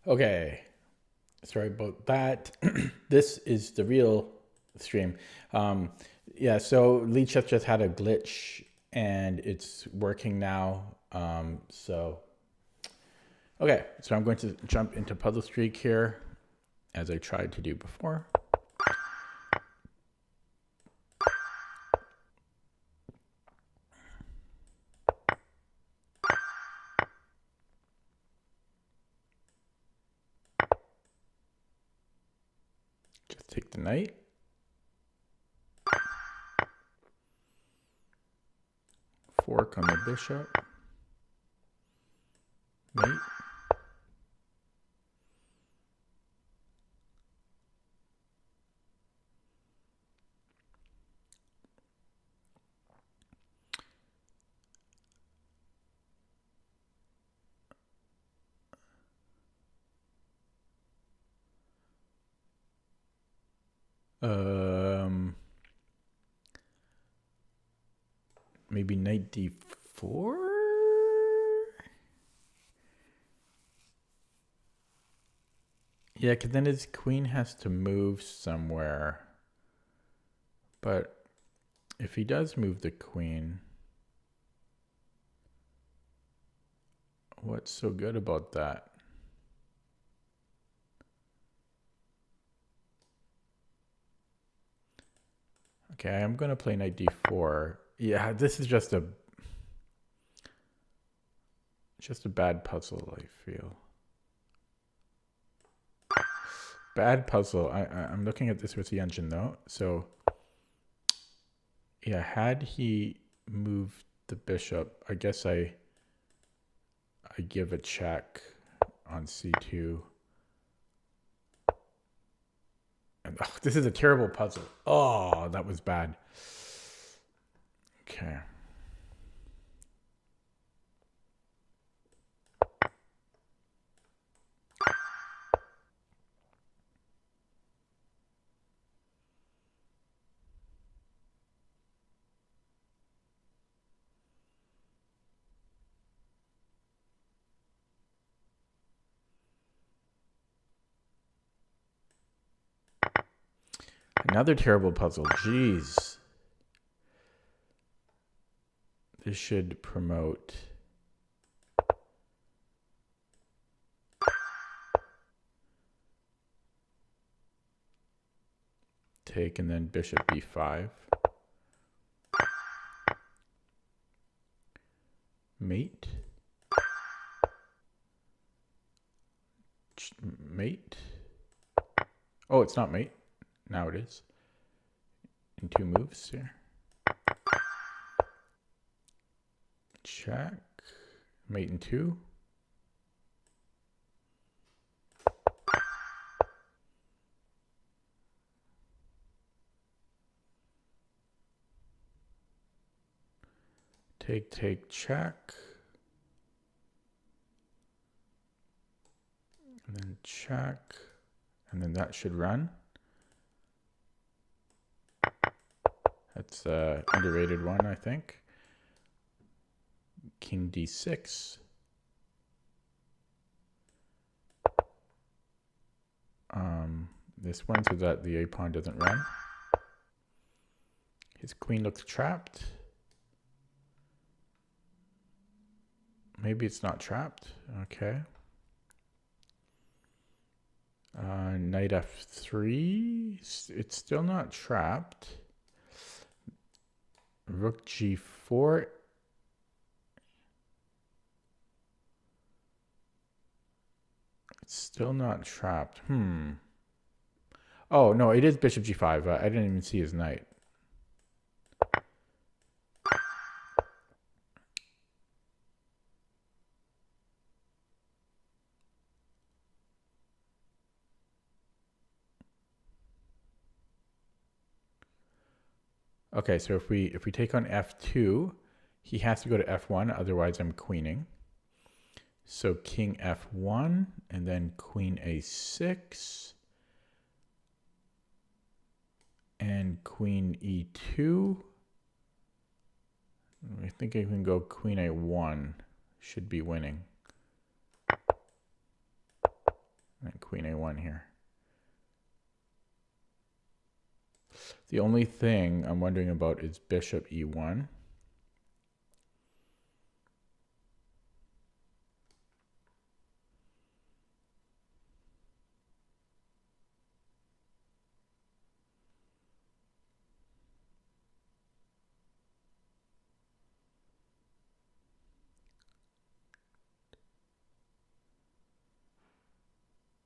Okay, sorry about that. This is the real stream. Um, yeah, so Lead Chef just had a glitch and it's working now. Okay, so I'm going to jump into Puzzle Streak here as I tried to do before. Just take the knight. Fork on the bishop. Mate. Maybe knight d4? Yeah, because then his queen has to move somewhere. But if he does move the queen, what's so good about that? Okay, I'm going to play knight d4. Yeah, this is just a bad puzzle, I feel. Bad puzzle. I'm looking at this with the engine though. So yeah, had he moved the bishop, I guess I give a check on c2. And, oh, this is a terrible puzzle. Oh, that was bad. Okay. Another terrible puzzle. Jeez. This should promote. Take and then bishop b5. Mate. Mate. Oh, it's not mate. Now it is. In 2 moves here. Check. Mate in 2. Take, check. And then check. And then that should run. That's an underrated one, I think. King d6. This one so that the a pawn doesn't run. His queen looks trapped. Maybe it's not trapped. Okay. Knight f3. It's still not trapped. Rook g4. It's still not trapped. Oh, no, it is bishop g5. I didn't even see his knight. Okay, so if we take on f2, he has to go to f1, otherwise I'm queening. So king f1, and then queen a6, and queen e2. I think I can go queen a1, should be winning. And queen a1 here. The only thing I'm wondering about is bishop e1.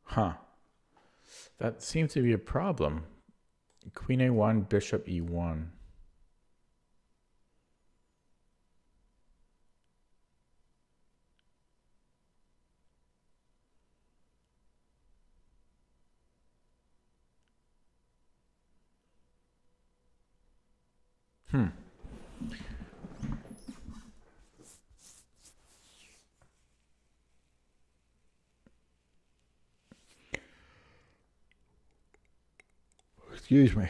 Huh. That seems to be a problem. Queen a1, bishop e1. Excuse me.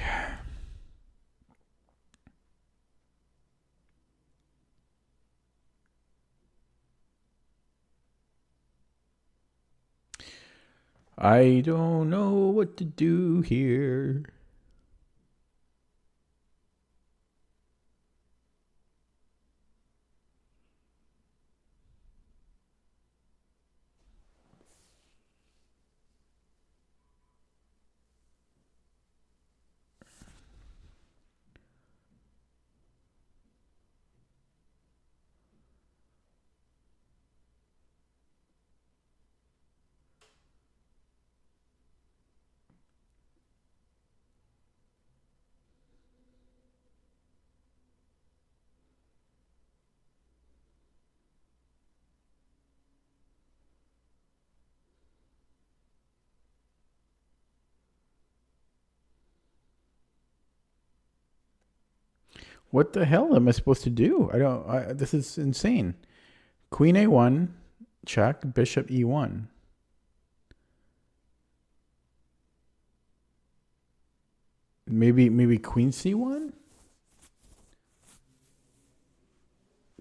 I don't know what to do here. What the hell am I supposed to do? This is insane. Queen a1, check, bishop e1. Maybe queen c1?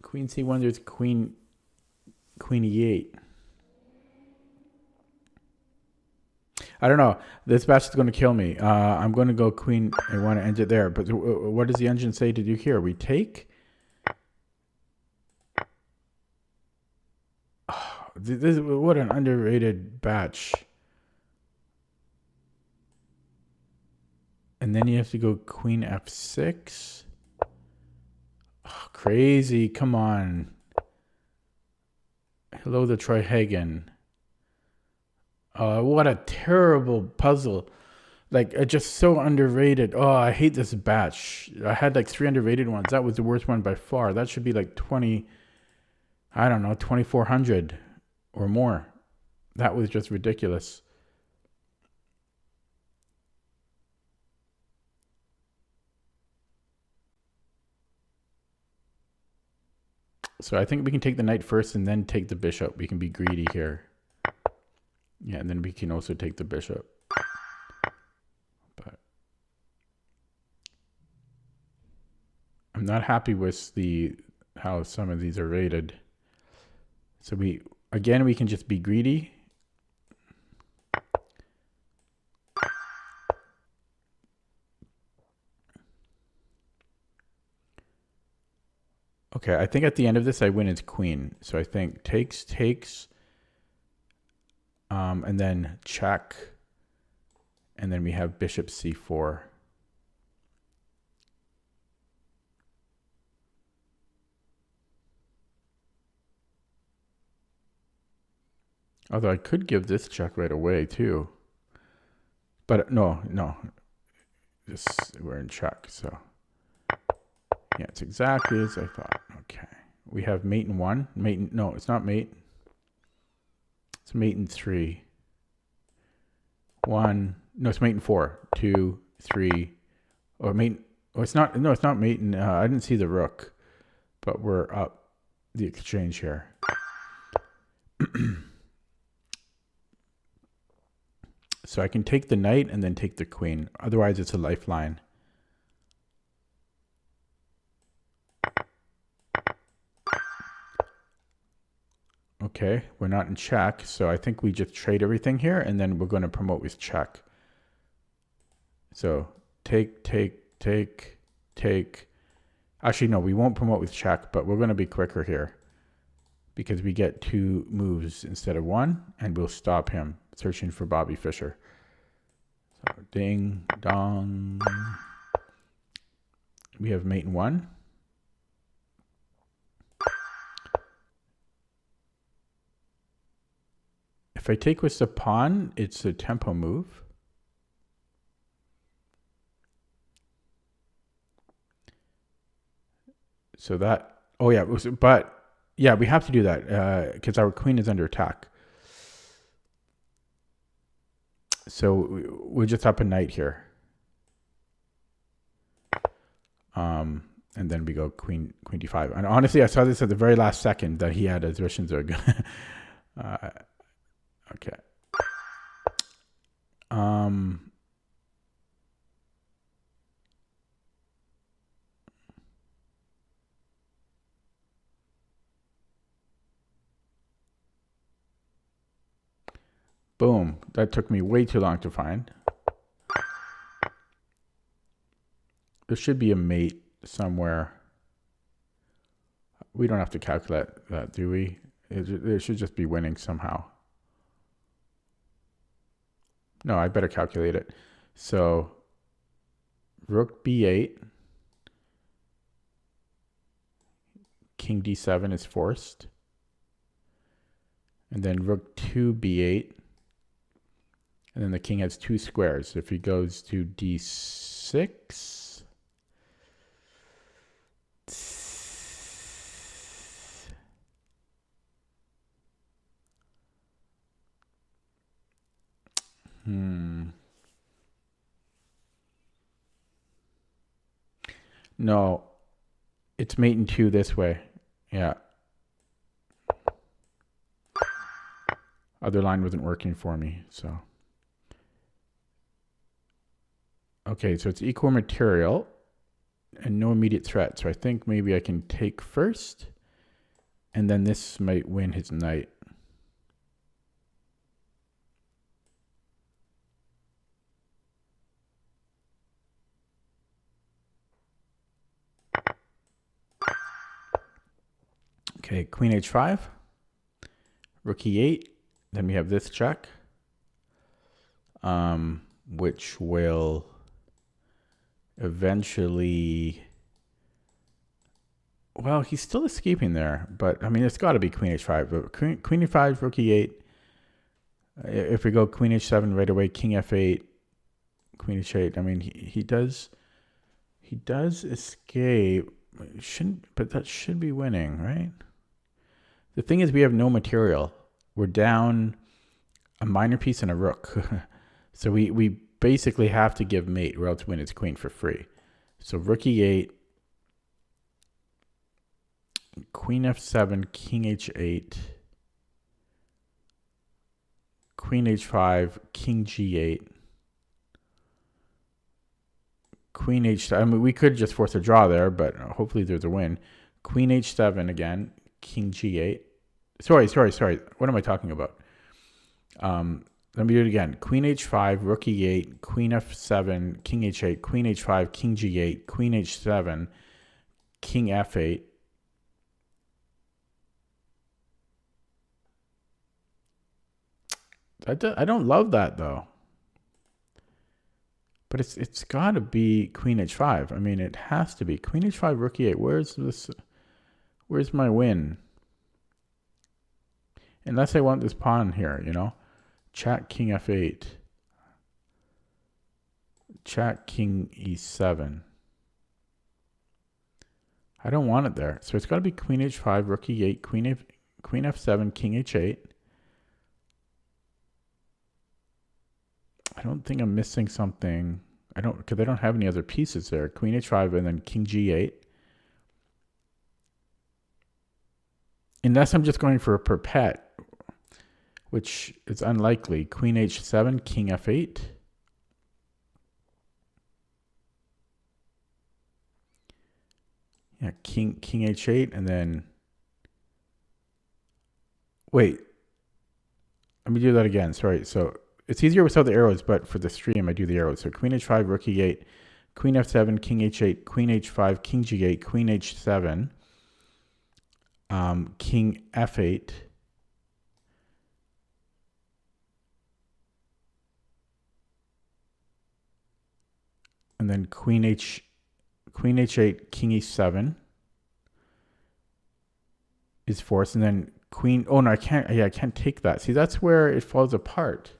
Queen c1, there's queen e8. I don't know. This batch is going to kill me. I'm going to go queen a1 and end it there. But what does the engine say to do here? We take. Oh, what an underrated batch. And then you have to go queen f6. Oh, crazy. Come on. Hello, the Troy Hagen. What a terrible puzzle. Like, just so underrated. Oh, I hate this batch. I had like 3 underrated ones. That was the worst one by far. That should be like 20, I don't know, 2,400 or more. That was just ridiculous. So I think we can take the knight first and then take the bishop. We can be greedy here. Yeah, and then we can also take the bishop. But I'm not happy with how some of these are rated. So we can just be greedy. Okay, I think at the end of this I win as queen. So I think takes, and then check, and then we have bishop c4. Although I could give this check right away too. But no. We're in check, so. Yeah, it's exactly as I thought. Okay. We have mate in 1. No, it's not mate. It's mate in 3. 1. No, it's mate in 4. 2, 3. Or mate. Oh, it's not. No, it's not mate in. I didn't see the rook, but we're up the exchange here. So I can take the knight and then take the queen. Otherwise, it's a lifeline. Okay, we're not in check, so I think we just trade everything here, and then we're going to promote with check. So take. Actually, no, we won't promote with check, but we're going to be quicker here because we get 2 moves instead of 1, and we'll stop him searching for Bobby Fischer. So ding, dong. We have mate in 1. If I take with the pawn, it's a tempo move. So that, oh yeah, but yeah, we have to do that because our queen is under attack. So we're just up a knight here. And then we go queen d5. And honestly, I saw this at the very last second that he had his Russians are good. Okay. Boom. That took me way too long to find. There should be a mate somewhere. We don't have to calculate that, do we? It should just be winning somehow. No, I better calculate it. So rook b8. King d7 is forced. And then rook 2 b8. And then the king has 2 squares. If he goes to d6... No, it's mate in 2 this way. Yeah. Other line wasn't working for me, so. Okay, so it's equal material and no immediate threat. So I think maybe I can take first, and then this might win his knight. Okay, queen h5, rook e8, then we have this check, which will eventually, well, he's still escaping there, but I mean, it's got to be queen h5, but queen e5, rook e8, if we go queen h7 right away, king f8, queen h8, I mean, he does escape, shouldn't, but that should be winning, right? The thing is, we have no material. We're down a minor piece and a rook. So we basically have to give mate or else win its queen for free. So rook e8, queen f7, king h8, queen h5, king g8, queen h7. I mean, we could just force a draw there, but hopefully there's a win. Queen h7 again, king g8. Sorry. What am I talking about? Let me do it again. Queen h5, rook e8, queen f7, king h8, queen h5, king g8, queen h7, king f8. I don't love that though. But it's got to be queen h5. I mean, it has to be queen h5, rook e8. Where's this? Where's my win? Unless I want this pawn here, you know. Check king f8. Check king e7. I don't want it there. So it's got to be queen h5, rook e8, queen f7, king h8. I don't think I'm missing something. Because I don't have any other pieces there. Queen h5 and then king g8. Unless I'm just going for a perpet, which is unlikely. Queen h7, king f8. Yeah, king h8, and then Wait, let me do that again. Sorry. So it's easier without the arrows, but for the stream, I do the arrows. So queen h5, rook e8, queen f7, king h8, queen h5, king g8, queen h7, king f8. And then queen h8, king e7 is forced, and then queen. Oh no, I can't. Yeah, I can't take that. See, that's where it falls apart.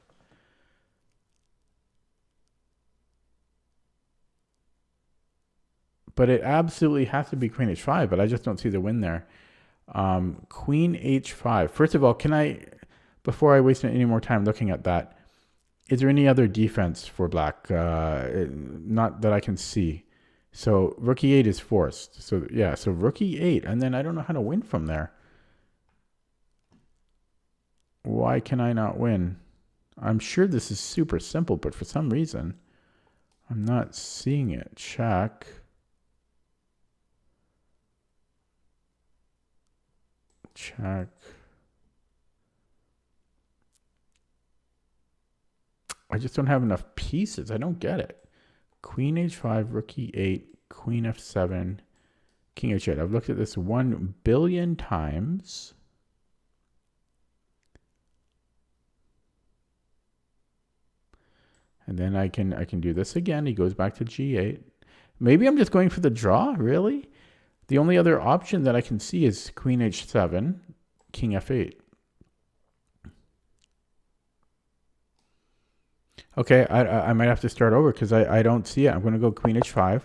But it absolutely has to be queen h5. But I just don't see the win there. Queen h5. First of all, can I, before I waste any more time looking at that, is there any other defense for black? Not that I can see. So rook e8 is forced. So yeah, so rook e8, and then I don't know how to win from there. Why can I not win? I'm sure this is super simple, but for some reason, I'm not seeing it. Check. Check. I just don't have enough pieces. I don't get it. Queen h5, rook e8, queen f7, king h8. I've looked at this 1 billion times. And then I can do this again. He goes back to g8. Maybe I'm just going for the draw, really? The only other option that I can see is queen h7, king f8. Okay, I might have to start over because I don't see it. I'm going to go queen h5,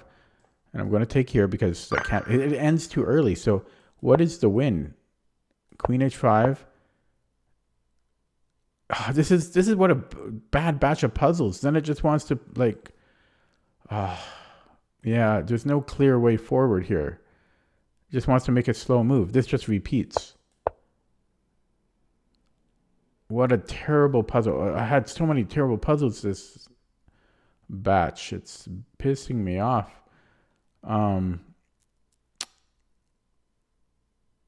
and I'm going to take here because I can't. It ends too early. So what is the win? Queen h5. Oh, this is what a bad batch of puzzles. Then it just wants to like, yeah. There's no clear way forward here. It just wants to make a slow move. This just repeats. What a terrible puzzle. I had so many terrible puzzles this batch. It's pissing me off.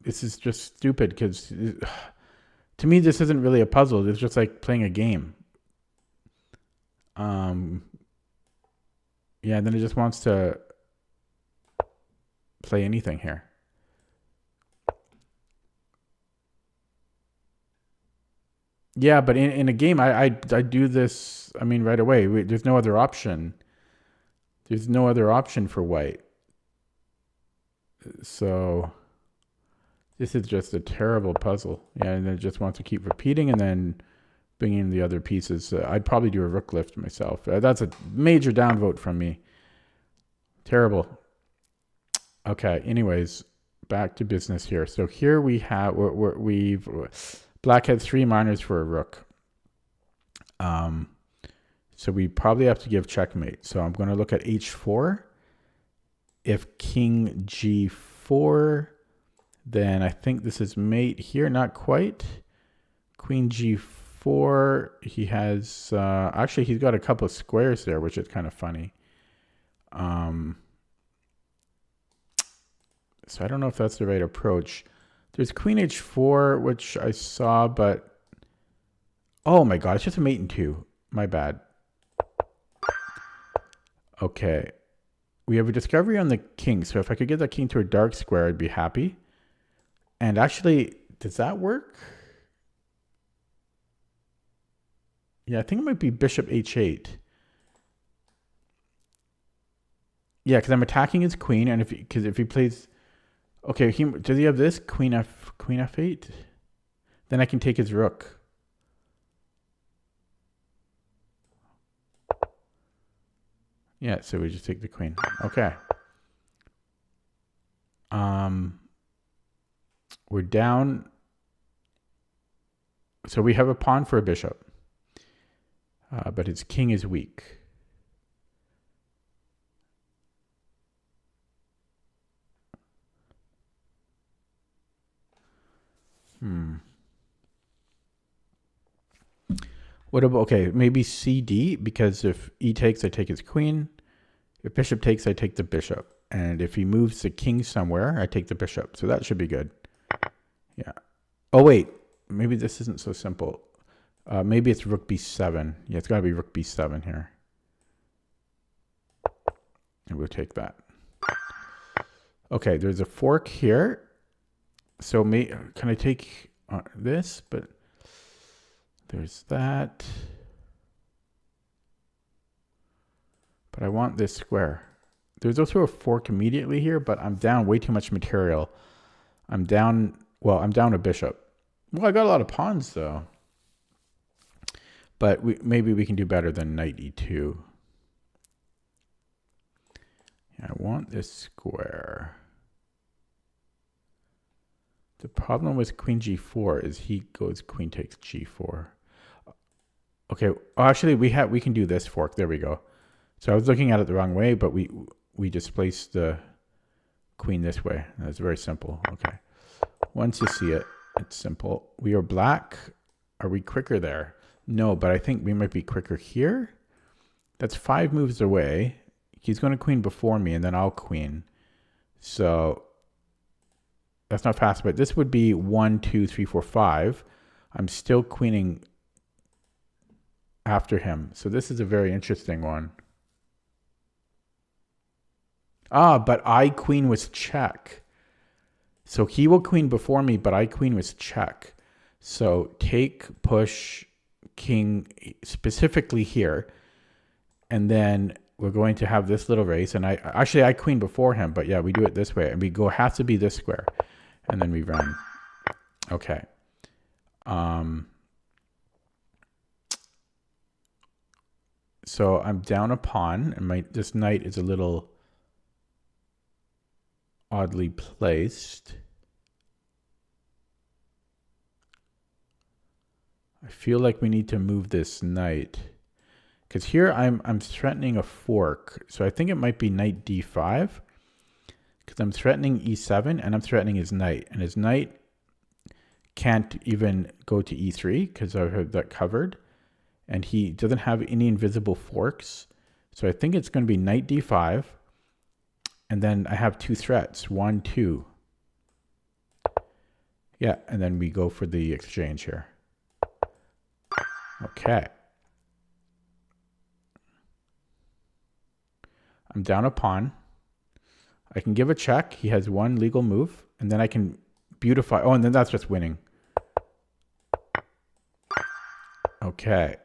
This is just stupid because to me this isn't really a puzzle. It's just like playing a game. Yeah, then it just wants to play anything here. Yeah, but in a game, I do this, I mean, right away. There's no other option. There's no other option for white. So this is just a terrible puzzle. Yeah, and it just wants to keep repeating and then bringing the other pieces. I'd probably do a rook lift myself. That's a major downvote from me. Terrible. Okay, anyways, back to business here. So here we have, we've... Black had 3 minors for a rook. So we probably have to give checkmate. So I'm going to look at h4. If king g4, then I think this is mate here. Not quite. Queen g4. He has, actually he's got a couple of squares there, which is kind of funny. So I don't know if that's the right approach. There's queen h4, which I saw, but... Oh my god, it's just a mate in 2. My bad. Okay. We have a discovery on the king, so if I could get that king to a dark square, I'd be happy. And actually, does that work? Yeah, I think it might be bishop h8. Yeah, because I'm attacking his queen, and if he plays... Okay, does he have this? Queen f8? Then I can take his rook. Yeah, so we just take the queen. Okay. We're down. So we have a pawn for a bishop. But his king is weak. What about, okay, maybe CD, because if e takes, I take his queen. If bishop takes, I take the bishop. And if he moves the king somewhere, I take the bishop. So that should be good. Yeah. Oh, wait. maybe this isn't so simple. Maybe it's rook b7. Yeah, it's got to be rook b7 here. And we'll take that. Okay, there's a fork here. So can I take this? But there's that. But I want this square. There's also a fork immediately here, but I'm down way too much material. I'm down a bishop. Well, I got a lot of pawns though. But maybe we can do better than knight e2. Yeah, I want this square. The problem with queen g4 is he goes queen takes g4. Okay, actually we can do this fork. There we go. So I was looking at it the wrong way, but we displaced the queen this way. That's very simple. Okay. Once you see it, it's simple. We are black. Are we quicker there? No, but I think we might be quicker here. That's 5 moves away. He's going to queen before me, and then I'll queen. So that's not fast, but this would be 1, 2, 3, 4, 5. I'm still queening after him. So this is a very interesting one. But I queen was check. So he will queen before me, but I queen was check. So take, push, king, specifically here. And then we're going to have this little race. And I queen before him, but yeah, we do it this way. And we go, has to be this square. And then we run. Okay. So I'm down a pawn, and this knight is a little oddly placed. I feel like we need to move this knight, because here I'm threatening a fork. So I think it might be knight d5, because I'm threatening e7 and I'm threatening his knight, and his knight can't even go to e3 because I have that covered, and he doesn't have any invisible forks. So I think it's going to be knight d5. And then I have 2 threats, 1, 2. Yeah, and then we go for the exchange here. Okay. I'm down a pawn. I can give a check. He has 1 legal move. And then I can beautify. Oh, and then that's just winning. Okay.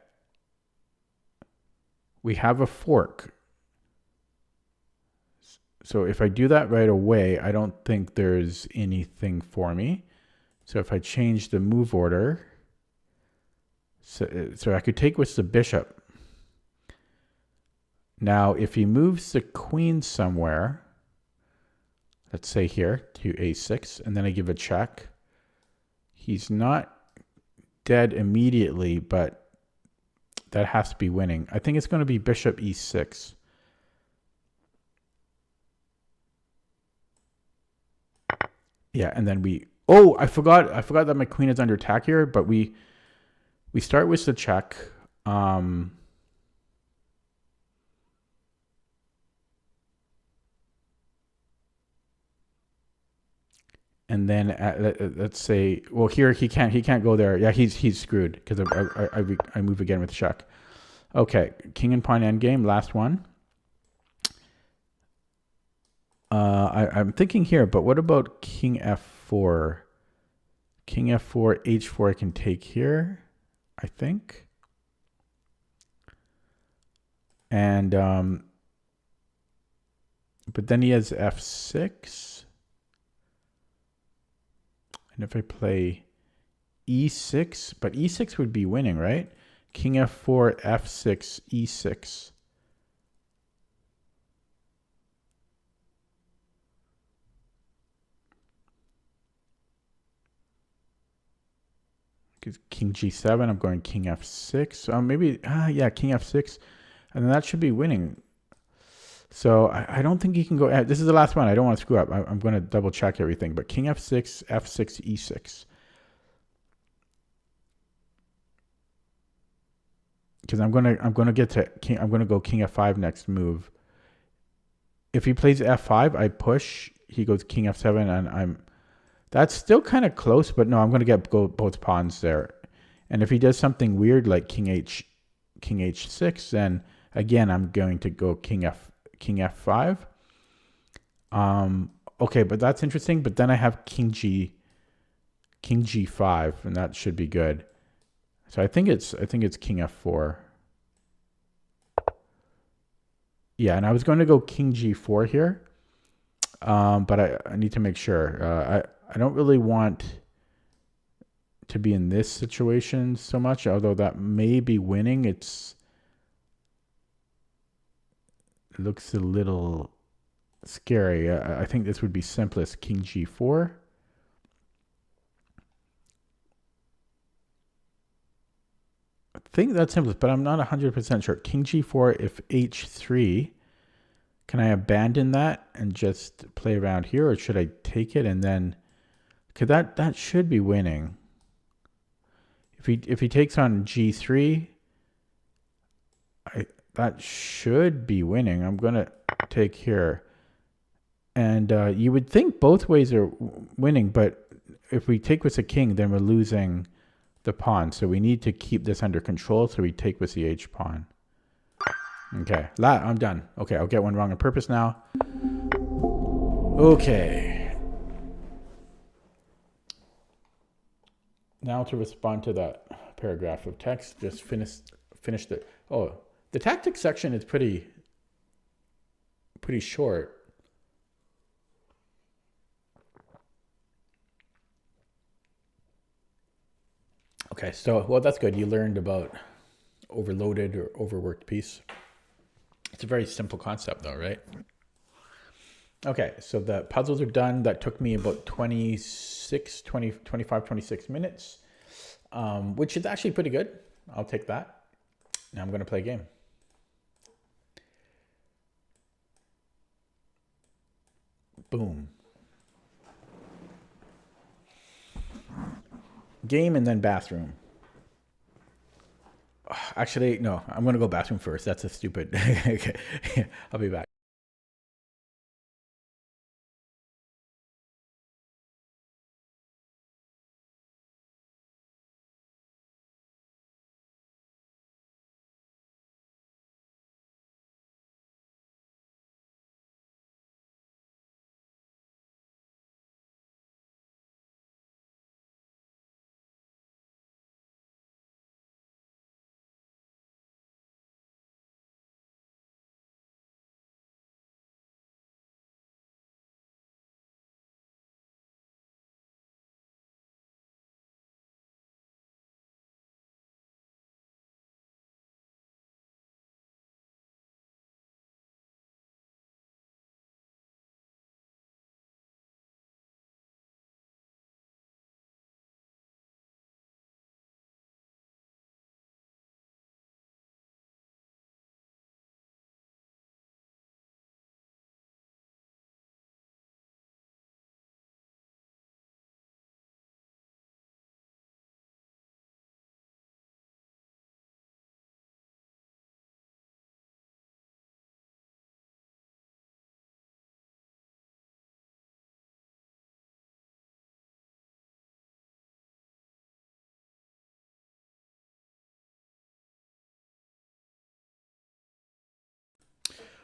We have a fork. So if I do that right away, I don't think there's anything for me. So if I change the move order, so I could take with the bishop. Now, if he moves the queen somewhere, let's say here to a6, and then I give a check, he's not dead immediately, but that has to be winning. I think it's going to be bishop e6. Yeah, and then I forgot that my queen is under attack here, but we start with the check. And then let's say, well, here he can't go there. Yeah, he's screwed because I move again with check. Okay, king and pawn endgame, last one. I'm thinking here, but what about king f4? King f4, h4 I can take here, I think. And, but then he has f6. And if I play e6, but e6 would be winning, right? King f4, f6, e6. King g7, I'm going king f6. Maybe, yeah, king f6. And then that should be winning. So I don't think he can go. This is the last one. I don't want to screw up. I'm going to double check everything. But king f6, f6, e6. Because I'm gonna get to king. I'm gonna go king f5 next move. If he plays f5, I push. He goes king f7, and That's still kind of close, but no, I'm going to go both pawns there. And if he does something weird like king h6, then again I'm going to go king f5. Okay, but that's interesting. But then I have king g5, and that should be good. So I think it's king f4. Yeah, and I was going to go king g4 here, but I need to make sure. I don't really want to be in this situation so much, although that may be winning. It looks a little scary. I think this would be simplest, king g4. I think that's simplest, but I'm not 100% sure. King g4 if h3. Can I abandon that and just play around here, or should I take it and then... Because that should be winning. If he takes on g3, that should be winning. I'm going to take here. And you would think both ways are winning, but if we take with a king, then we're losing the pawn. So we need to keep this under control, so we take with the h pawn. Okay, I'm done. Okay, I'll get one wrong on purpose now. Okay. Now to respond to that paragraph of text, just finish the... Oh, the tactics section is pretty short. Okay, so, well, that's good. You learned about overloaded or overworked piece. It's a very simple concept though, right? Okay, so the puzzles are done. That took me about 25, 26 minutes, which is actually pretty good. I'll take that. Now I'm going to play a game. Boom. Game and then bathroom. Actually, no, I'm going to go bathroom first. That's a stupid... Okay, I'll be back.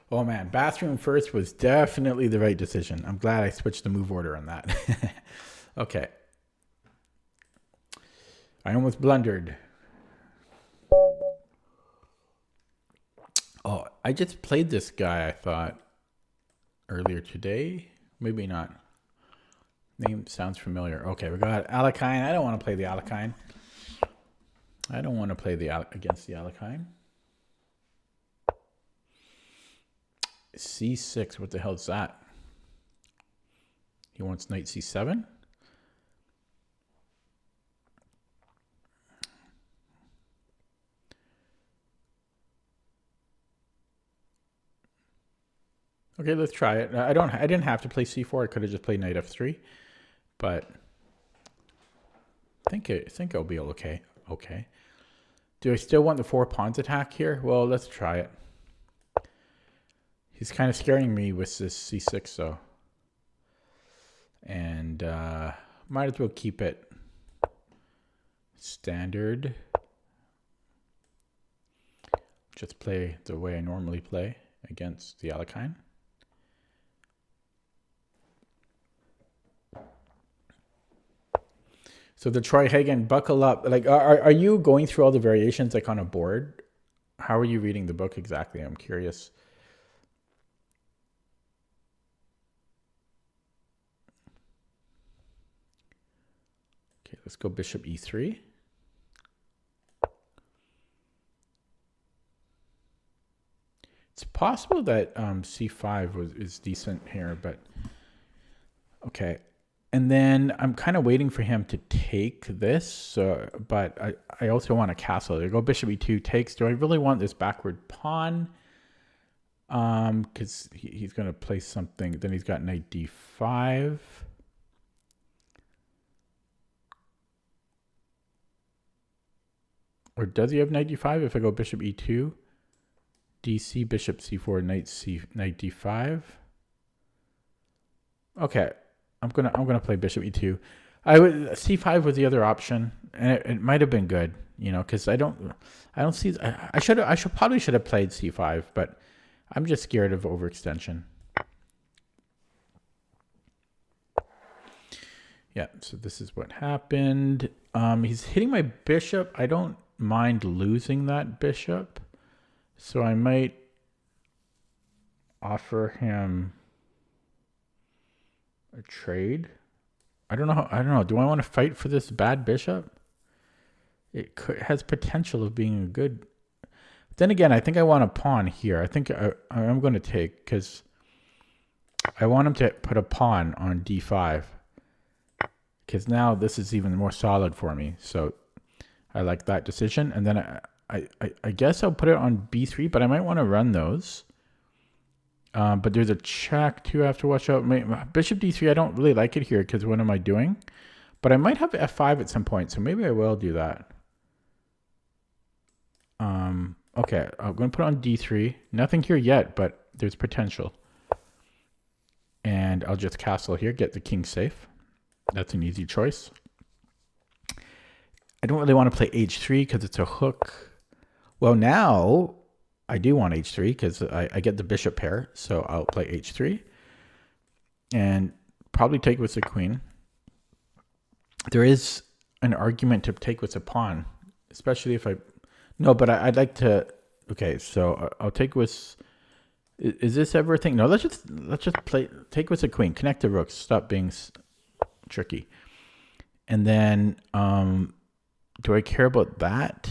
Oh man, bathroom first was definitely the right decision. I'm glad I switched the move order on that. Okay. I almost blundered. Oh, I just played this guy, I thought, earlier today. Maybe not. Name sounds familiar. Okay, we got Alekhine. I don't want to play the Alekhine. I don't want to play against the Alekhine. C6, what the hell is that? He wants knight C7? Okay, let's try it. I didn't have to play C4. I could have just played knight F3, but I think I'll be okay. Okay. Do I still want the 4 pawns attack here? Well, let's try it. He's kind of scaring me with this C6 though. And Might as well keep it standard. Just play the way I normally play against the Alekhine. So the Troy Hagen, buckle up. Like, are you going through all the variations like on a board? How are you reading the book exactly? I'm curious. Okay, let's go bishop e3. It's possible that c5 is decent here, but okay. And then I'm kind of waiting for him to take this, but I also want a castle. I go bishop e2 takes. Do I really want this backward pawn? Because he's going to play something. Then he's got knight d5. Or does he have knight d5 if I go bishop e2? dc, bishop c4, knight d5. Okay. I'm gonna play bishop e2. c5 was the other option, and it might have been good, you know, because I don't see. I should have played c5, but I'm just scared of overextension. Yeah, so this is what happened. He's hitting my bishop. I don't mind losing that bishop, so I might offer him a trade. I don't know. Do I want to fight for this bad bishop? It has potential of being a good. Then again, I think I want a pawn here. I think I'm going to take because I want him to put a pawn on d5 because now this is even more solid for me. So I like that decision. And then I guess I'll put it on b3, but I might want to run those. But there's a check too I have to watch out. Bishop d3, I don't really like it here because what am I doing? But I might have f5 at some point, so maybe I will do that. Okay, I'm going to put on d3. Nothing here yet, but there's potential. And I'll just castle here, get the king safe. That's an easy choice. I don't really want to play h3 because it's a hook. Well, now I do want h3 because I get the bishop pair, so I'll play h3 and probably take with the queen. There is an argument to take with a pawn, especially if but I'd like to. Okay, so I'll take with. Is this everything? No, let's just take with the queen. Connect the rooks. Stop being tricky. And then, do I care about that?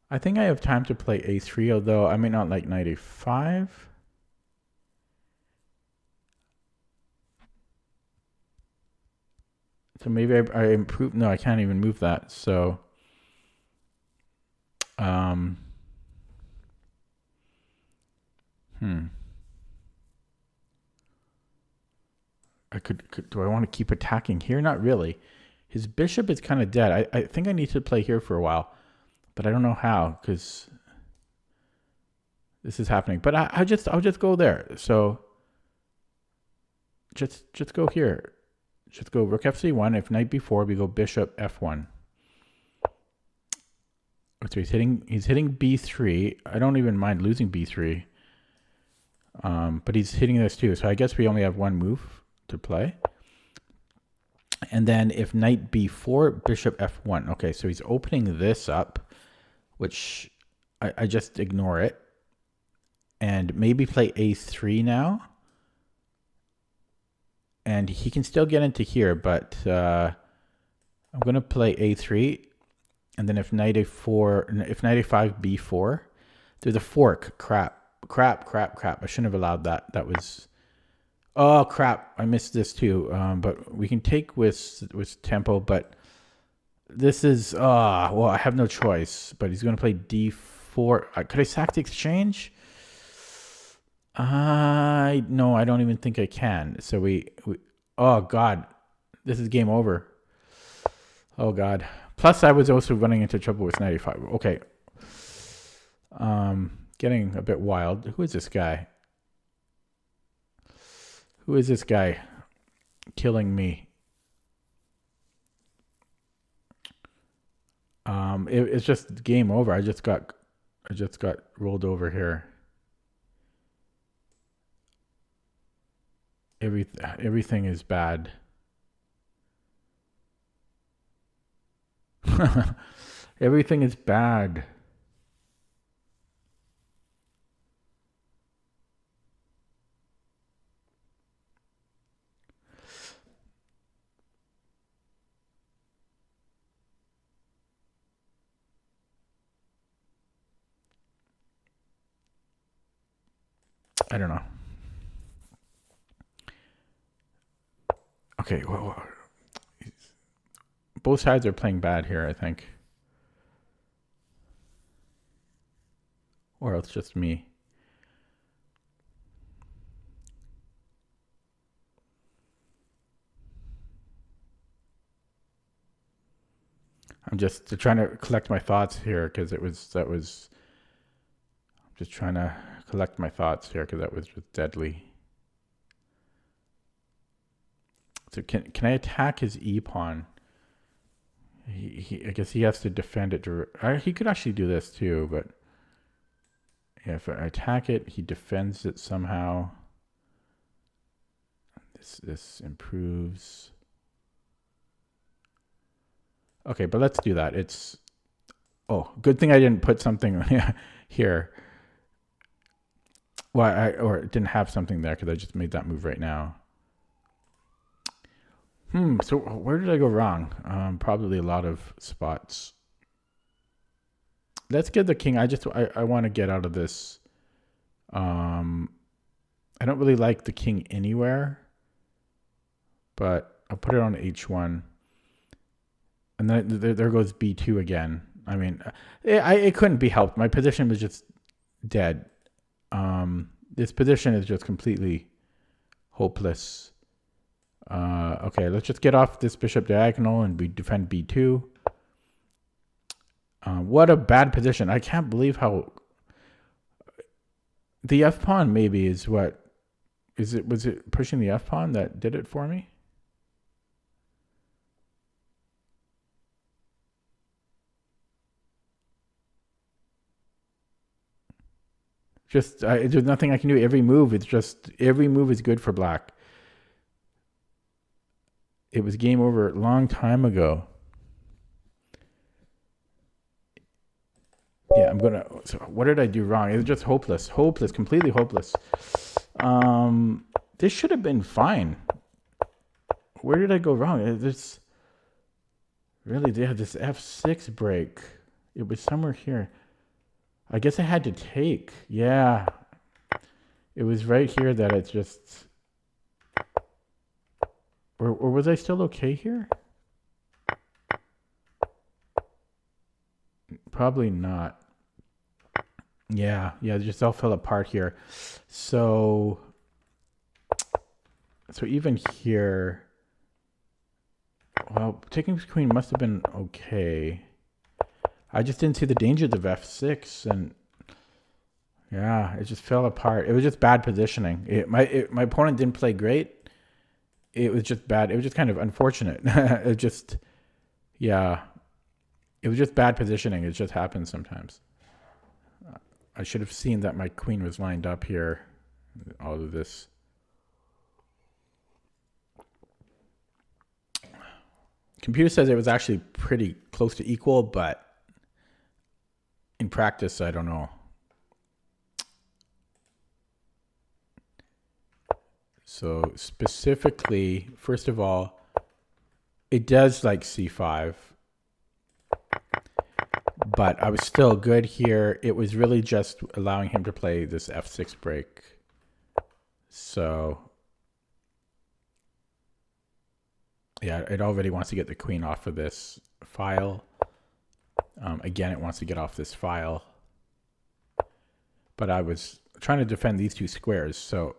I think I have time to play a3, although I may not like knight a5. So maybe I improve. No, I can't even move that. So, I could. Do I want to keep attacking here? Not really. His bishop is kind of dead. I think I need to play here for a while, but I don't know how because this is happening. But I'll just go there. So just go here. Just go rook f1. If knight b4, we go bishop f1. So he's hitting b3. I don't even mind losing b3. But he's hitting this too. So I guess we only have one move to play. And then if knight b4, bishop f1. Okay, so he's opening this up, which I just ignore it. And maybe play a3 now. And he can still get into here, but I'm going to play a3. And then if knight a4, if knight a5, b4, there's a fork. Crap. I shouldn't have allowed that. That was, oh crap. I missed this too. But we can take with tempo, but this is, well, I have no choice, but he's going to play d4. Could I sack the exchange? No, I don't even think I can. So we oh God, this is game over. Oh God. Plus I was also running into trouble with 95. Okay. Getting a bit wild. Who is this guy? killing me. It's just game over. I just got rolled over here. Everything is bad. Everything is bad. I don't know. Okay, well, both sides are playing bad here, I think. Or it's just me. I'm just trying to collect my thoughts here because I'm just trying to collect my thoughts here because that was just deadly. So can I attack his E pawn? I guess he has to defend it. He could actually do this too, but yeah, if I attack it, he defends it somehow. This improves. Okay, but let's do that. Good thing I didn't put something here. Well, or it didn't have something there because I just made that move right now. So where did I go wrong? Probably a lot of spots. Let's get the king. I want to get out of this. I don't really like the king anywhere, but I'll put it on H1. And then there goes B2 again. I mean, it couldn't be helped. My position was just dead. This position is just completely hopeless. Okay, let's just get off this bishop diagonal and we defend B2. What a bad position. I can't believe how... The F pawn maybe is what... Was it pushing the F pawn that did it for me? There's nothing I can do. Every move is good for black. It was game over a long time ago. Yeah, so what did I do wrong? It was just hopeless, completely hopeless. This should have been fine. Where did I go wrong? This F6 break. It was somewhere here. I guess I had to take. Yeah. It was right here that it's just... Or was I still okay here? Probably not. Yeah, it just all fell apart here. So even here... Well, taking this queen must have been okay. I just didn't see the dangers of F6, and yeah, it just fell apart. It was just bad positioning. My opponent didn't play great. It was just bad. It was just kind of unfortunate. It was just bad positioning. It just happens sometimes. I should have seen that my queen was lined up here. All of this. Computer says it was actually pretty close to equal, but in practice, I don't know. So specifically, first of all, it does like C5, but I was still good here. It was really just allowing him to play this F6 break. So yeah, it already wants to get the queen off of this file. Again, it wants to get off this file. But I was trying to defend these two squares, so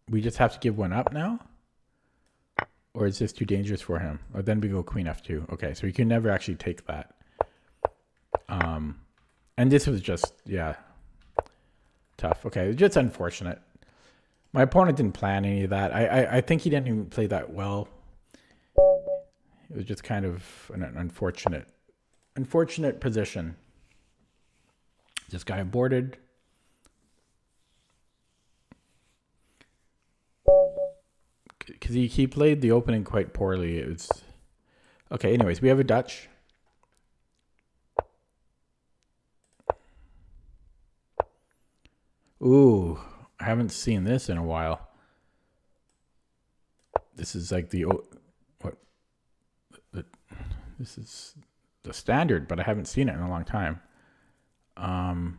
we just have to give one up now? Or is this too dangerous for him? Or then we go queen f2. Okay, so you can never actually take that. And this was just, tough. Okay, just unfortunate. My opponent didn't plan any of that. I think he didn't even play that well. It was just kind of an unfortunate position. This guy aborted. Because he played the opening quite poorly. It was okay. Anyways, we have a Dutch. Ooh, I haven't seen this in a while. This is like this is the standard, but I haven't seen it in a long time. I'm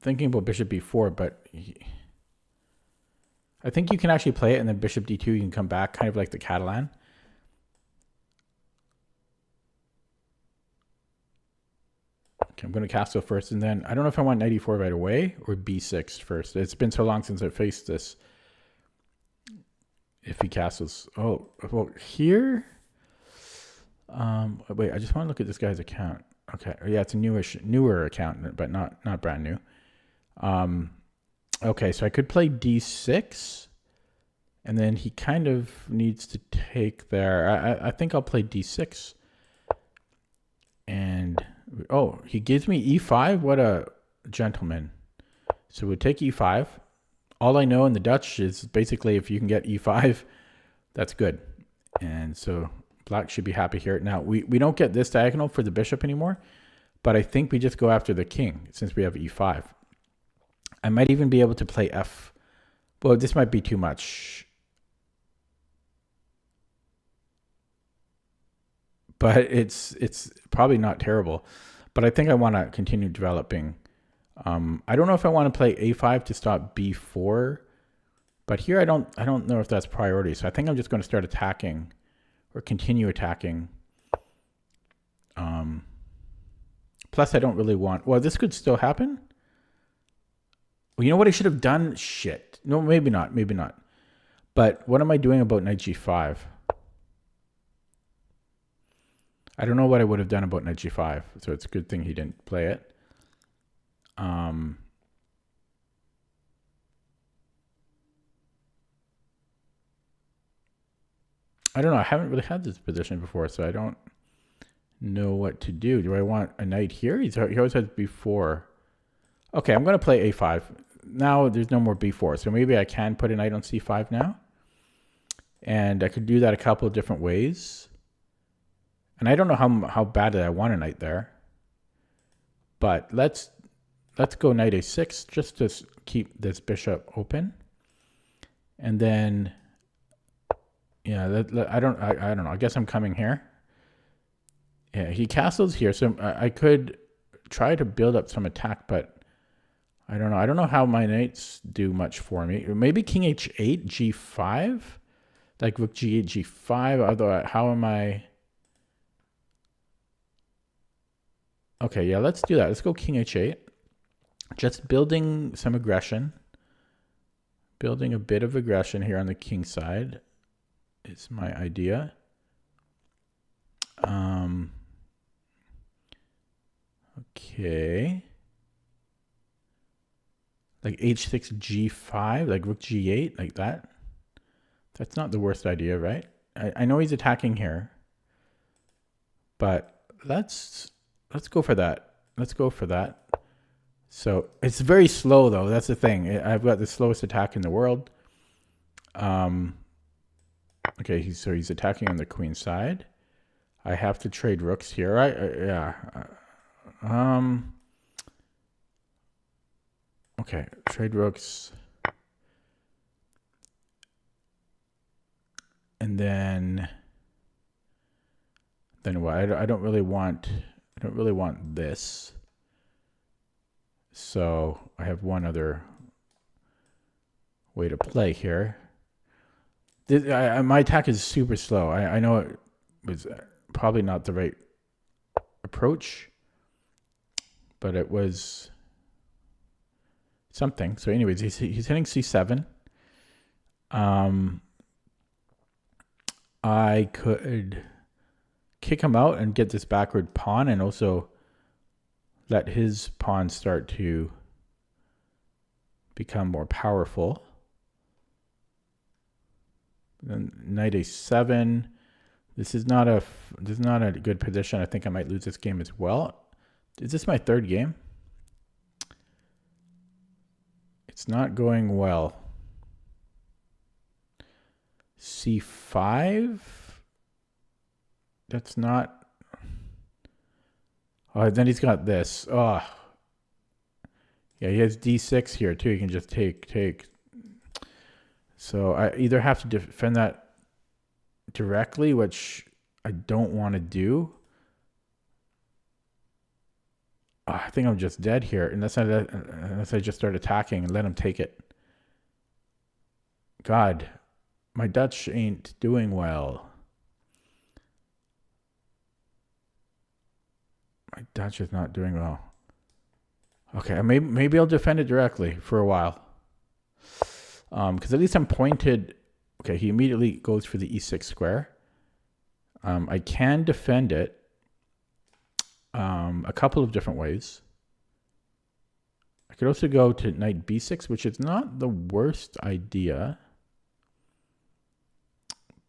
thinking about bishop b4, but I think you can actually play it, and then bishop d2, you can come back, kind of like the Catalan. Okay, I'm going to castle first, and then I don't know if I want knight e4 right away or b6 first. It's been so long since I faced this. If he castles, oh, well, here. Wait, I just want to look at this guy's account. Okay, yeah, it's a newer account, but not brand new. Okay, so I could play d6, and then he kind of needs to take there. I think I'll play d6, and oh, he gives me e5. What a gentleman! So we'll take e5. All I know in the Dutch is basically if you can get e5, that's good, and so black should be happy here. Now we don't get this diagonal for the bishop anymore, but I think we just go after the king since we have e5. I might even be able to play f. Well, this might be too much. But it's probably not terrible. But I think I want to continue developing. I don't know if I want to play a5 to stop b4. But here I don't know if that's priority. So I think I'm just going to start attacking or continue attacking. Plus I don't really want... Well, this could still happen. Well, you know what I should have done? Shit. No, maybe not. Maybe not. But what am I doing about knight g5? I don't know what I would have done about knight g5. So it's a good thing he didn't play it. I don't know. I haven't really had this position before, so I don't know what to do. Do I want a knight here? He always has b4. Okay, I'm going to play a5. Now there's no more b4, so maybe I can put a knight on c5 now. And I could do that a couple of different ways. And I don't know how badly I want a knight there. But let's go knight a6 just to keep this bishop open. And then, yeah, I don't know. I guess I'm coming here. Yeah, he castles here, so I could try to build up some attack, but I don't know. I don't know how my knights do much for me. Maybe king h8, g5, like rook g8, g5. Although, how am I? Okay, yeah, let's do that. Let's go king h8. Just building some aggression. Building a bit of aggression here on the king side is my idea. Okay. Like h6, g5, like rook g8, like that. That's not the worst idea, right? I know he's attacking here. But let's go for that. Let's go for that. So it's very slow, though. That's the thing. I've got the slowest attack in the world. Okay, he's attacking on the queen side. I have to trade rooks here, right? Yeah. Okay, trade rooks. And then what? I don't really want this. So I have one other way to play here. My attack is super slow. I know it was probably not the right approach, but it was something. So anyways, he's hitting c7. I could kick him out and get this backward pawn, and also let his pawn start to become more powerful. Then knight a7. This is not a good position. I think I might lose this game as well. Is this my third game? It's not going well. C5. That's not. Oh, then he's got this. Oh. Yeah, he has D6 here too. He can just take. So I either have to defend that directly, which I don't want to do. Oh, I think I'm just dead here unless I just start attacking and let him take it. God, my Dutch ain't doing well. My Dutch is not doing well. Okay, maybe I'll defend it directly for a while. Because at least I'm pointed. Okay, he immediately goes for the e6 square. I can defend it a couple of different ways. I could also go to knight b6, which is not the worst idea.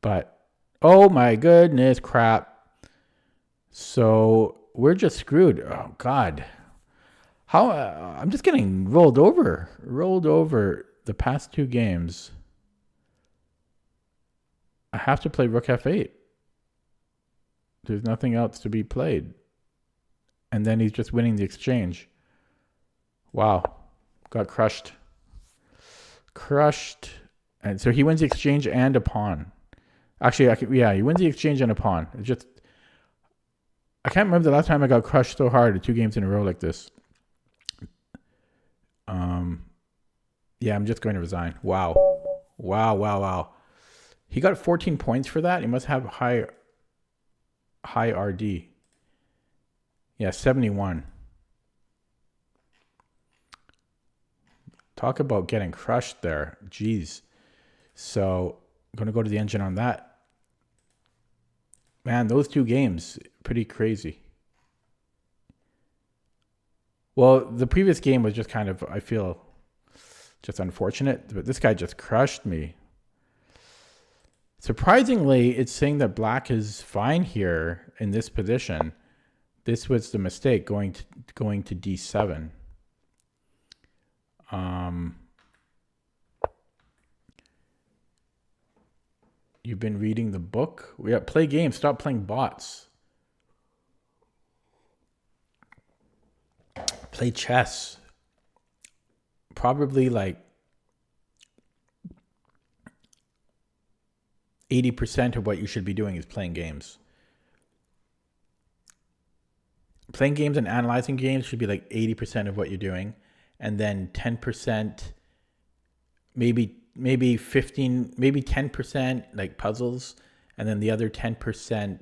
But, oh my goodness, crap. So we're just screwed. Oh, God. How I'm just getting rolled over the past two games. I have to play rook f8. There's nothing else to be played. And then he's just winning the exchange. Wow. Got crushed. And so he wins the exchange and a pawn. Actually, he wins the exchange and a pawn. I can't remember the last time I got crushed so hard 2 games in a row like this. Yeah, I'm just going to resign. Wow. He got 14 points for that. He must have high RD. Yeah, 71. Talk about getting crushed there. Jeez. So I'm going to go to the engine on that. Man, those 2 games, pretty crazy. Well, the previous game was just kind of, I feel, just unfortunate. But this guy just crushed me. Surprisingly, it's saying that black is fine here in this position. This was the mistake, going to d7. You've been reading the book? Yeah, play games. Stop playing bots. Play chess. Probably like 80% of what you should be doing is playing games. Playing games and analyzing games should be like 80% of what you're doing. And then 10%, maybe 15, maybe 10% like puzzles. And then the other 10%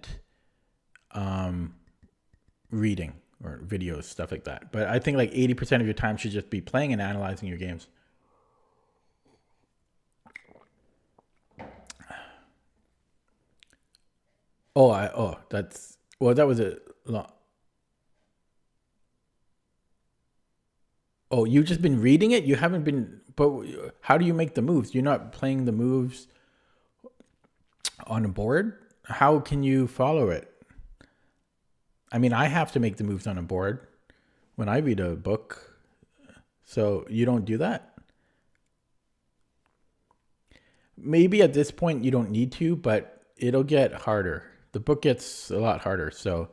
reading or videos, stuff like that. But I think like 80% of your time should just be playing and analyzing your games. That was a lot. Oh, you've just been reading it? You haven't been, but how do you make the moves? You're not playing the moves on a board? How can you follow it? I mean, I have to make the moves on a board when I read a book. So you don't do that? Maybe at this point you don't need to, but it'll get harder. The book gets a lot harder. So,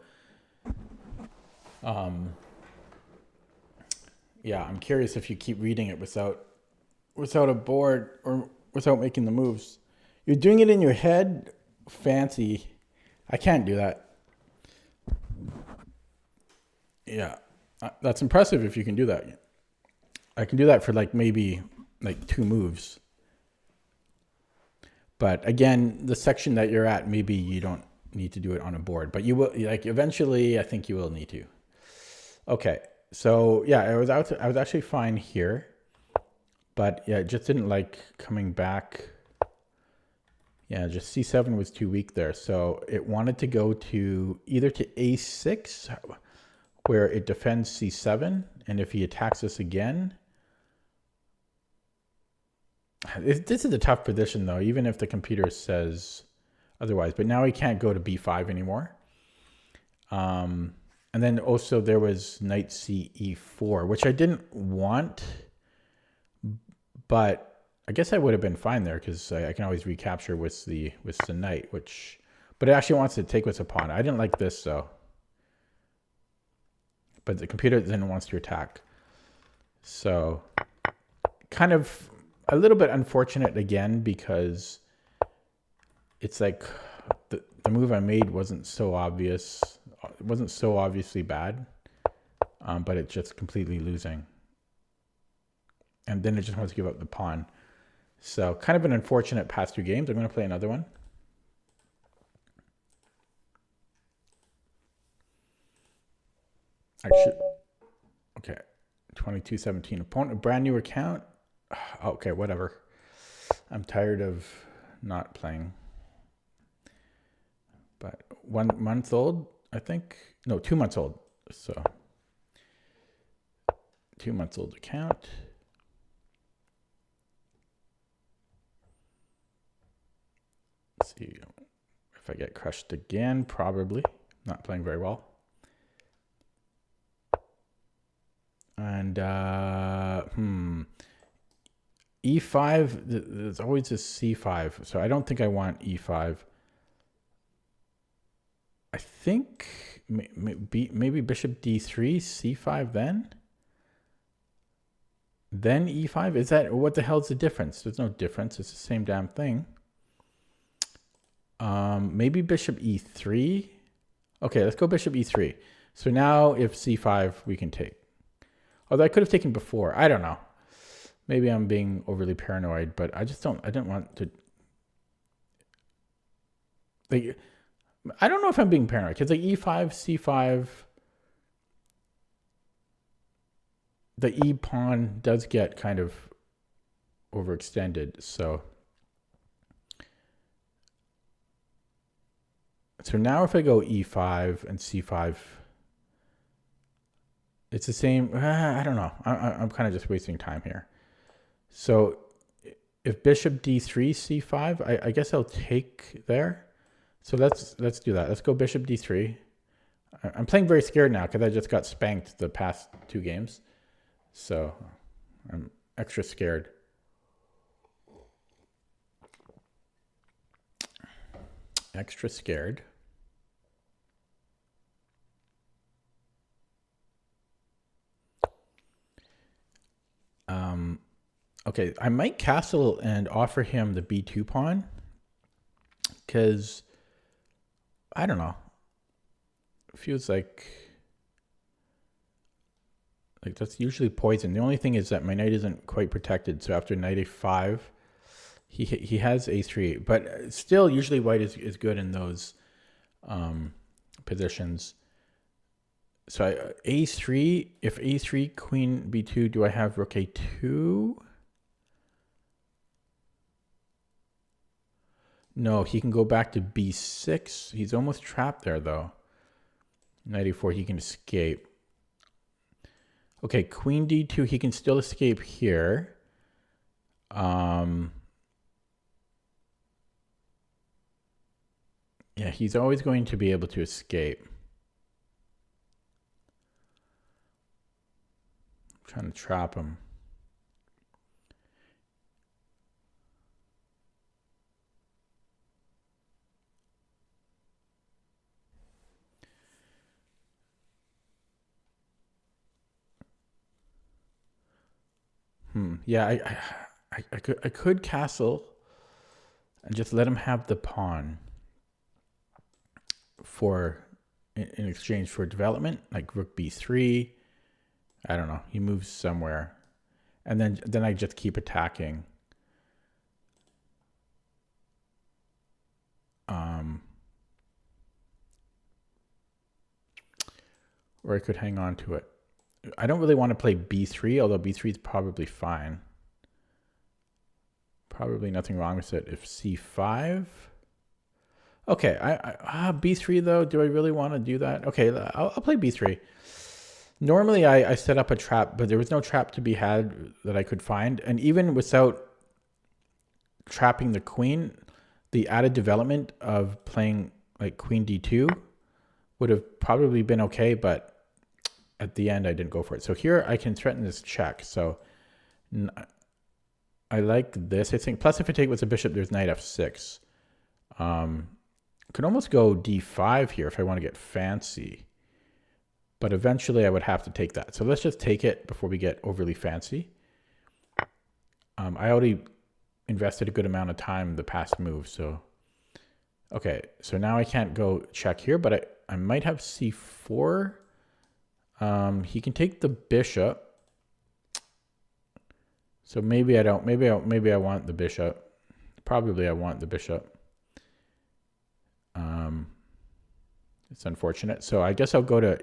yeah, I'm curious if you keep reading it without a board or without making the moves. You're doing it in your head? Fancy. I can't do that. Yeah, that's impressive if you can do that. I can do that for like maybe like 2 moves. But again, the section that you're at, maybe you don't need to do it on a board, but you will, like, eventually I think you will need to. Okay. So yeah, I was actually fine here, but yeah, it just didn't like coming back. Yeah, just c7 was too weak there. So it wanted to go to either to a6, where it defends c7, and if he attacks us again, This is a tough position, though, even if the computer says otherwise. But now he can't go to b5 anymore. And then also there was knight c e4, which I didn't want, but I guess I would have been fine there because I can always recapture with the knight, but it actually wants to take with a pawn. I didn't like this though, but the computer then wants to attack. So kind of a little bit unfortunate again, because it's like the move I made wasn't so obvious. It wasn't so obviously bad, but it's just completely losing. And then it just wants to give up the pawn. So kind of an unfortunate past 2 games. I'm going to play another one. Okay. 22-17. Opponent, a brand new account. Okay, whatever. I'm tired of not playing. But 1 month old, I think. No, 2 months old. So 2 months old account. Let's see if I get crushed again. Probably. Not playing very well. And e5, there's always this c5. So I don't think I want e5. I think maybe bishop d3, c5 then e5. Is that, what the hell's the difference? There's no difference. It's the same damn thing. Maybe bishop e3. Okay, let's go bishop e3. So now if c5, we can take. Although I could have taken before. I don't know. Maybe I'm being overly paranoid, but I didn't want to. Like, I don't know if I'm being paranoid, because like e5, c5, the e pawn does get kind of overextended. So now if I go e5 and c5, it's the same. I don't know. I'm kind of just wasting time here. So if bishop d3, c5, I guess I'll take there. So let's do that. Let's go bishop d3. I'm playing very scared now because I just got spanked the past 2 games. So I'm extra scared. Extra scared. Okay, I might castle and offer him the b2 pawn, because I don't know. It feels like that's usually poison. The only thing is that my knight isn't quite protected. So after knight a5, he has a3, but still usually white is good in those positions. So a3, if a3, queen b2, do I have rook a2? No, he can go back to b6. He's almost trapped there, though. Knight a4, he can escape. Okay, queen d2, he can still escape here. Yeah, he's always going to be able to escape. I'm trying to trap him. Yeah, I could castle and just let him have the pawn in exchange for development, like rook b3. I don't know. He moves somewhere, and then I just keep attacking. Or I could hang on to it. I don't really want to play b3, although b3 is probably fine. Probably nothing wrong with it. If c5. Okay, b3 though, do I really want to do that? Okay, I'll play b3. Normally I set up a trap, but there was no trap to be had that I could find. And even without trapping the queen, the added development of playing like queen d2 would have probably been okay, but at the end I didn't go for it. So here I can threaten this check. So I like this, I think. Plus if I take with the bishop, there's knight f6. Could almost go d5 here if I want to get fancy. But eventually I would have to take that. So let's just take it before we get overly fancy. I already invested a good amount of time the past move. So, okay. So now I can't go check here, but I might have c4. He can take the bishop. So maybe I don't, maybe I want the bishop. Probably I want the bishop. It's unfortunate. So I guess I'll go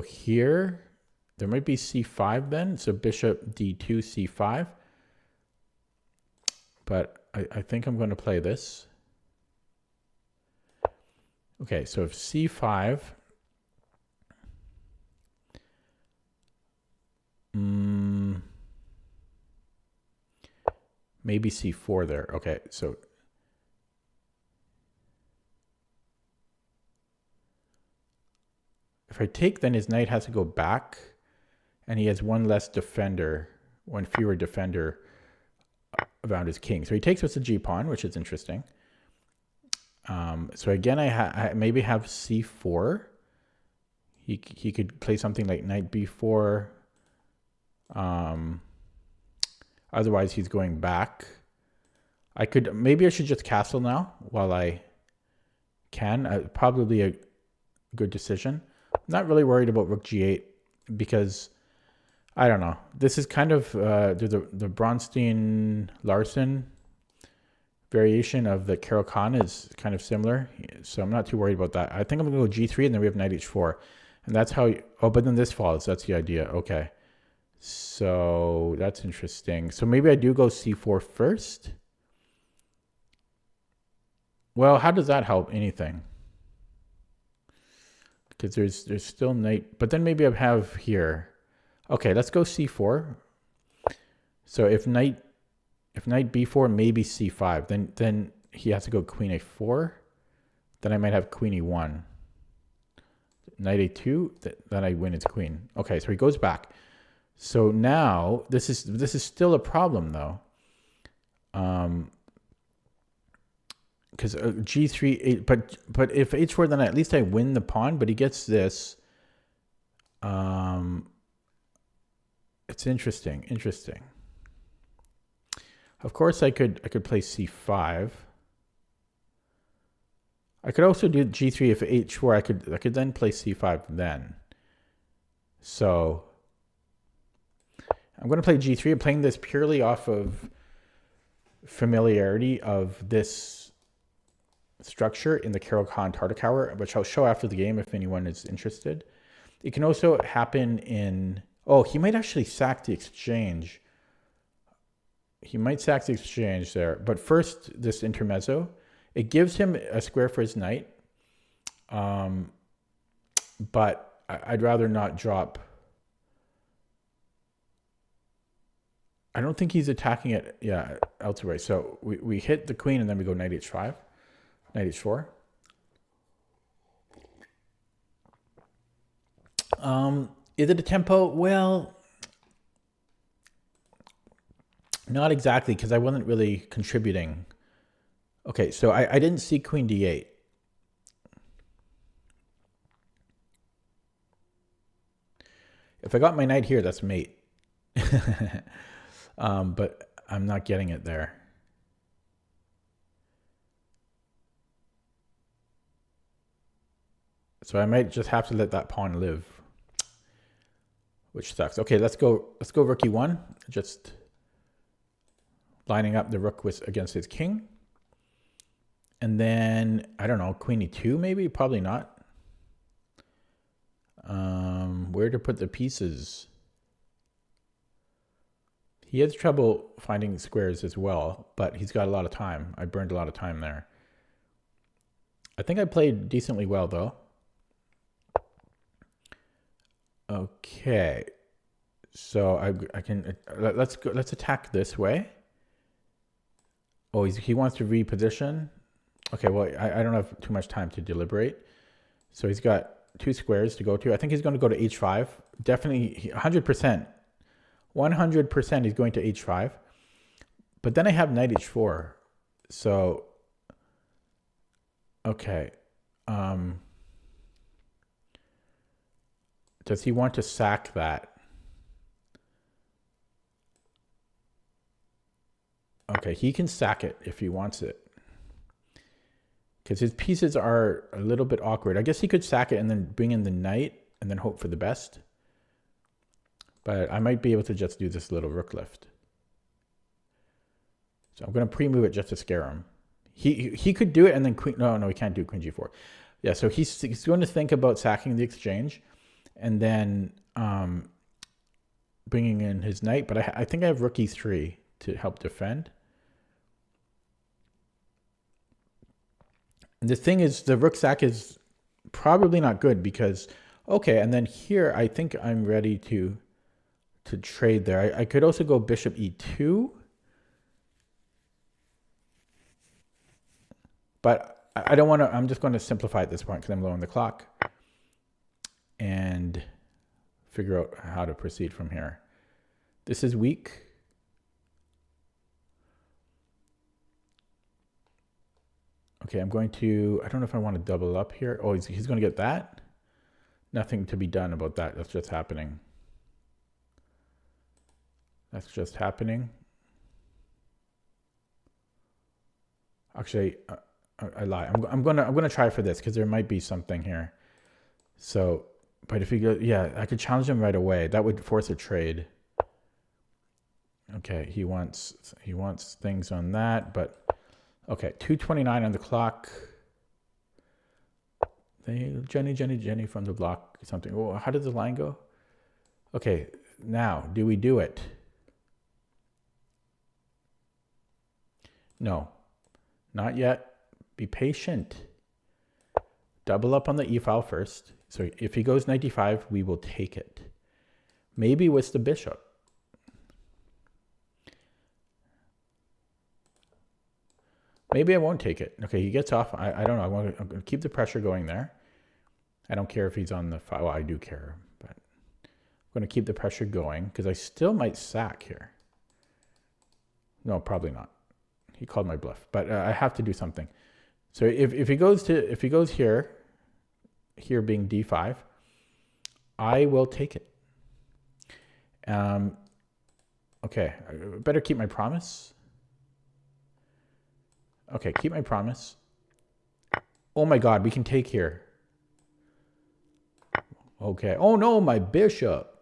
here. There might be c5 then. So bishop d2, c5. But I think I'm going to play this. Okay, so if c5. Maybe c4 there. Okay, so if I take, then his knight has to go back, and he has one fewer defender around his king. So he takes with the g-pawn, which is interesting. So again, I maybe have c4. He could play something like knight b4. Otherwise, he's going back. Maybe I should just castle now while I can. Probably a good decision. I'm not really worried about rook g8 because I don't know. This is kind of the Bronstein-Larsen variation of the Caro-Kann is kind of similar. So I'm not too worried about that. I think I'm going to go g3 and then we have knight h4. And that's how, but then this falls. That's the idea. Okay. So that's interesting. So maybe I do go c4 first. Well, how does that help anything? Because there's still knight, but then maybe I have here. Okay, let's go c4. So if knight b4, maybe c5, then he has to go queen a4. Then I might have queen e1. Knight a2, then I win his queen. Okay, so he goes back. So now this is still a problem though. Because g3, but if h4, then at least I win the pawn. But he gets this. It's interesting. Of course, I could play c5. I could also do g3 if h4. I could then play c5 then. So I'm going to play g3. I'm playing this purely off of familiarity of this structure in the Caro-Kann Tartakower, which I'll show after the game if anyone is interested. It can also happen in... Oh, he might actually sack the exchange. He might sack the exchange there. But first, this intermezzo. It gives him a square for his knight. But I'd rather not drop... I don't think he's attacking it, elsewhere. So we hit the queen and then we go knight h5, knight h4. Is it a tempo? Well, not exactly, because I wasn't really contributing. Okay, so I didn't see queen d8. If I got my knight here, that's mate. But I'm not getting it there. So I might just have to let that pawn live, which sucks. Okay, let's go rook e1, just lining up the rook against his king. And then, I don't know, queen e2 maybe? Probably not. Where to put the pieces? He has trouble finding squares as well, but he's got a lot of time. I burned a lot of time there. I think I played decently well, though. Okay, so I can let's attack this way. Oh, he wants to reposition. Okay, well, I don't have too much time to deliberate. So he's got 2 squares to go to. I think he's going to go to h5. Definitely 100%. 100% he's going to h5. But then I have knight h4. So, okay. Does he want to sack that? Okay, he can sack it if he wants it. Because his pieces are a little bit awkward. I guess he could sack it and then bring in the knight and then hope for the best. But I might be able to just do this little rook lift. So I'm going to pre-move it just to scare him. He could do it and then queen. No, he can't do queen g4. Yeah, so he's going to think about sacking the exchange and then bringing in his knight. But I think I have rook e3 to help defend. And the thing is, the rook sack is probably not good because, okay, and then here I think I'm ready to trade there. I could also go bishop e2. But I don't want to, I'm just going to simplify at this point because I'm low on the clock and figure out how to proceed from here. This is weak. Okay, I'm going to, I don't know if I want to double up here. Oh, he's going to get that. Nothing to be done about that. That's just happening. That's just happening. Actually, I lie. I'm gonna try for this because there might be something here. So, but if he goes, yeah, I could challenge him right away. That would force a trade. Okay, he wants things on that, but okay, 2:29 on the clock. Jenny from the block, something. Oh, how did the line go? Okay, now do we do it? No, not yet. Be patient. Double up on the e-file first. So if he goes 95, we will take it. Maybe with the bishop. Maybe I won't take it. Okay, he gets off. I don't know. I'm going to keep the pressure going there. I don't care if he's on the file. Well, I do care, but I'm going to keep the pressure going because I still might sack here. No, probably not. He called my bluff, but I have to do something. So if he goes here being d5, I will take it. Okay, I better keep my promise. Okay, keep my promise. Oh my God, we can take here. Okay. Oh no, my bishop.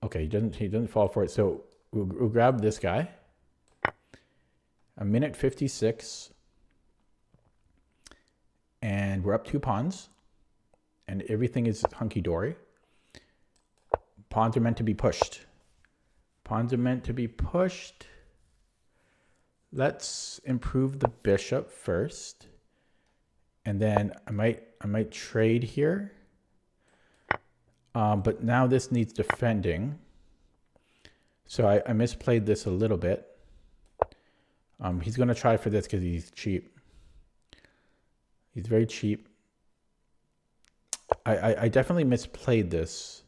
Okay, he doesn't fall for it. So we'll grab this guy. A minute 56. And we're up 2 pawns. And everything is hunky-dory. Pawns are meant to be pushed. Pawns are meant to be pushed. Let's improve the bishop first. And then I might trade here. But now this needs defending. So I misplayed this a little bit. He's going to try for this because he's cheap. He's very cheap. I definitely misplayed this.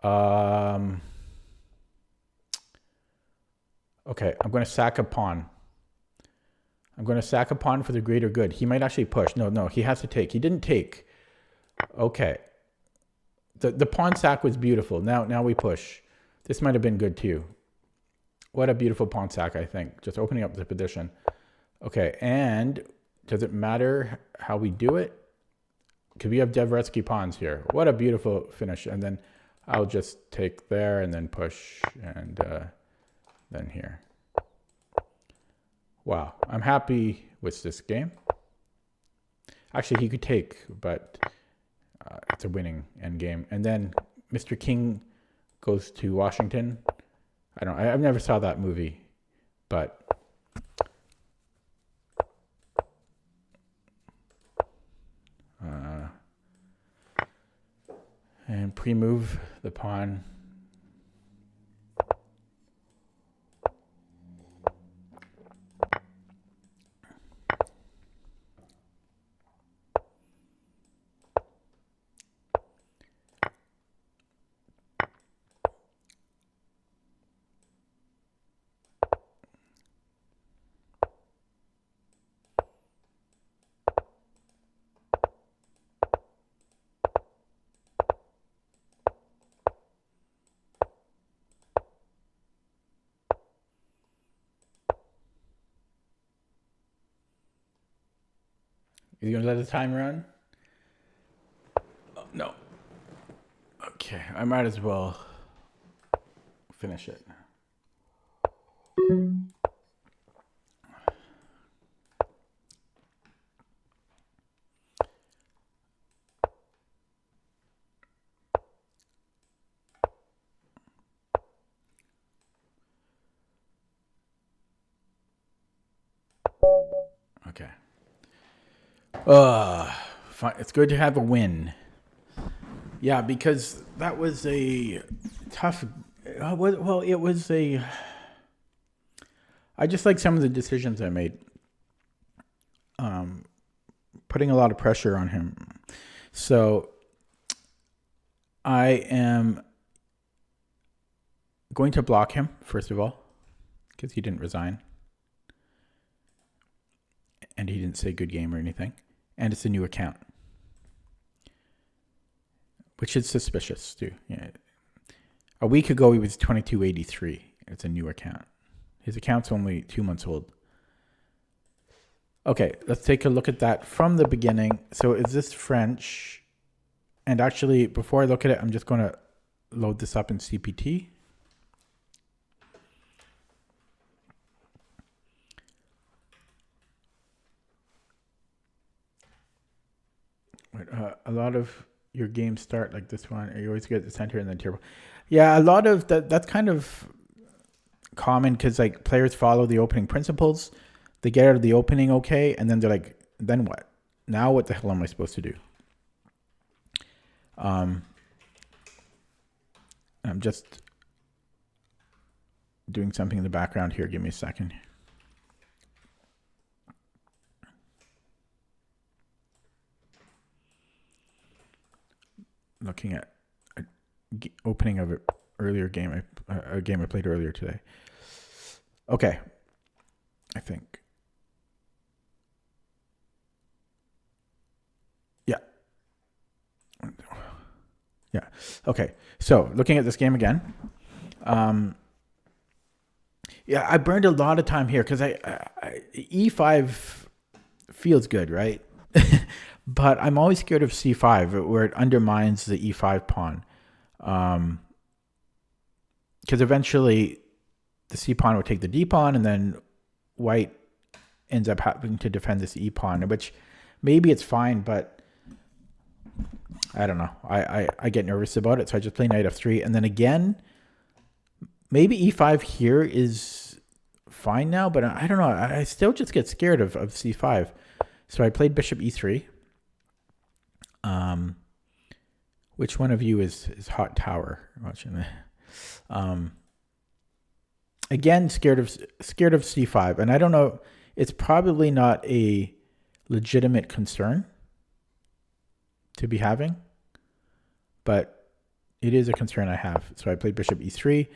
Okay, I'm going to sack a pawn. I'm going to sack a pawn for the greater good. He might actually push. No, he has to take. He didn't take. Okay. The pawn sack was beautiful. Now we push. This might have been good too. What a beautiful pawn sack, I think. Just opening up the position. Okay, and does it matter how we do it? Because we have Dvoretsky pawns here. What a beautiful finish. And then I'll just take there and then push and then here. Wow, I'm happy with this game. Actually, he could take, but it's a winning endgame. And then Mr. King goes to Washington. I've never saw that movie, but and pre-move the pawn. You gonna let the time run? Oh, no. Okay, I might as well finish it. Okay. Fine. It's good to have a win. Yeah, because that was a tough. Well, it was a. I just like some of the decisions I made. Putting a lot of pressure on him. So I am going to block him, first of all, because he didn't resign. And he didn't say good game or anything. And it's a new account, which is suspicious too. Yeah. A week ago, he was 2283. It's a new account. His account's only 2 months old. Okay, let's take a look at that from the beginning. So is this French? And actually, before I look at it, I'm just going to load this up in CPT. A lot of your games start like this one. You always get the center and then turbo. Yeah, a lot of that. That's kind of common because like players follow the opening principles. They get out of the opening okay, and then they're like, then what? Now what the hell am I supposed to do? I'm just doing something in the background here. Give me a second. Looking at a opening of an earlier game, a game I played earlier today. Okay, I think. Yeah. Okay. So looking at this game again. Yeah, I burned a lot of time here because I E5 feels good, right? But I'm always scared of C5 where it undermines the E5 pawn. Because eventually the C pawn will take the D pawn and then white ends up having to defend this E pawn, which maybe it's fine, but I don't know. I get nervous about it, so I just play knight f3. And then again, maybe e5 here is fine now, but I don't know. I still just get scared of c5. So I played bishop e3. Which one of you is hot tower watching that? Again, scared of c5. And I don't know. It's probably not a legitimate concern to be having, but it is a concern I have. So I played bishop e3.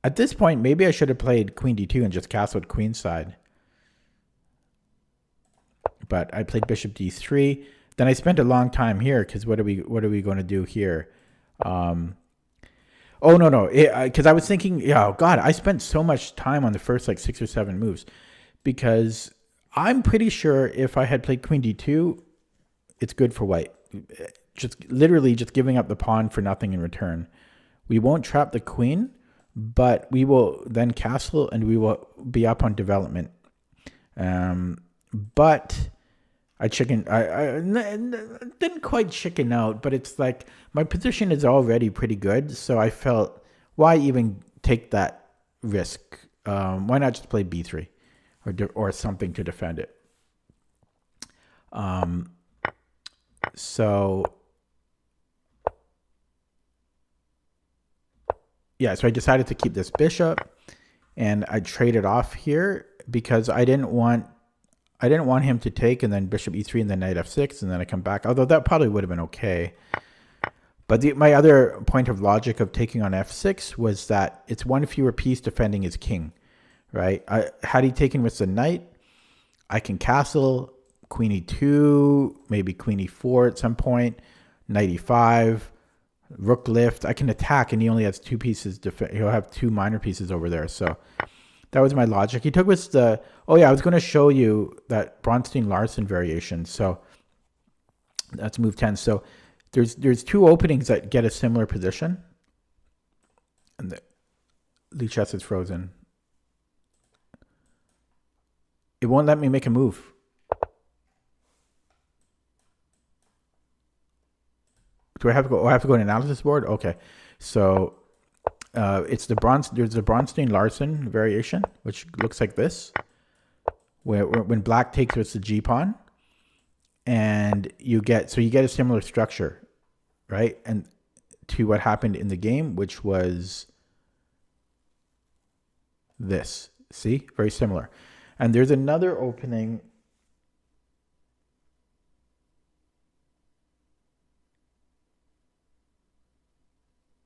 At this point, maybe I should have played queen d2 and just castled queenside. But I played bishop d3. Then I spent a long time here because what are we going to do here? Oh no, because I was thinking, yeah, oh God, I spent so much time on the first like 6 or 7 moves. Because I'm pretty sure if I had played queen d2, it's good for white. Just literally just giving up the pawn for nothing in return. We won't trap the queen, but we will then castle and we will be up on development. But I didn't quite chicken out, but it's like my position is already pretty good. So I felt, why even take that risk? Why not just play b3? Or something to defend it. So yeah, so I decided to keep this bishop, and I traded off here because I didn't want him to take and then bishop e3 and then knight f6 and then I come back. Although that probably would have been okay. But my other point of logic of taking on f6 was that it's one fewer piece defending his king. Right? Had he taken with the knight, I can castle, queen e2, maybe queen e4 at some point, knight e5, rook lift. I can attack, and he only has 2 pieces. He'll have 2 minor pieces over there. So That was my logic. He took was the, oh yeah, I was going to show you that Bronstein-Larsen variation. So that's move 10. So there's two openings that get a similar position. And the Lee chess is frozen. It won't let me make a move. Do I have to go? Oh, I have to go to analysis board? Okay. So there's the Bronstein-Larsen variation, which looks like this, where when black takes with the G pawn, and you get a similar structure, right? And to what happened in the game, which was this. See? Very similar. And there's another opening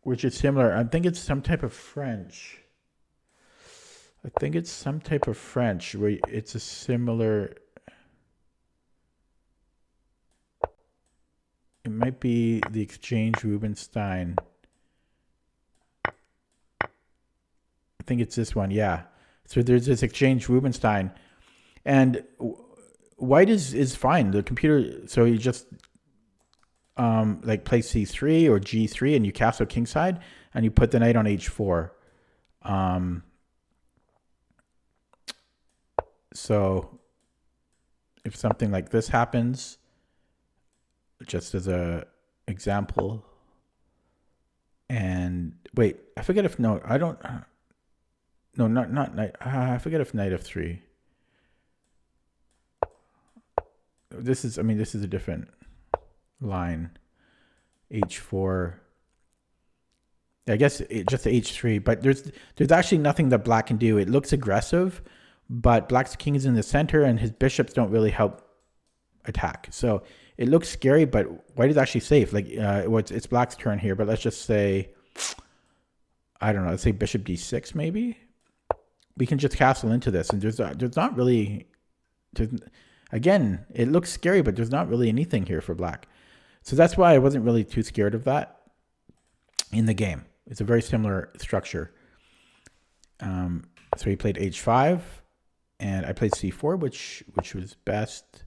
which is similar. I think it's some type of French. Where it's a similar. It might be the exchange Rubinstein. I think it's this one, yeah. So there's this exchange Rubinstein, and white is fine. The computer, so you just like play c3 or g3, and you castle kingside, and you put the knight on h4. So if something like this happens, just as a example, and wait, I forget if no, I don't. No, not knight. I forget if knight f3. This is a different line. h4. I guess just h3, but there's actually nothing that black can do. It looks aggressive, but black's king is in the center, and his bishops don't really help attack. So it looks scary, but white is actually safe. Like it's black's turn here, but let's just say, I don't know. Let's say bishop d6 maybe. We can just castle into this, and there's not really. Again, it looks scary, but there's not really anything here for black. So that's why I wasn't really too scared of that in the game. It's a very similar structure. So he played h5, and I played c4, which was best.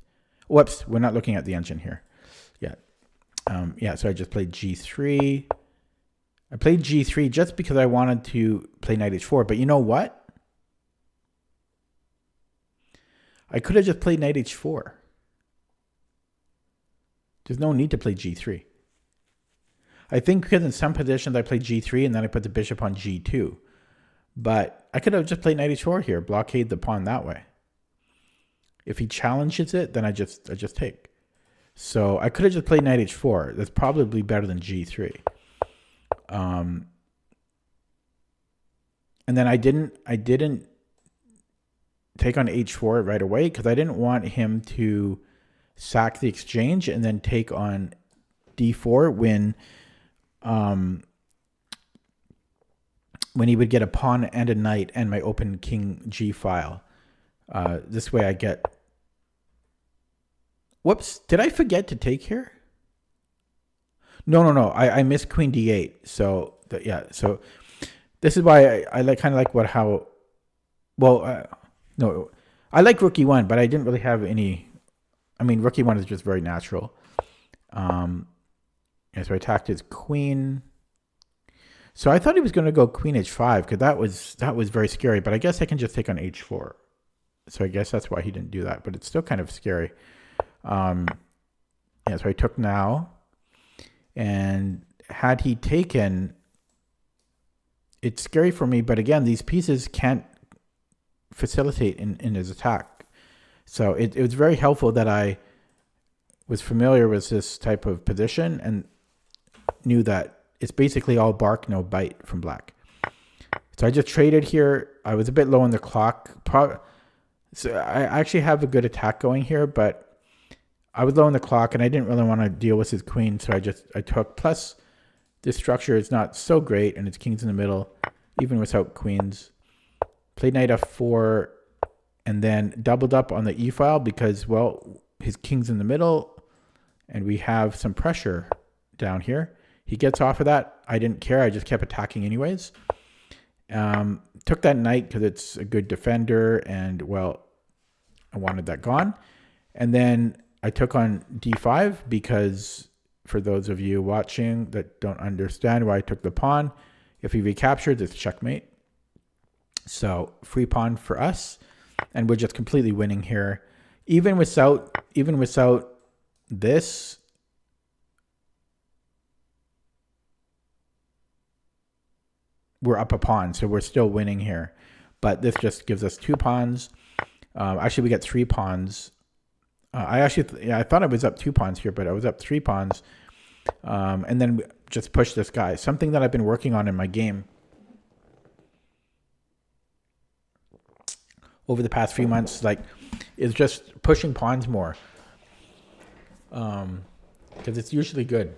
Whoops, we're not looking at the engine here yet. So I just played g3. I played g3 just because I wanted to play knight h4, but you know what? I could have just played knight h4. There's no need to play g3. I think because in some positions I played g3 and then I put the bishop on g2. But I could have just played knight h4 here, blockade the pawn that way. If he challenges it, then I just take. So I could have just played knight h4. That's probably better than g3. And then I didn't take on h4 right away because I didn't want him to sack the exchange and then take on d4 when he would get a pawn and a knight and my open king g file. This way I get. Whoops! Did I forget to take here? No. I missed queen d8. So So this is why I like what how. Well. No, I like rook e1, but I didn't really have any. I mean, rook e1 is just very natural. So I attacked his queen. So I thought he was going to go queen h5 because that was very scary. But I guess I can just take on h4. So I guess that's why he didn't do that. But it's still kind of scary. So I took now, and had he taken, it's scary for me. But again, these pieces can't facilitate in his attack. So it was very helpful that I was familiar with this type of position and knew that it's basically all bark, no bite from black. So I just traded here. I was a bit low on the clock. So I actually have a good attack going here, but I was low on the clock and I didn't really want to deal with his queen. So I took, plus this structure is not so great and it's kings in the middle, even without queens. Played knight f4 and then doubled up on the e file because, well, his king's in the middle and we have some pressure down here. He gets off of that. I didn't care. I just kept attacking anyways. Took that knight because it's a good defender, and well, I wanted that gone. And then I took on d5 because for those of you watching that don't understand why I took the pawn, if he recaptured, it's checkmate. So free pawn for us, and we're just completely winning here. Even without this, we're up a pawn, so we're still winning here. But this just gives us 2 pawns. Actually, we get 3 pawns. I thought I was up 2 pawns here, but I was up 3 pawns. And then just push this guy. Something that I've been working on in my game over the past few months, like, is just pushing pawns more. Because it's usually good.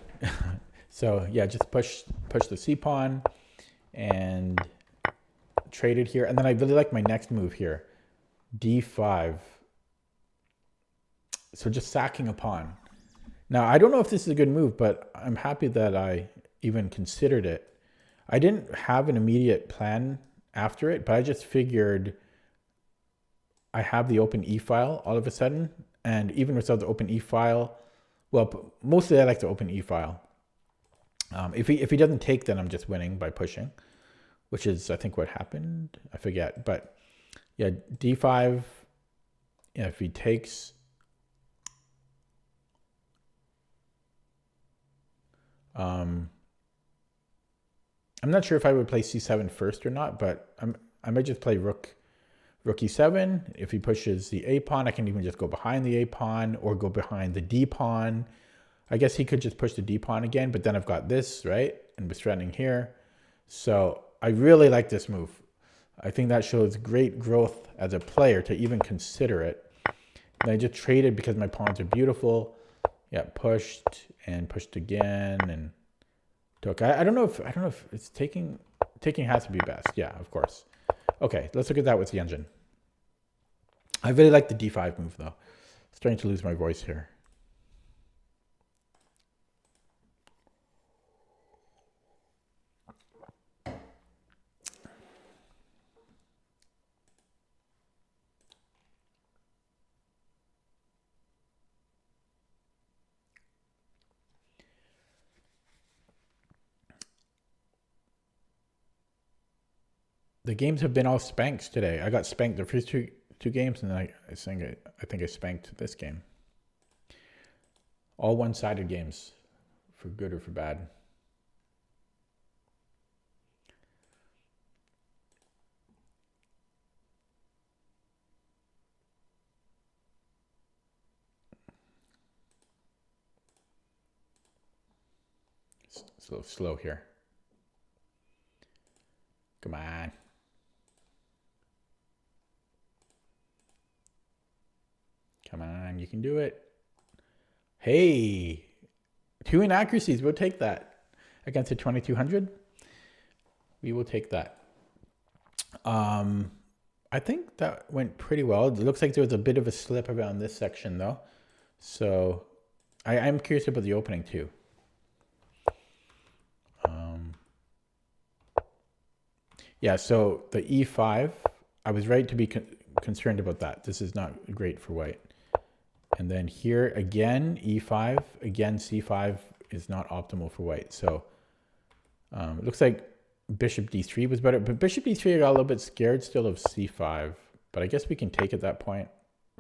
So yeah, just push the C pawn and trade it here. And then I really like my next move here, D5. So just sacking a pawn. Now, I don't know if this is a good move, but I'm happy that I even considered it. I didn't have an immediate plan after it, but I just figured I have the open E file all of a sudden. And even without the open E file, well, mostly I like the open E file. If he doesn't take, then I'm just winning by pushing, which is, I think, what happened. I forget. But yeah, D5, yeah, if he takes... I'm not sure if I would play C7 first or not, but I might just play rook E7. If he pushes the A pawn, I can even just go behind the A pawn or go behind the D pawn. I guess he could just push the D pawn again, but then I've got this, right? And was threatening here. So I really like this move. I think that shows great growth as a player to even consider it. And I just traded because my pawns are beautiful. Yeah, pushed and pushed again and took. I don't know if it's taking has to be best. Yeah, of course. Okay, let's look at that with the engine. I really like the D5 move though. Starting to lose my voice here. The games have been all spanks today. I got spanked the first two games, and then I think I spanked this game. All one-sided games, for good or for bad. It's a little slow here. Come on. Come on, you can do it. Hey, 2 inaccuracies. We'll take that against a 2200. We will take that. I think that went pretty well. It looks like there was a bit of a slip around this section though. So I'm curious about the opening too. Yeah, so the E5, I was right to be concerned about that. This is not great for white. And then here again, E5, again, C5 is not optimal for white. So it looks like bishop D3 was better, but bishop D3, I got a little bit scared still of C5, but I guess we can take at that point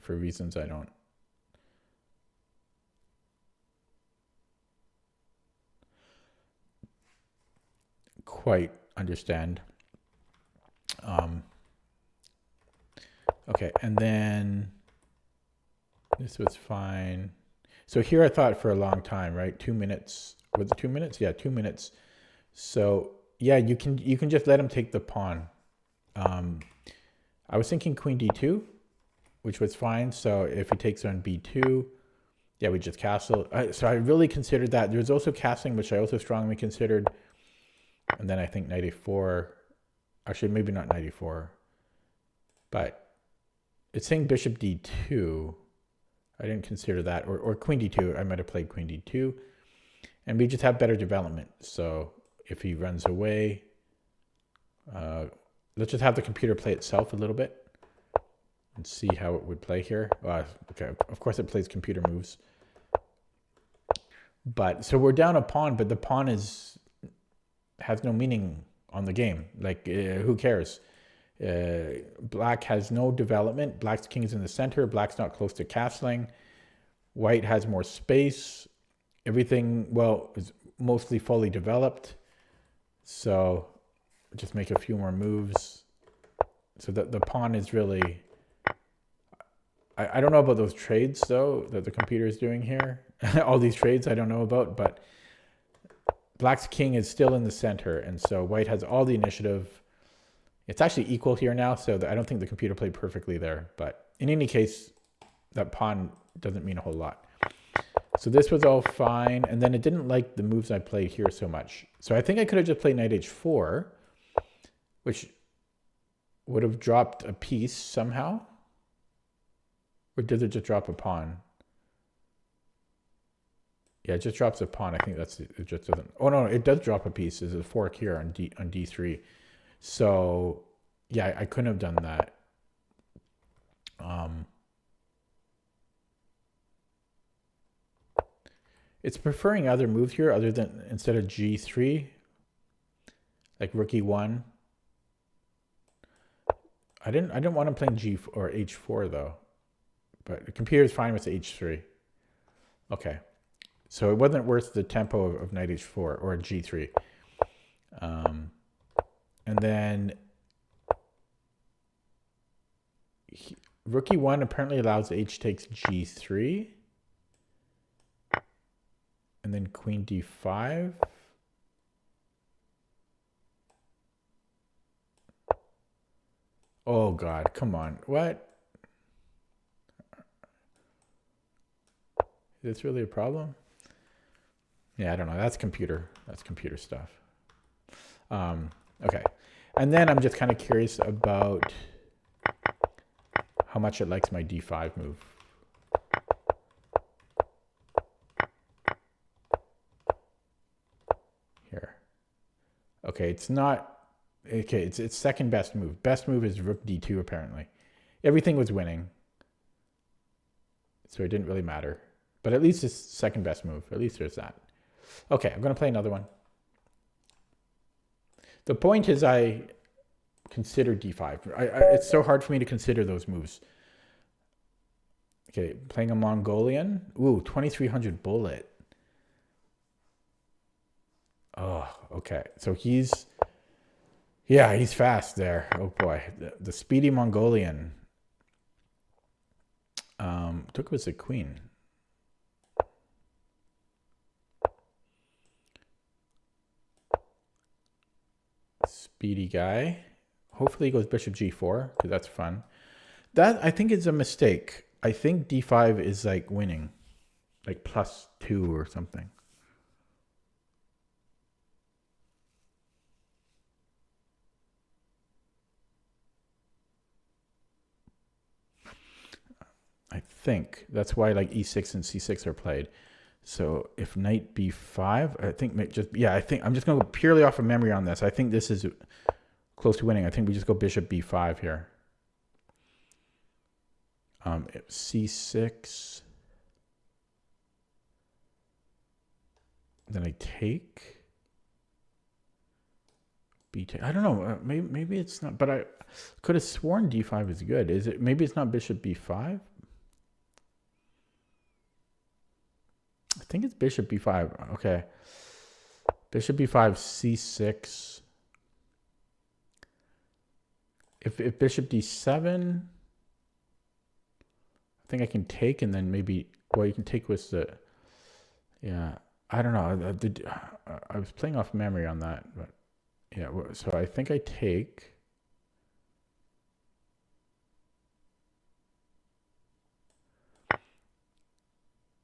for reasons I don't quite understand. Okay, and then this was fine. So here I thought for a long time, right? 2 minutes. Was it 2 minutes? Yeah, 2 minutes. So yeah, you can just let him take the pawn. I was thinking queen d2, which was fine. So if he takes on b2, yeah, we just castle. So I really considered that. There's also castling, which I also strongly considered. And then I think knight a4. Actually, maybe not knight a4. But it's saying bishop d2. I didn't consider that. Or queen d2. I might have played queen d2. And we just have better development. So if he runs away, Let's just have the computer play itself a little bit and see how it would play here. Okay, of course it plays computer moves. But so we're down a pawn, but the pawn has no meaning on the game. Like, who cares? Black has no development. Black's king is in the center. Black's not close to castling. White has more space. Everything, well, is mostly fully developed. So just make a few more moves. So the pawn is really... I don't know about those trades, though, that the computer is doing here. All these trades I don't know about, but Black's king is still in the center, and so White has all the initiative. It's actually equal here now, so I don't think the computer played perfectly there. But in any case, that pawn doesn't mean a whole lot. So this was all fine, and then it didn't like the moves I played here so much. So I think I could have just played knight h4, which would have dropped a piece somehow. Or did it just drop a pawn? Yeah, it just drops a pawn. I think that's it. Just doesn't. Oh no, it does drop a piece. There's a fork here on d3. So yeah, I couldn't have done that. It's preferring other moves here other than instead of g3, like rook e1. I didn't want to play g or h4 though, but the computer is fine with h3. Okay. So it wasn't worth the tempo of knight h4 or g3. And then rook e1 apparently allows h takes g3. And then queen d5. Oh God, come on. What? Is this really a problem? Yeah, I don't know. That's computer stuff. Okay. And then I'm just kind of curious about how much it likes my d5 move. Here. Okay, it's not... Okay, it's second best move. Best move is rook d2, apparently. Everything was winning. So it didn't really matter. But at least it's second best move. At least there's that. Okay, I'm going to play another one. The point is I consider d5. It's so hard for me to consider those moves. Okay, playing a Mongolian. Ooh, 2300 bullet. Oh, okay. So he's fast there. Oh boy, the speedy Mongolian. Took was a queen. Speedy guy. Hopefully he goes bishop g4 because that's fun. That I think is a mistake. I think d5 is like winning, like +2 or something. I think that's why like e6 and c6 are played. So if knight b5, I think I think I'm just going to go purely off of memory on this. I think this is close to winning. I think we just go bishop b5 here. c6. Then I take. I don't know. Maybe it's not. But I could have sworn d5 is good. Is it? Maybe it's not bishop b5. I think it's bishop b5. Okay. Bishop b5, c6. If bishop d7, I think I can take and then maybe, well, you can take with the, yeah, I don't know. I was playing off memory on that, but yeah, so I think I take.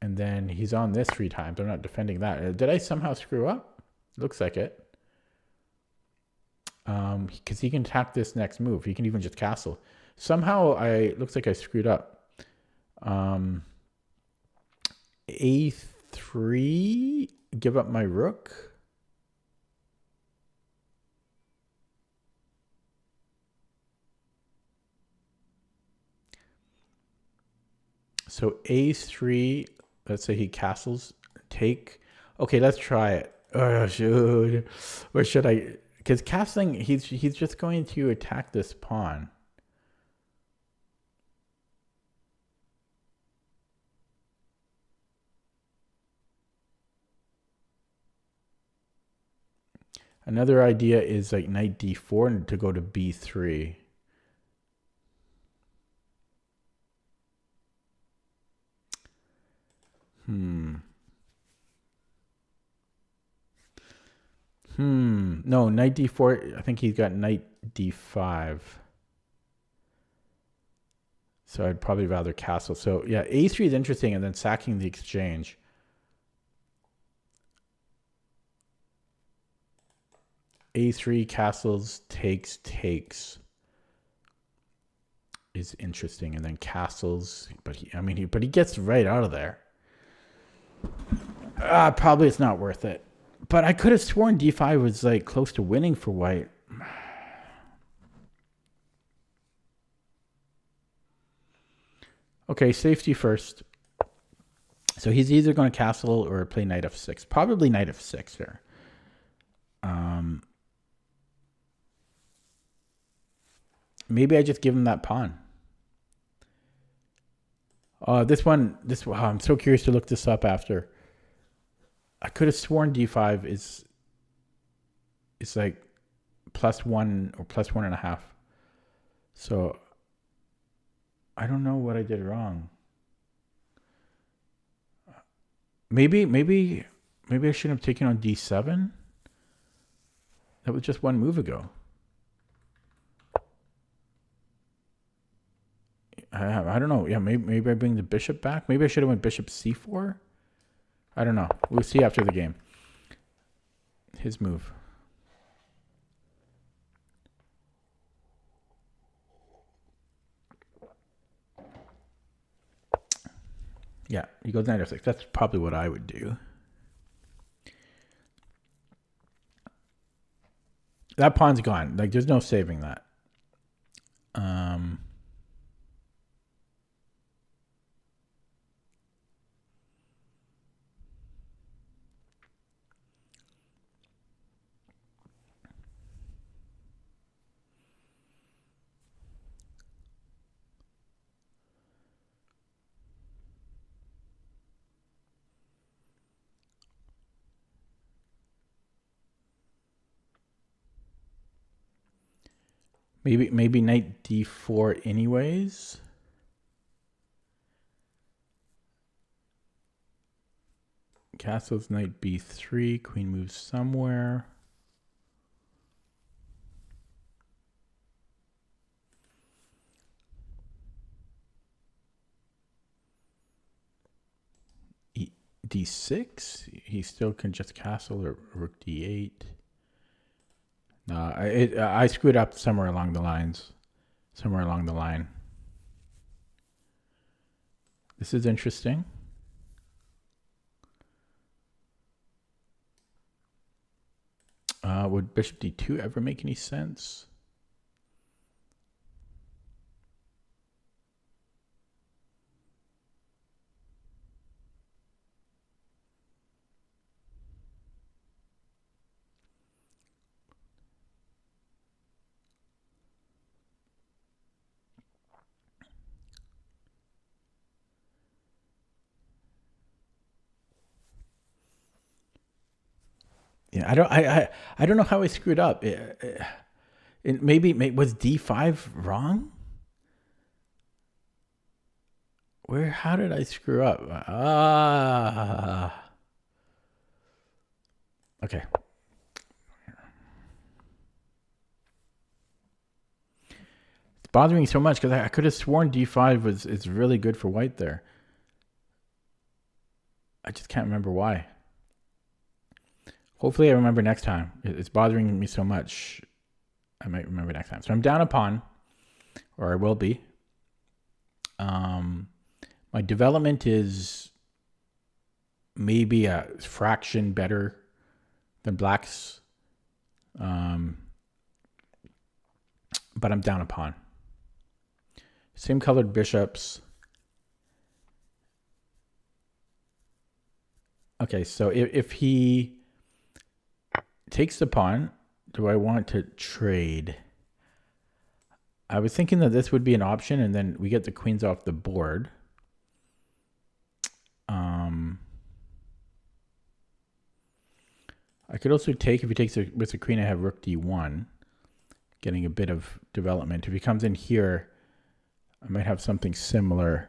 And then he's on this 3 times. I'm not defending that. Did I somehow screw up? Looks like it. Because he can attack this next move. He can even just castle. Somehow looks like I screwed up. A3, give up my rook. So a3, let's say he castles, take. Okay, let's try it. Oh, shoot. Or should I? Because castling, he's just going to attack this pawn. Another idea is like knight d4 and to go to b3. No, knight d4. I think he's got knight d5. So I'd probably rather castle. So yeah, a3 is interesting, and then sacking the exchange. A3 castles takes is interesting, and then castles, but he gets right out of there. Probably it's not worth it. But I could have sworn d5 was like close to winning for white. Okay, safety first. So he's either going to castle or play knight f6. Probably knight f6 here. Maybe I just give him that pawn. This one, I'm so curious to look this up after. I could have sworn d5 is like +1 or +1.5. So I don't know what I did wrong. Maybe I shouldn't have taken on d7. That was just one move ago. I don't know. Yeah, maybe I bring the bishop back. Maybe I should have went bishop c4. I don't know. We'll see after the game. His move. Yeah, he goes knight f6. That's probably what I would do. That pawn's gone. Like, there's no saving that. Maybe knight d4 anyways. Castles knight b3. Queen moves somewhere. D6. He still can just castle or rook d8. No, I screwed up somewhere along the lines. Somewhere along the line. This is interesting. Would bishop d2 ever make any sense? Yeah, I don't know how I screwed up. Maybe was d5 wrong? How did I screw up? Okay. It's bothering me so much because I could have sworn d5 is really good for white there. I just can't remember why. Hopefully I remember next time. It's bothering me so much. I might remember next time. So I'm down a pawn, or I will be. My development is maybe a fraction better than black's. But I'm down a pawn. Same colored bishops. Okay, so if he takes the pawn, do I want to trade? I was thinking that this would be an option, and then we get the queens off the board. I could also take, if he takes with the queen, I have rook d1, getting a bit of development. If he comes in here, I might have something similar.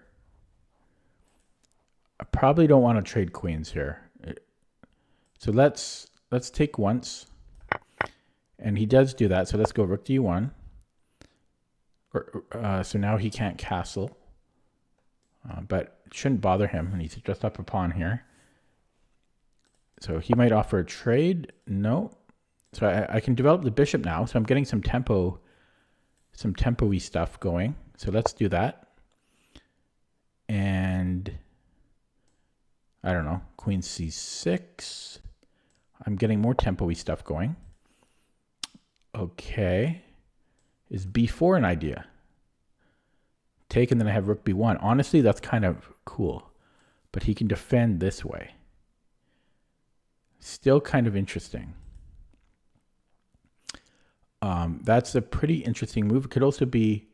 I probably don't want to trade queens here. So let's take once. And he does do that, so let's go rook d1. So now he can't castle. But it shouldn't bother him, and he's just up a pawn here. So he might offer a trade. No. So I can develop the bishop now. So I'm getting some tempo, some tempo-y stuff going. So let's do that. And I don't know, queen c6. I'm getting more tempo-y stuff going. Okay. Is b4 an idea? Take, and then I have rook b1. Honestly, that's kind of cool. But he can defend this way. Still kind of interesting. That's a pretty interesting move. It could also be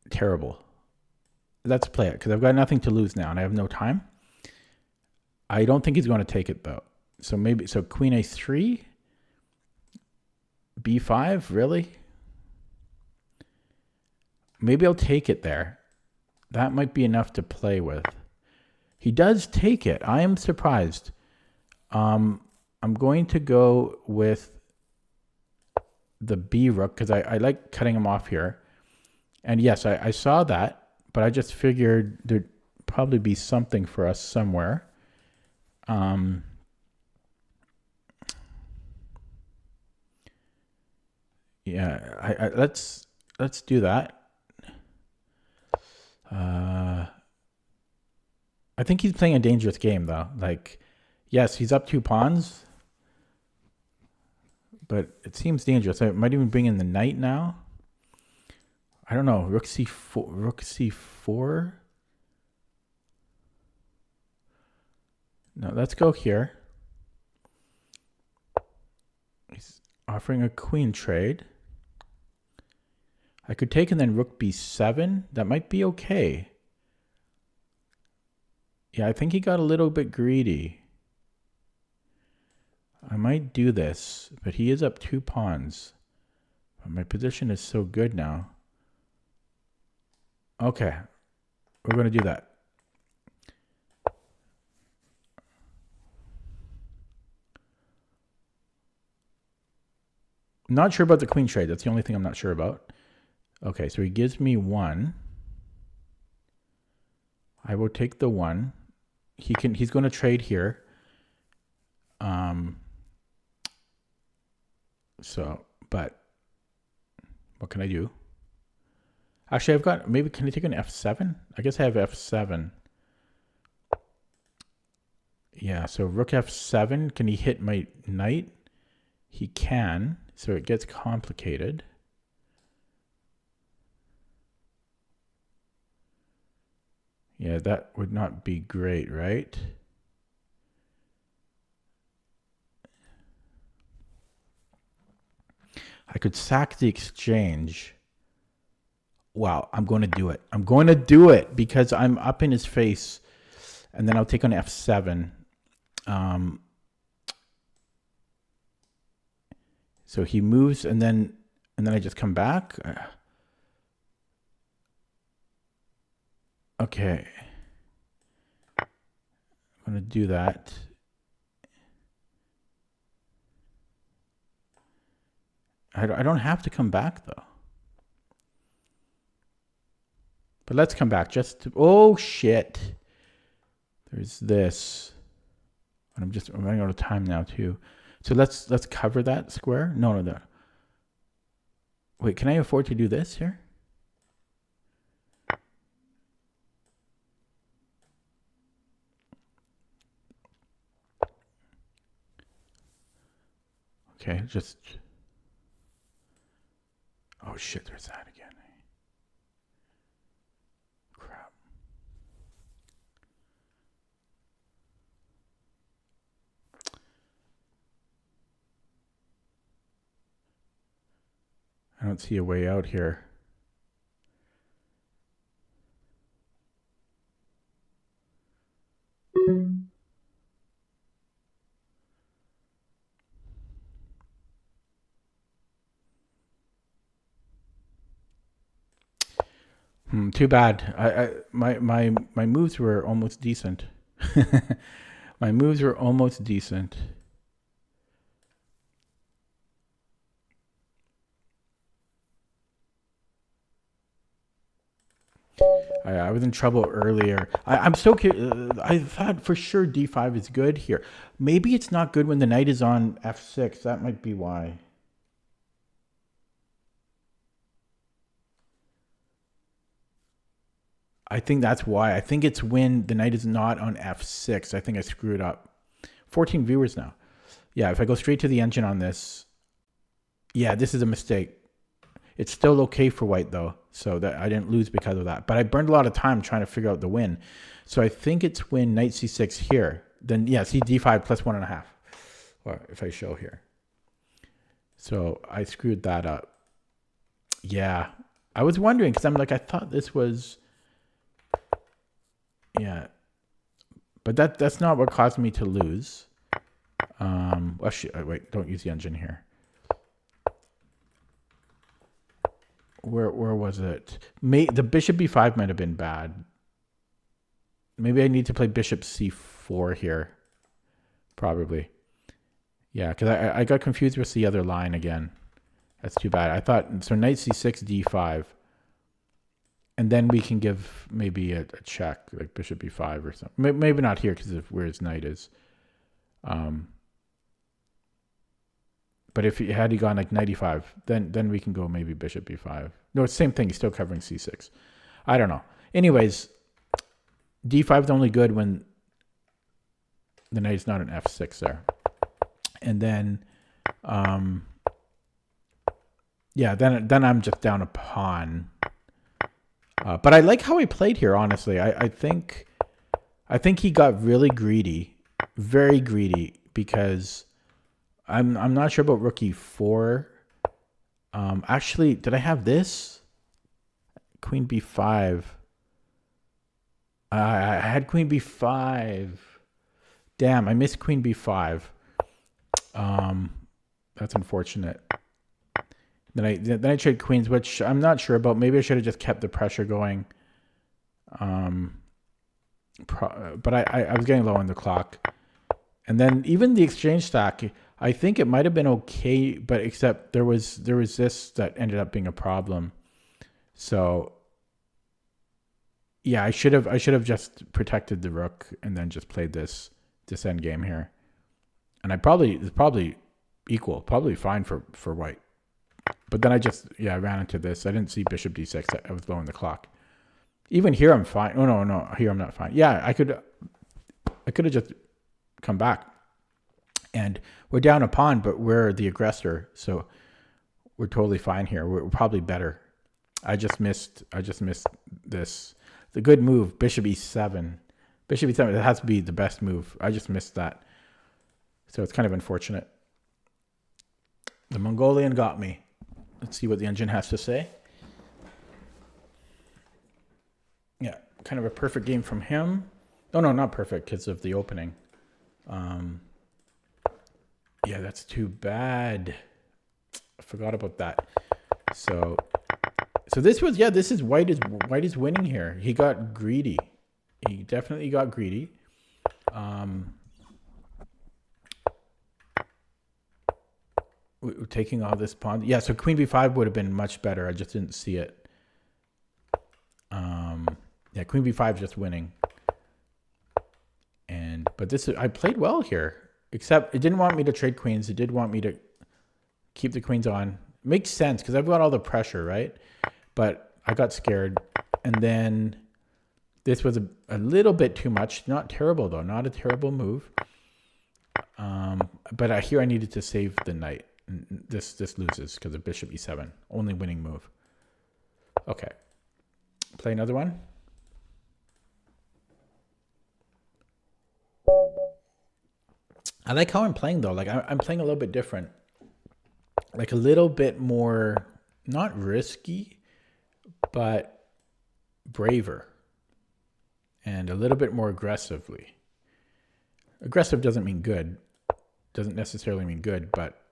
terrible. Let's play it, because I've got nothing to lose now, and I have no time. I don't think he's going to take it, though. So maybe, so queen a3, b5, really? Maybe I'll take it there. That might be enough to play with. He does take it. I am surprised. I'm going to go with the b rook, because I like cutting him off here. And yes, I saw that, but I just figured there'd probably be something for us somewhere. Yeah, let's do that. I think he's playing a dangerous game, though. Like, yes, he's up 2 pawns, but it seems dangerous. I might even bring in the knight now. I don't know. Rook c4. Rook c4. No, let's go here. He's offering a queen trade. I could take and then rook b7. That might be okay. Yeah, I think he got a little bit greedy. I might do this, but he is up 2 pawns. But my position is so good now. Okay, we're going to do that. Not sure about the queen trade. That's the only thing I'm not sure about. Okay, so he gives me 1. I will take the 1. He's going to trade here. So, but what can I do? Actually, I've got, maybe, can I take an f7? I guess I have f7. Yeah, so rook f7. Can he hit my knight? He can, so it gets complicated. Yeah, that would not be great, right? I could sack the exchange. Wow, I'm going to do it. I'm going to do it because I'm up in his face. And then I'll take on f7. So he moves, and then I just come back. Okay. I'm going to do that. I don't have to come back, though. But let's come back. Oh, shit. There's this. And I'm running out of time now, too. So let's cover that square. No. Wait, can I afford to do this here? Okay, just... Oh, shit, there's that again. Crap. don't see a way out here. Too bad. My moves were almost decent. My moves were almost decent. I was in trouble earlier. I'm so curious. I thought for sure d5 is good here. Maybe it's not good when the knight is on f6. That might be why. I think that's why. I think it's when the knight is not on f6. I think I screwed up. 14 viewers now. Yeah, if I go straight to the engine on this, yeah, this is a mistake. It's still okay for white though, so that I didn't lose because of that. But I burned a lot of time trying to figure out the win. So I think it's when knight c6 here. Then yeah, see d5 plus 1.5. Or if I show here. So I screwed that up. Yeah, I was wondering because I'm like I thought this was. Yeah, but that's not what caused me to lose. Well, wait, don't use the engine here. Where was it? The bishop b5 might have been bad. Maybe I need to play bishop c4 here. Probably. Yeah, because I got confused with the other line again. That's too bad. I thought, so knight c6, d5. And then we can give maybe a check, like bishop b5 or something. Maybe not here because of where his knight is. But if he had gone like knight e5, then we can go maybe bishop b5. No, it's the same thing. He's still covering c6. I don't know. Anyways, d5 is only good when the knight is not an f6 there. And then, yeah, then I'm just down a pawn. But I like how he played here, honestly. I think he got really greedy, very greedy, because I'm not sure about rook e4. Actually, did I have this? Queen b5. I had queen b5. Damn, I missed queen b5. That's unfortunate. Then I trade queens, which I'm not sure about. Maybe I should have just kept the pressure going. But I was getting low on the clock. And then even the exchange stack, I think it might have been okay, but except there was this that ended up being a problem. So yeah, I should have just protected the rook and then just played this end game here. And it's probably equal, probably fine for white. But then I ran into this. I didn't see bishop d6. I was low on the clock. Even here I'm fine. Oh no, here I'm not fine. Yeah, I could have just come back. And we're down a pawn, but we're the aggressor, so we're totally fine here. We're probably better. I just missed this. The good move, bishop e7. Bishop e7, it has to be the best move. I just missed that. So it's kind of unfortunate. The Mongolian got me. Let's see what the engine has to say. Yeah, kind of a perfect game from him. Oh, no, not perfect because of the opening. Yeah, that's too bad. I forgot about that. So this is white is winning here. He got greedy. He definitely got greedy. We're taking all this pawn. Yeah, so queen b5 would have been much better. I just didn't see it. Yeah, queen b5 is just winning. But I played well here, except it didn't want me to trade queens. It did want me to keep the queens on. Makes sense because I've got all the pressure, right? But I got scared, and then this was a little bit too much. Not terrible though. Not a terrible move. But here I needed to save the knight. This loses because of bishop e7. Only winning move. Okay. Play another one. I like how I'm playing though. Like I'm playing a little bit different. Like a little bit more not risky, but braver and a little bit more aggressively. Aggressive doesn't mean good, doesn't necessarily mean good, but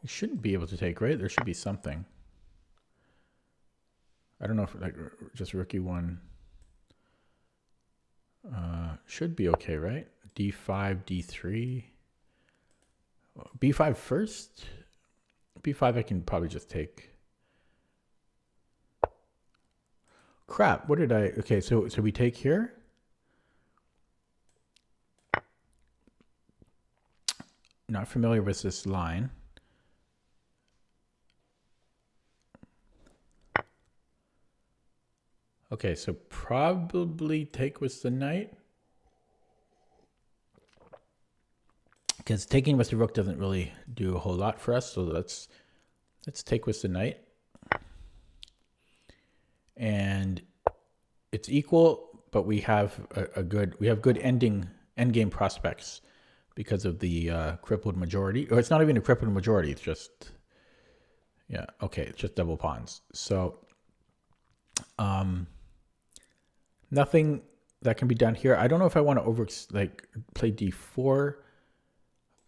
you shouldn't be able to take, right? There should be something. I don't know if like just rookie one should be okay, right? D5, D3, B5 first. B5 I can probably just take. Crap, what did I, okay, so we take here. Not familiar with this line. Okay, so probably take with the knight. Because taking with the rook doesn't really do a whole lot for us, so let's take with the knight. And it's equal, but we have good endgame prospects because of the crippled majority. Or it's not even a crippled majority, it's just, yeah, okay, it's just double pawns. So nothing that can be done here. I don't know if I want to play d4.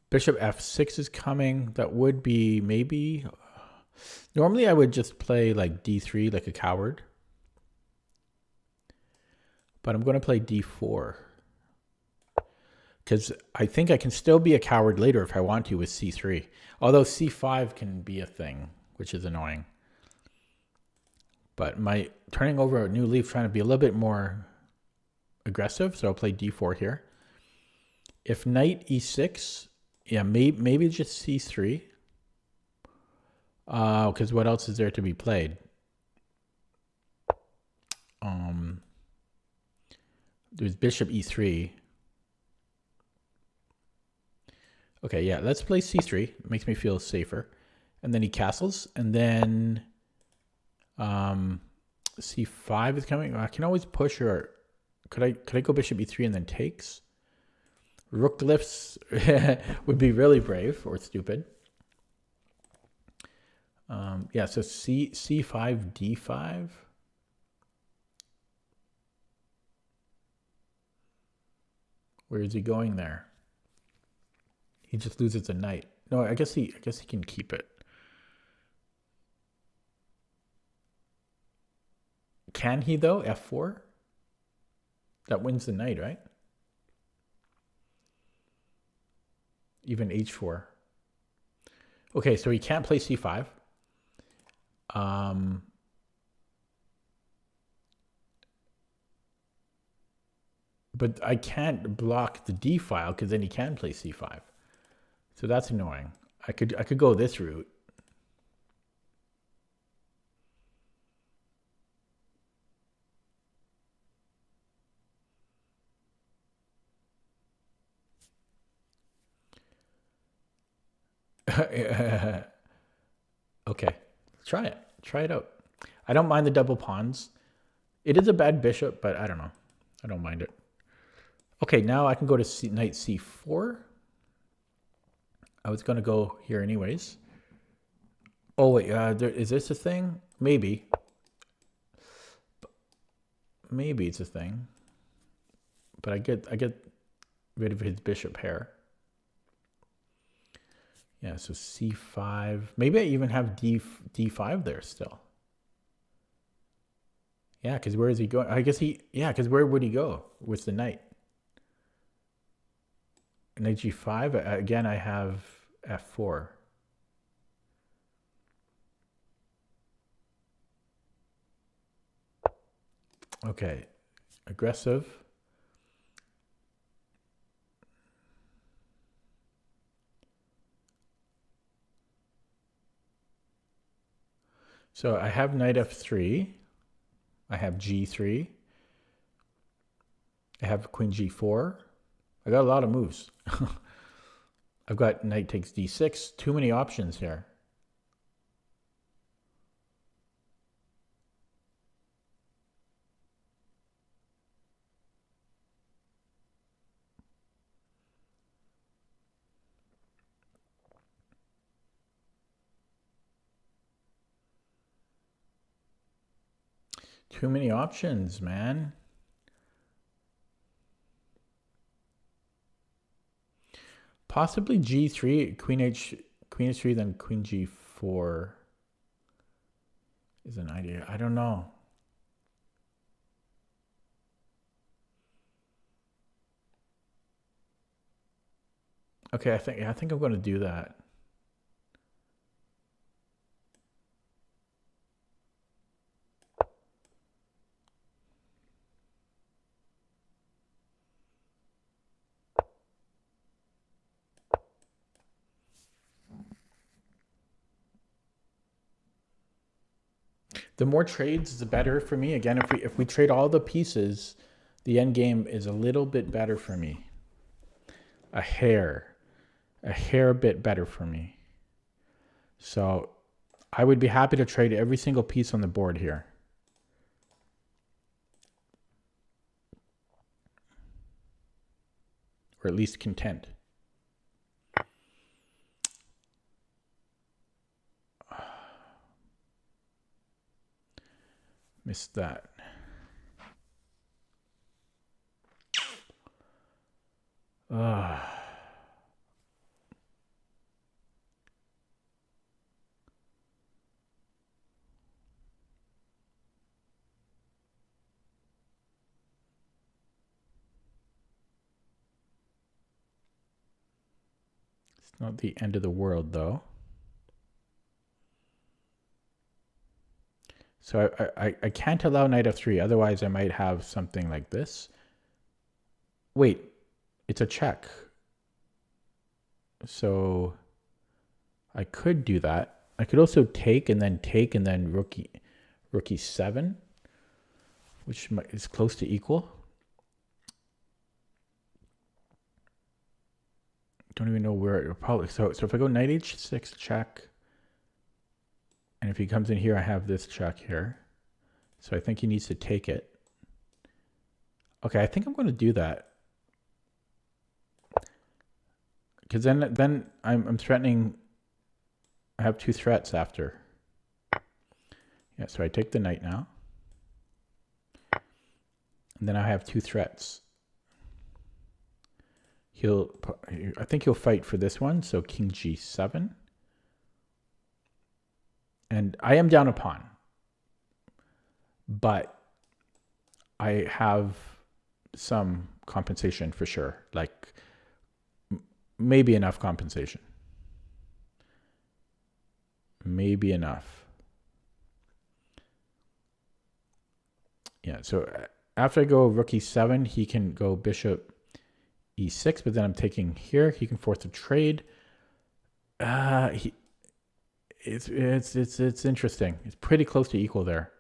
Bishop f6 is coming. That would be maybe. Normally I would just play like d3 like a coward. But I'm going to play d4. Because I think I can still be a coward later if I want to with c3. Although c5 can be a thing, which is annoying. But my turning over a new leaf, trying to be a little bit more aggressive. So I'll play d4 here. If knight e6, yeah, maybe just c3. Because what else is there to be played? There's bishop e3. Okay, yeah, let's play c3. It makes me feel safer. And then he castles, and then c5 is coming. I can always push, or could I go bishop e3 and then takes? Rook lifts would be really brave or stupid. Yeah, so c5 d5. Where is he going there? He just loses a knight. No, I guess he can keep it. Can he though? f4? That wins the knight, right? Even h4. Okay, so he can't play c5. But I can't block the d file because then he can play c5. So that's annoying. I could go this route. Okay, try it out. I don't mind the double pawns. It is a bad bishop, but I don't know. I don't mind it. Okay, now I can go to knight c4. I was going to go here anyways. Oh wait, is this a thing? Maybe. Maybe it's a thing. But I get rid of his bishop pair. Yeah, so c5. Maybe I even have d5 there still. Yeah, because where is he going? I guess because where would he go with the knight? Knight g5. Again, I have f4. Okay, aggressive. So I have knight f3. I have g3. I have queen g4. I got a lot of moves. I've got knight takes d6. Too many options here. Too many options, man. Possibly G3, Queen H3, then Queen G4 is an idea. I don't know. Okay, I think I'm going to do that. The more trades, the better for me. Again, if we trade all the pieces, the end game is a little bit better for me. A hair bit better for me. So I would be happy to trade every single piece on the board here. Or at least content. Missed that. It's not the end of the world, though. So I can't allow knight f3, otherwise I might have something like this. Wait, it's a check. So I could do that. I could also take and then rook e7, which is close to equal. Don't even know where it probably. So if I go knight h6 check, and if he comes in here, I have this check here. So I think he needs to take it. Okay, I think I'm going to do that. Because then I'm threatening. I have 2 threats after. Yeah, so I take the knight now. And then I have 2 threats. I think he'll fight for this one. So king g7. And I am down a pawn. But I have some compensation for sure. Like maybe enough compensation. Maybe enough. Yeah, so after I go rook e7, he can go bishop e6, but then I'm taking here. He can force a trade. It's interesting. It's pretty close to equal there.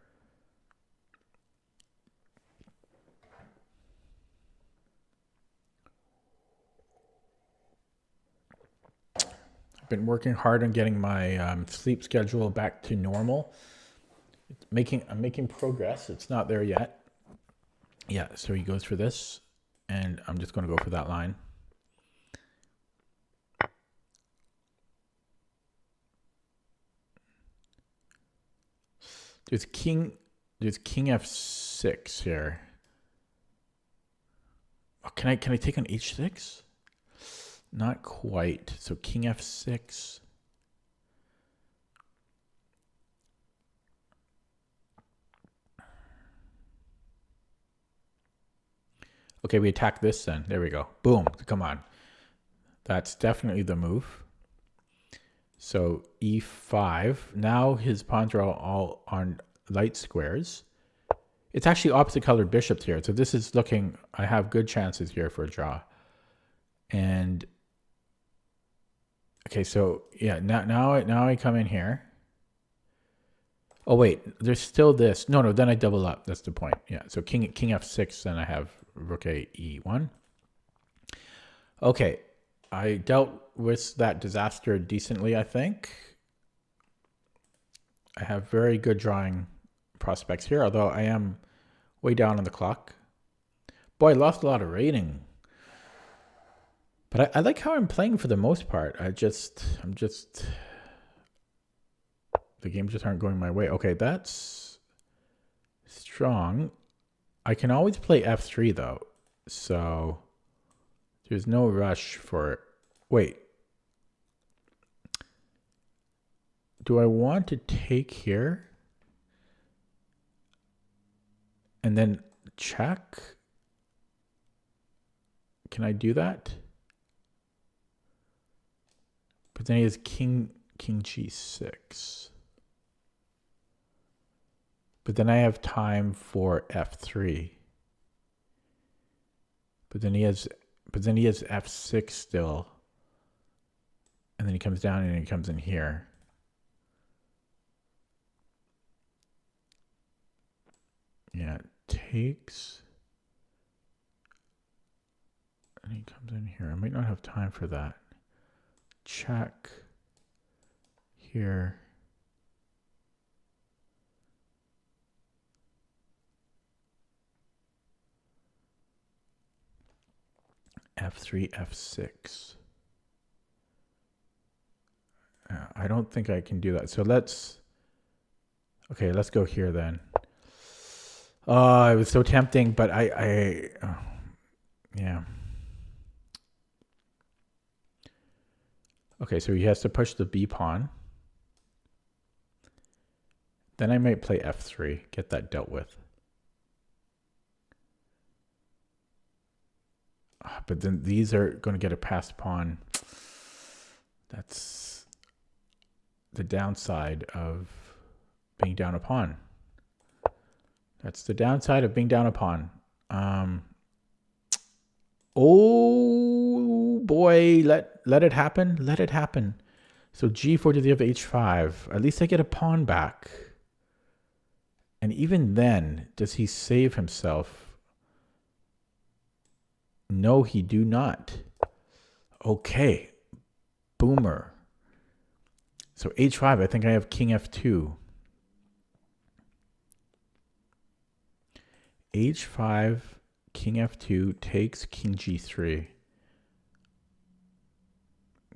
I've been working hard on getting my sleep schedule back to normal. I'm making progress. It's not there yet. Yeah, so he goes for this, and I'm just going to go for that line. There's king f6 here. Oh, can I take on h6? Not quite. So king f6. Okay, we attack this then. There we go. Boom. Come on. That's definitely the move. So e5. Now his pawns are all on light squares. It's actually opposite colored bishops here. So this is looking, I have good chances here for a draw. And okay, so yeah, now I come in here. Oh wait, there's still this. No, then I double up. That's the point. Yeah, so king f6, then I have rook a e1. Okay, I dealt with that disaster decently, I think. I have very good drawing prospects here, although I am way down on the clock. Boy, I lost a lot of rating. But I like how I'm playing for the most part. The games just aren't going my way. Okay, that's strong. I can always play f3 though, so there's no rush for. Wait, do I want to take here and then check? Can I do that? But then he has king g6. But then I have time for f3. But then he has f6 still. And then he comes down and he comes in here. Yeah, takes. And he comes in here. I might not have time for that. Check. Here. f3, f6. I don't think I can do that. So let's go here then. Oh, it was so tempting, but yeah. Okay, so he has to push the b pawn. Then I might play f3, get that dealt with. But then these are going to get a passed pawn. That's the downside of being down a pawn. That's the downside of being down a pawn. Oh boy, let it happen. Let it happen. So g4 to the of h5. At least I get a pawn back. And even then, does he save himself? No, he do not. Okay. Boomer. So h5, I think I have king f2. h5, king f2 takes king g3. I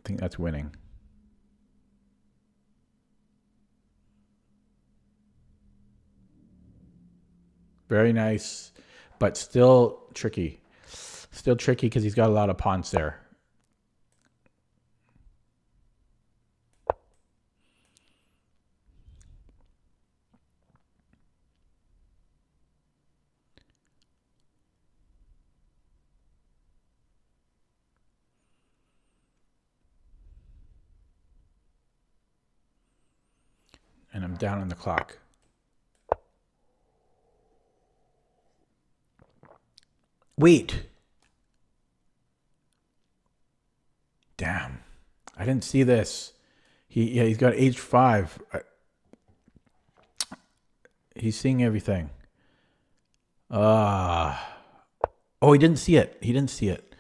think that's winning. Very nice, but still tricky. Still tricky because he's got a lot of pawns there. And I'm down on the clock. Wait. Damn. I didn't see this. He's got h5. He's seeing everything. Oh, he didn't see it. He didn't see it.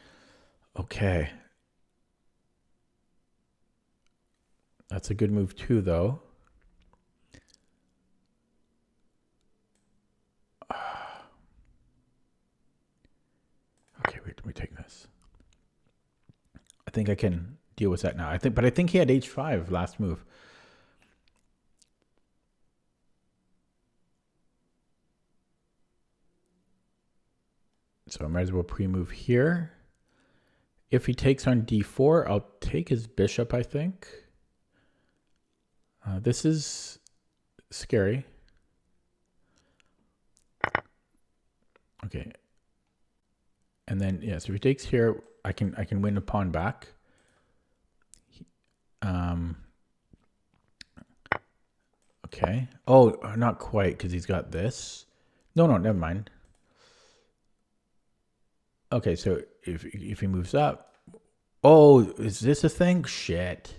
Okay. That's a good move too, though. Okay, wait, let me take this. I think I can deal with that now. But I think he had h5 last move. So I might as well pre-move here. If he takes on d4, I'll take his bishop, I think. This is scary. Okay. And then, yeah, so if he takes here, I can win a pawn back. Okay. Oh, not quite, because he's got this. No, never mind. Okay, so if he moves up. Oh, is this a thing? Shit.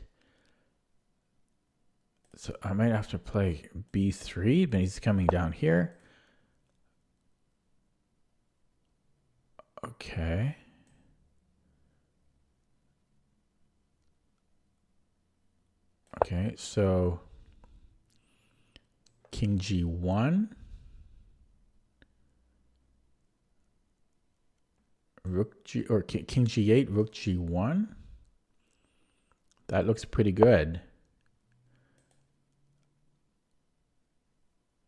So I might have to play b3, but he's coming down here. Okay. Okay, so king g1. Rook g, or king g8, rook g1. That looks pretty good.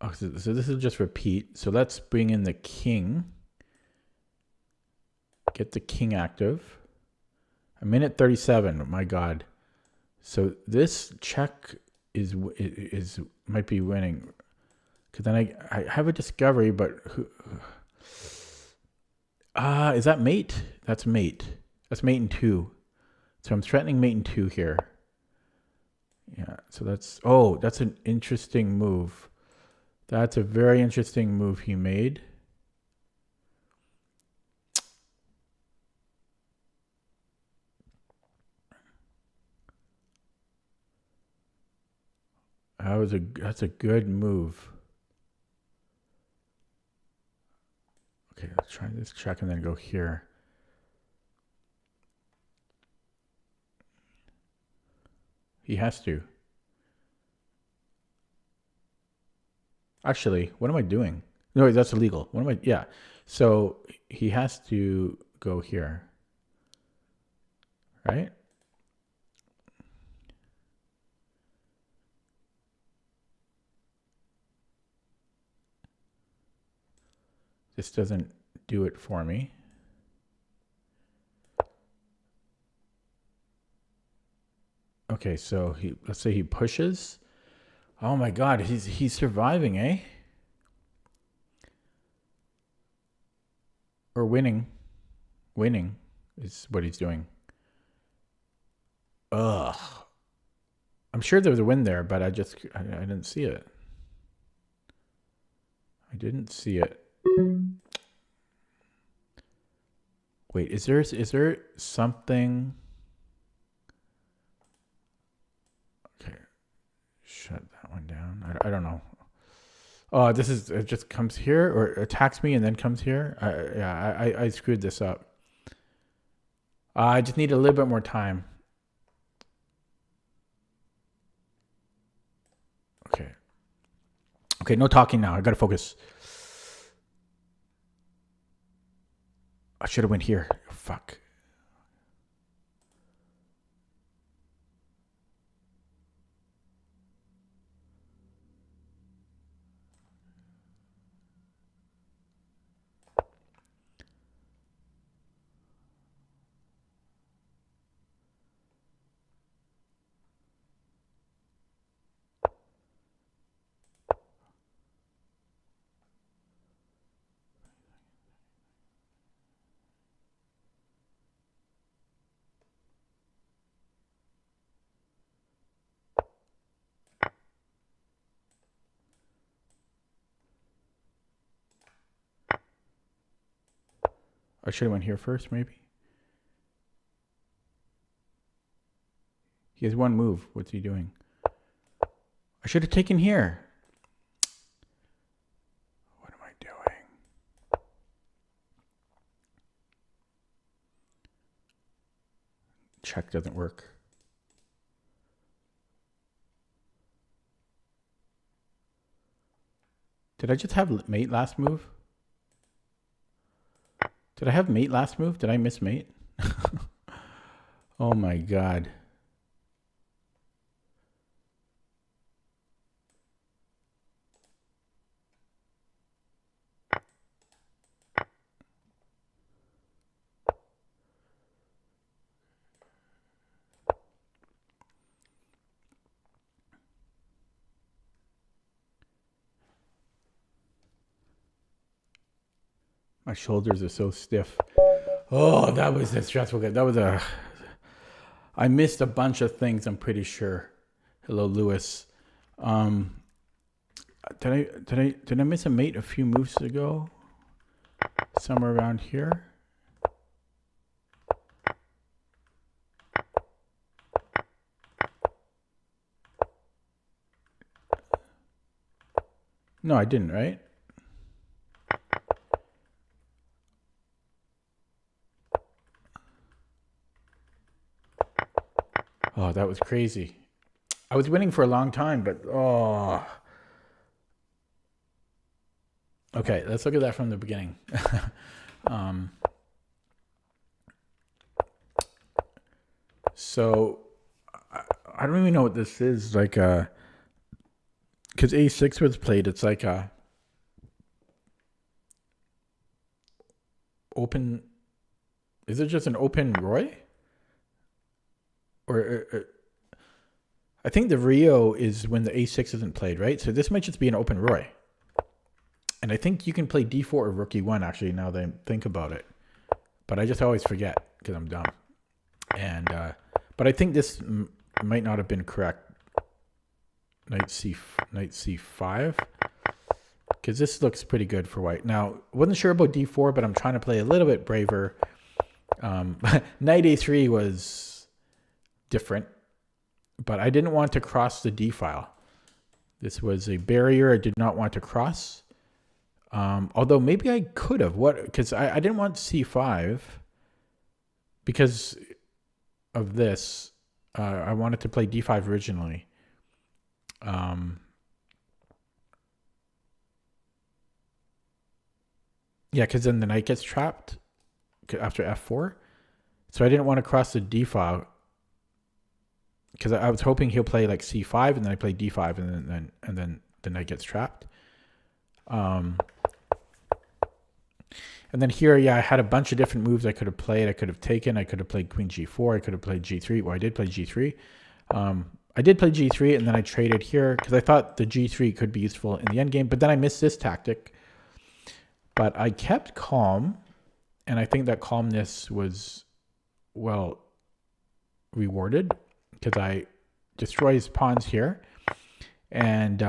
Oh, so this is just repeat. So let's bring in the king. Get the king active. A minute 37. Oh my God. So this check is might be winning. Because then I have a discovery, but is that mate? That's mate. That's mate in 2. So I'm threatening mate in 2 here. Yeah, so that's an interesting move. That's a very interesting move he made. That's a good move. Okay, let's try this check and then go here. He has to. Actually, what am I doing? No, that's illegal. What am I? Yeah. So he has to go here. Right? This doesn't do it for me. Okay, so let's say he pushes. Oh my God, he's surviving, eh? Or winning. Winning is what he's doing. Ugh. I'm sure there was a win there, but I didn't see it. I didn't see it. Wait, is there something? Okay, shut that one down. I don't know. Oh, it just comes here or attacks me and then comes here. I screwed this up. I just need a little bit more time. Okay, no talking now. I gotta focus. I should have went here. Fuck. I should have went here first, maybe. He has one move. What's he doing? I should have taken here. What am I doing? Check doesn't work. Did I just have mate last move? Did I have mate last move? Did I miss mate? Oh my God. My shoulders are so stiff. Oh, that was a stressful game. I missed a bunch of things, I'm pretty sure. Hello, Lewis. Did I miss a mate a few moves ago? Somewhere around here? No, I didn't, right? Oh, that was crazy. I was winning for a long time, but oh. Okay, let's look at that from the beginning. So I don't even know what this is. Like because a6 was played, it's like a open. Is it just an open Roy? Or I think the Rio is when the a6 isn't played, right? So this might just be an open Roy. And I think you can play d4 or rook e1, actually, now that I think about it. But I just always forget because I'm dumb. And but I think this might not have been correct. Knight c5. Because this looks pretty good for white. Now, wasn't sure about d4, but I'm trying to play a little bit braver. Knight a3 was different, but I didn't want to cross the d file. This was a barrier I did not want to cross. Although maybe I could have. Because I didn't want c5 because of this. I wanted to play d5 originally. Yeah, because then the knight gets trapped after f4. So I didn't want to cross the d file because I was hoping he'll play like c5 and then I play d5 and then the knight gets trapped. And then here, yeah, I had a bunch of different moves I could have played. I could have taken. I could have played queen g4. I could have played g3. Well, I did play g3. I did play g3 and then I traded here because I thought the g3 could be useful in the endgame. But then I missed this tactic. But I kept calm, and I think that calmness was well rewarded because I destroy his pawns here. And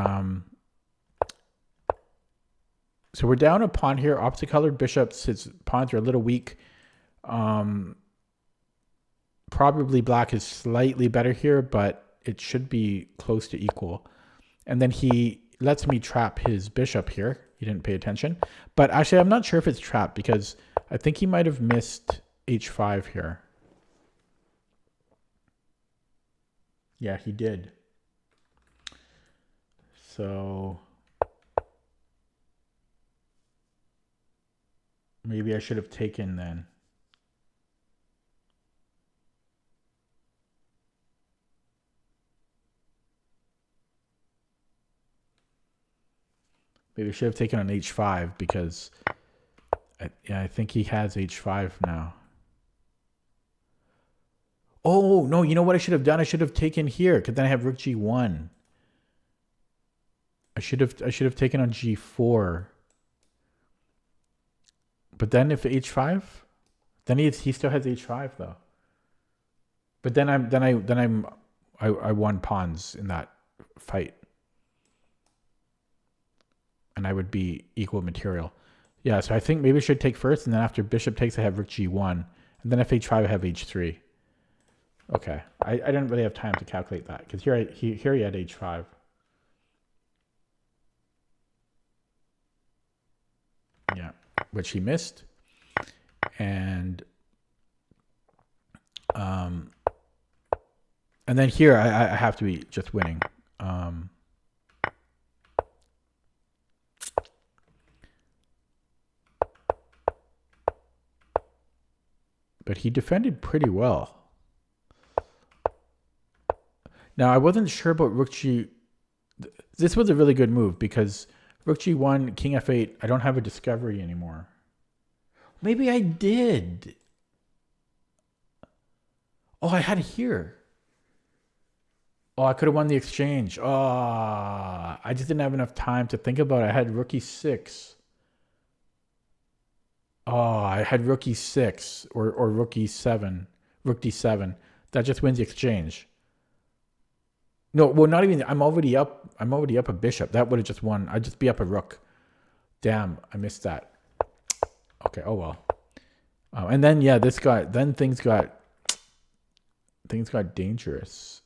so we're down a pawn here. Opposite colored bishops. His pawns are a little weak. Probably black is slightly better here, but it should be close to equal. And then he lets me trap his bishop here. He didn't pay attention. But actually, I'm not sure if it's trapped because I think he might have missed h5 here. Yeah, he did. So maybe I should have taken then. Maybe I should have taken on h5 because I think he has h5 now. Oh, no, you know what I should have done? I should have taken here because then I have rook g1. I should have taken on g4. But then if h5, then he still has h5 though. But then I won pawns in that fight. And I would be equal material. Yeah, so I think maybe I should take first, and then after bishop takes, I have rook g1. And then if h5, I have h3. Okay, I didn't really have time to calculate that, because here he had h5. Yeah, which he missed. And then here, I have to be just winning. But he defended pretty well. Now, I wasn't sure about rook g. This was a really good move because rook g1, king f8, I don't have a discovery anymore. Maybe I did. Oh, I had it here. Oh, I could have won the exchange. Oh, I just didn't have enough time to think about it. I had rook e6. Oh, I had rook e6 or rook e7, rook d7. That just wins the exchange. No, well, not even. I'm already up a bishop. That would have just won. I'd just be up a rook. Damn, I missed that. Okay, oh well. And then yeah, things got dangerous.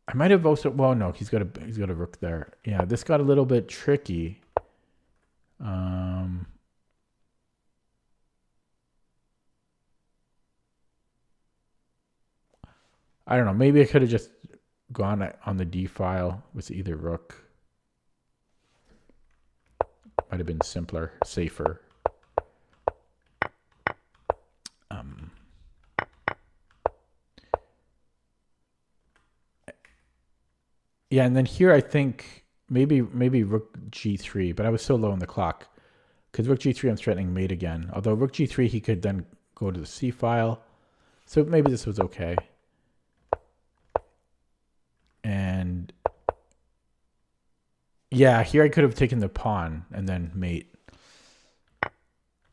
I might have also. Well, no, he's got a rook there. Yeah, this got a little bit tricky. I don't know. Maybe I could have just gone on the d file with either rook. Might have been simpler, safer. Yeah, and then here I think maybe rook g3, but I was so low on the clock. Because rook g3, I'm threatening mate again. Although rook g3, he could then go to the c file. So maybe this was okay. And yeah, here I could have taken the pawn and then mate.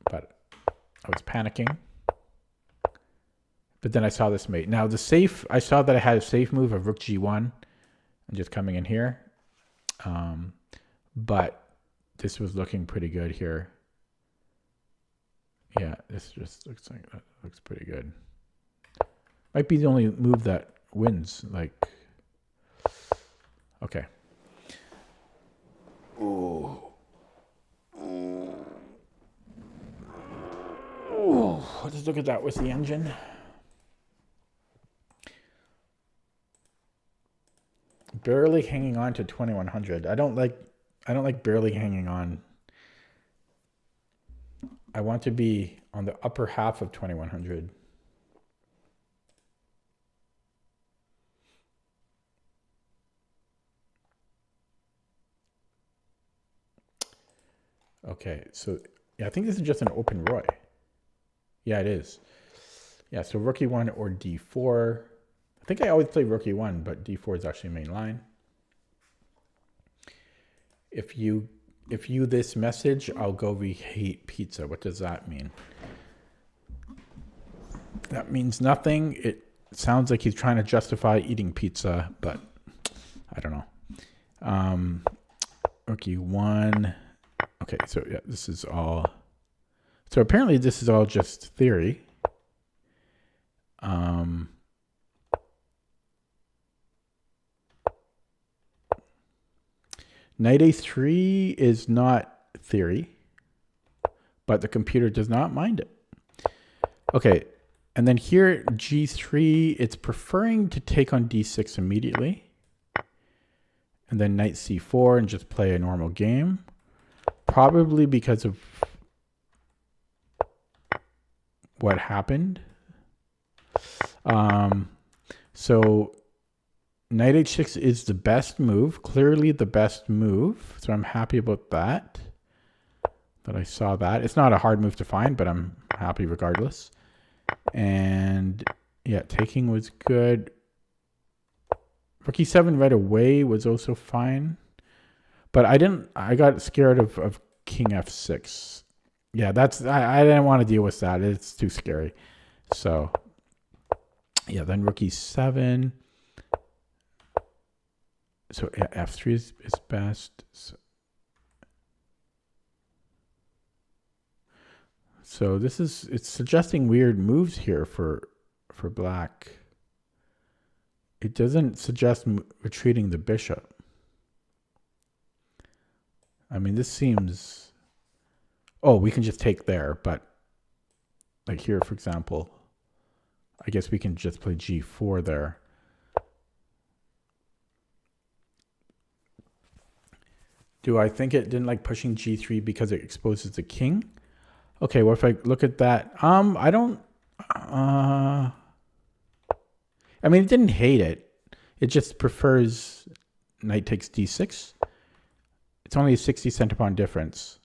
But I was panicking. But then I saw this mate. Now the safe, I saw that I had a safe move of rook g1 and just coming in here. But this was looking pretty good here. Yeah, this just looks like that looks pretty good. Might be the only move that wins. Like, okay. Ooh. Ooh. Let's look at that with the engine. Barely hanging on to 2100. I don't like barely hanging on. I want to be on the upper half of 2100. Okay, so yeah, I think this is just an open Roy. Yeah, it is. Yeah, so rook e1 or d4. I think I always play rook e1, but d4 is actually main line. If you this message, I'll go we hate pizza. What does that mean? That means nothing. It sounds like he's trying to justify eating pizza, but I don't know. Rook e1. Okay, so yeah, this is all. So apparently this is all just theory. Knight a3 is not theory, but the computer does not mind it. Okay, and then here g3, it's preferring to take on d6 immediately. And then knight c4 and just play a normal game. Probably because of what happened. So knight h6 is the best move, clearly the best move. So I'm happy about that I saw that. It's not a hard move to find, but I'm happy regardless. And yeah, taking was good. Rook e7 right away was also fine. But I got scared of king f6. Yeah, I didn't want to deal with that. It's too scary. So yeah, then rook e7. So yeah, f3 is best. So it's suggesting weird moves here for black. It doesn't suggest retreating the bishop. I mean, this seems, oh, we can just take there, but like here, for example, I guess we can just play g4 there. Do I think it didn't like pushing g3 because it exposes the king? Okay, well, if I look at that, I don't, I mean, it didn't hate it. It just prefers knight takes d6. It's only a 60 centipawn difference.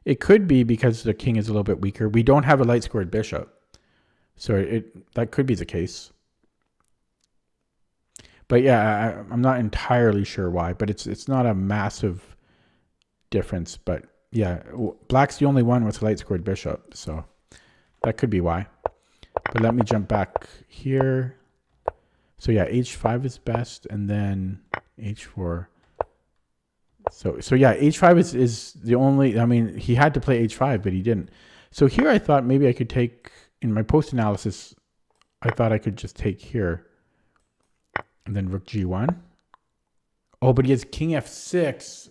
It could be because the king is a little bit weaker. We don't have a light squared bishop. So that could be the case. But yeah, I'm not entirely sure why, but it's not a massive difference. But yeah, black's the only one with a light squared bishop, so that could be why. But let me jump back here. So yeah, h5 is best, and then h4. So yeah, h5 is the only, I mean, he had to play h5, but he didn't. So here I thought maybe I could take, in my post-analysis, I thought I could just take here. And then rook g1. Oh, but he has king f6.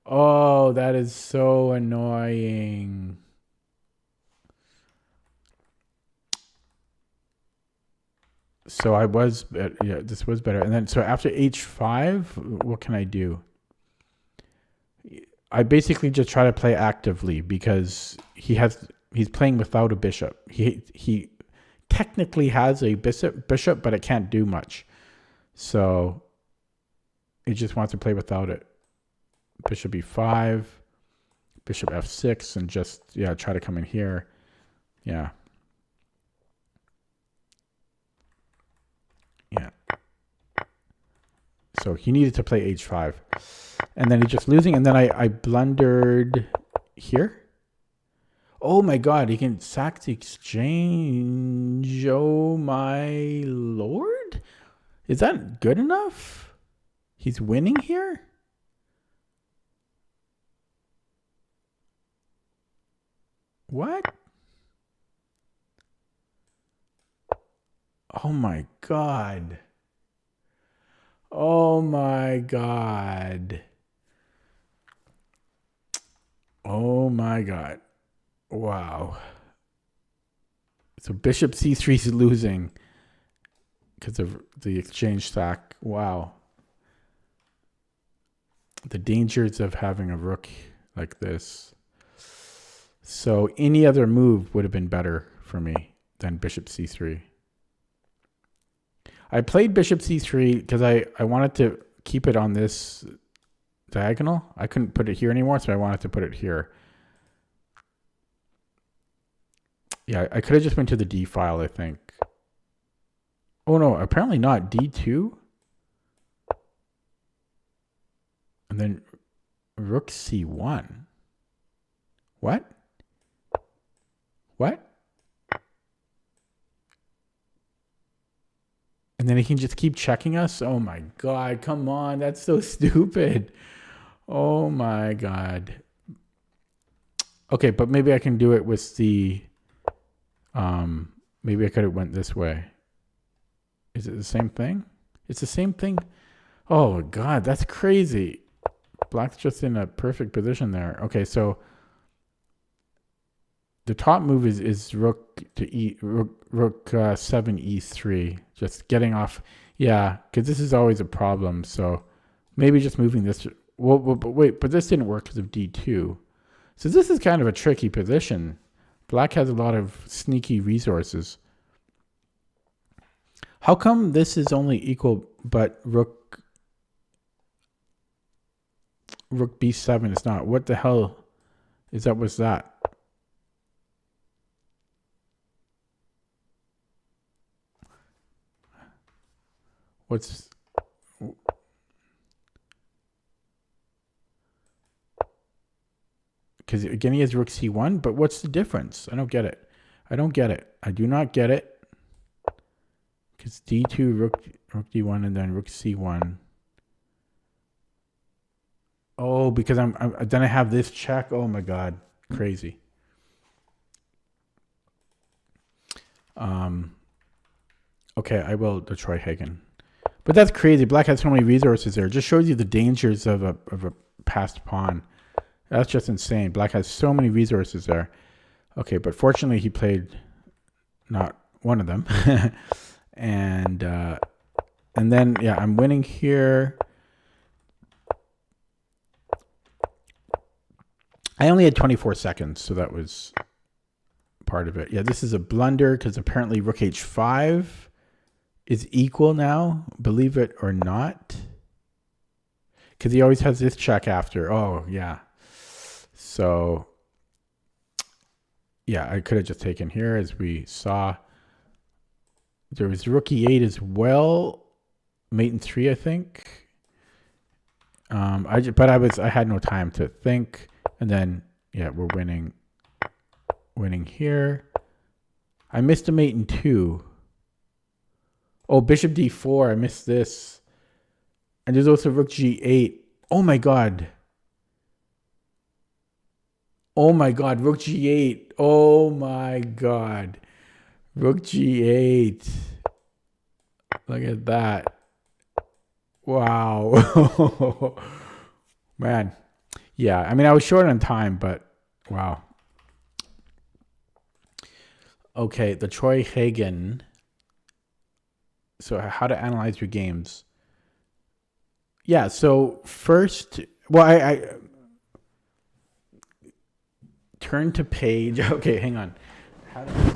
Oh, that is so annoying. So yeah, this was better. And then, so after h5, what can I do? I basically just try to play actively because he has He's playing without a bishop. He technically has a bishop, but it can't do much. So he just wants to play without it. Bishop e5, bishop f6, and just, yeah, try to come in here. Yeah. Yeah. So he needed to play h5. And then he's just losing. And then I blundered here. Oh my god, he can sack the exchange. Oh my lord. Is that good enough? He's winning here? What? Oh my god. Oh my god. Oh my god. Wow. So bishop c3 is losing because of the exchange sack. Wow. The dangers of having a rook like this. So any other move would have been better for me than bishop c3. I played bishop c3 because I wanted to keep it on this diagonal. I couldn't put it here anymore, so I wanted to put it here. Yeah, I could have just went to the d file, I think. Oh no, apparently not. d2. And then rook c1. What? What? And then he can just keep checking us? Oh my god, come on. That's so stupid. Oh my god. Okay, but maybe I can do it with the... maybe I could have went this way. Is it the same thing? It's the same thing? Oh god, that's crazy. Black's just in a perfect position there. Okay, so... the top move is rook to rook 7 e3, just getting off. Yeah, because this is always a problem. So maybe just moving this. Well, but wait, but this didn't work because of d2. So this is kind of a tricky position. Black has a lot of sneaky resources. How come this is only equal, but rook b7 is not? What the hell is that? What's that? What's... because again he has rook c1, but what's the difference? I don't get it. I don't get it. I do not get it. Because d2, rook d1, and then rook c1. Oh, because then I have this check. Oh my god, crazy. Okay, I will Detroit Hagen. But that's crazy. Black has so many resources there. It just shows you the dangers of a passed pawn. That's just insane. Black has so many resources there. Okay, but fortunately he played not one of them. and then, yeah, I'm winning here. I only had 24 seconds, so that was part of it. Yeah, this is a blunder because apparently rook h5 is equal now, believe it or not. Because he always has this check after. Oh, yeah. So, yeah, I could have just taken here, as we saw. There was rook e8 as well. Mate in 3, I think. I had no time to think. And then, yeah, we're winning here. I missed a mate in 2. Oh, bishop d4. I missed this. And there's also rook g8. Oh my god. Oh my god, rook g8. Oh my god. Rook g8. Look at that. Wow. Man. Yeah, I mean, I was short on time, but wow. Okay, the Troy Hagen. So how to analyze your games. Yeah, so first, well, Turn to page. Okay, hang on. How do I...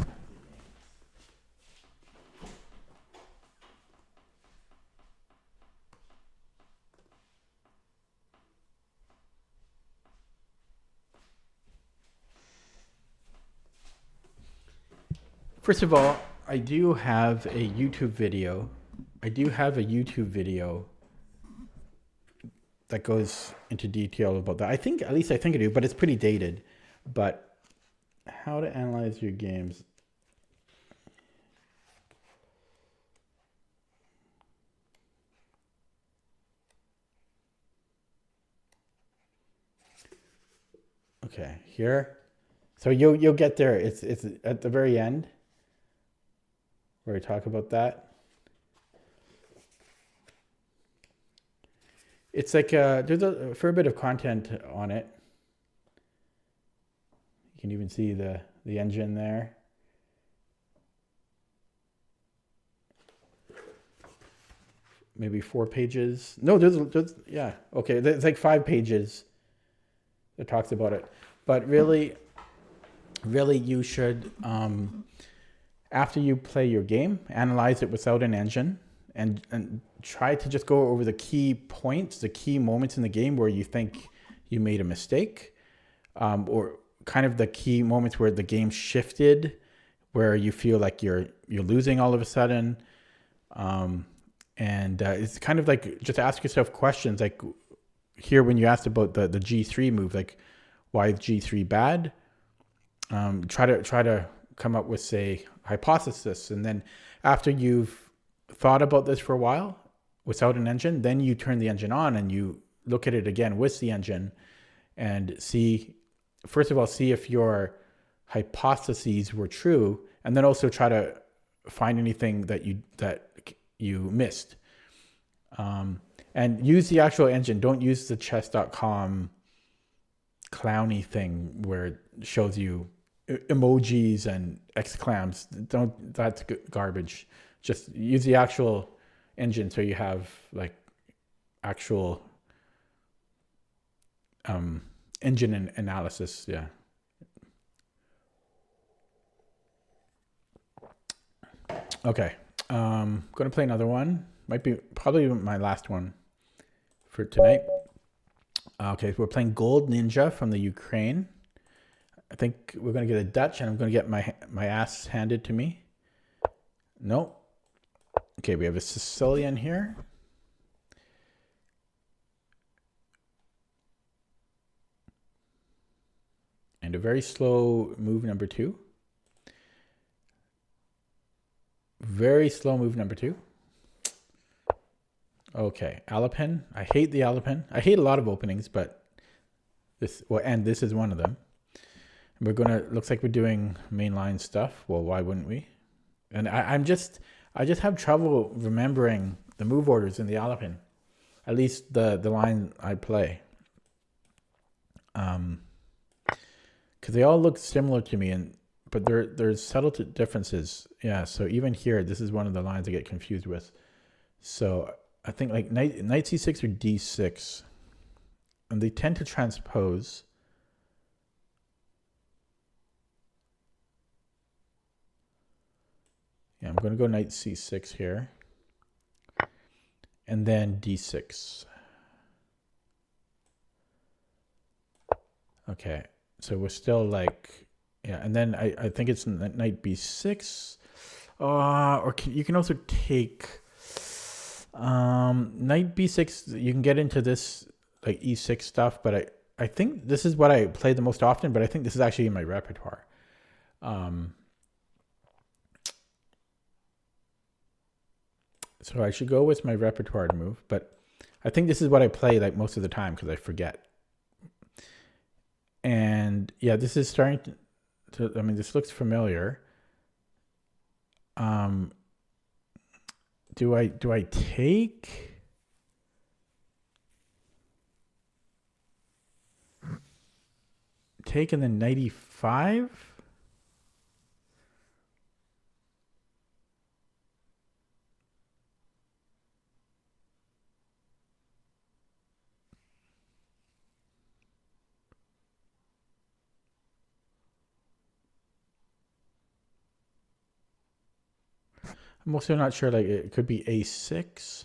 First of all, I do have a YouTube video. I do have a YouTube video that goes into detail about that. I think, at least I think I do, but it's pretty dated. But how to analyze your games. Okay, here. So you'll get there. It's at the very end where I talk about that. It's like there's a fair bit of content on it. You can even see the engine there. Maybe 4 pages. No, there's yeah. Okay, there's like 5 pages that talks about it. But really you should, after you play your game, analyze it without an engine and try to just go over the key points, the key moments in the game where you think you made a mistake, or kind of the key moments where the game shifted, where you feel like you're losing all of a sudden. It's kind of like just ask yourself questions like here when you asked about the G3 move, like why is G3 bad? Try to come up with a hypothesis, and then after you've thought about this for a while without an engine, then you turn the engine on and you look at it again with the engine and see, first of all, see if your hypotheses were true, and then also try to find anything that you missed. And use the actual engine. Don't use the chess.com clowny thing where it shows you emojis and exclams. That's garbage. Just use the actual engine so you have like actual engine analysis. Yeah. Okay. Gonna play another one. Might be probably my last one for tonight. Okay, so we're playing Gold Ninja from the Ukraine. I think we're gonna get a Dutch, and I'm gonna get my ass handed to me. No. Okay, we have a Sicilian here. And a very slow move number 2. Very slow move number 2. Okay, Alapin. I hate the Alapin. I hate a lot of openings, but this is one of them. We're gonna, looks like we're doing mainline stuff. Well, why wouldn't we? And I just have trouble remembering the move orders in the Alapin. At least the line I play. Because they all look similar to me, but there's subtle differences. Yeah, so even here, this is one of the lines I get confused with. So I think like knight c6 or d6, and they tend to transpose. Yeah, I'm going to go knight c6 here, and then d6. Okay, so we're still like, yeah, and then I think it's knight b6, you can also take knight b6. You can get into this like e6 stuff, but I think this is what I play the most often, but I think this is actually in my repertoire. So I should go with my repertoire move, but I think this is what I play like most of the time because I forget. And yeah, this is starting to, I mean, this looks familiar. Do I take? Take and then 95? I'm also not sure, like, it could be a6.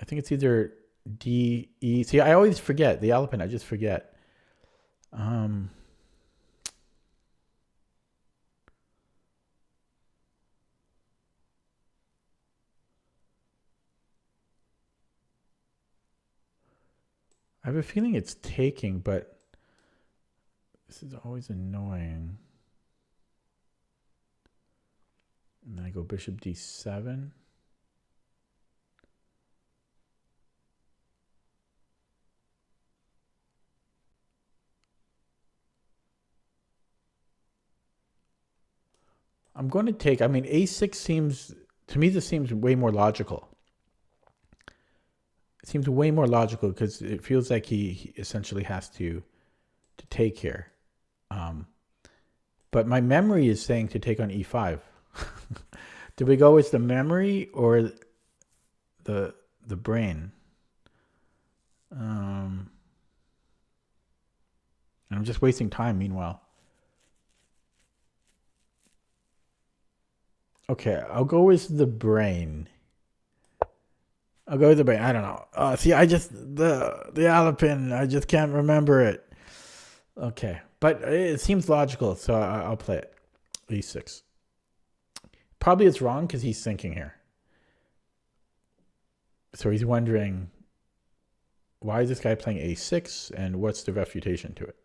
I think it's either D, E. See, I always forget the Alpin. I just forget. Um, I have a feeling it's taking, but this is always annoying. And then I go bishop D7. I'm going to take, I mean, A6 seems, to me, this seems way more logical. It seems way more logical because it feels like he essentially has to take here. But my memory is saying to take on E5. Do we go with the memory or the brain? I'm just wasting time meanwhile. Okay, I'll go with the brain. I'll go with the brain. I don't know. See, I just the Alapin. I just can't remember it. Okay, but it seems logical, so I'll play it. E6. Probably it's wrong because he's thinking here. So he's wondering, why is this guy playing A6, and what's the refutation to it?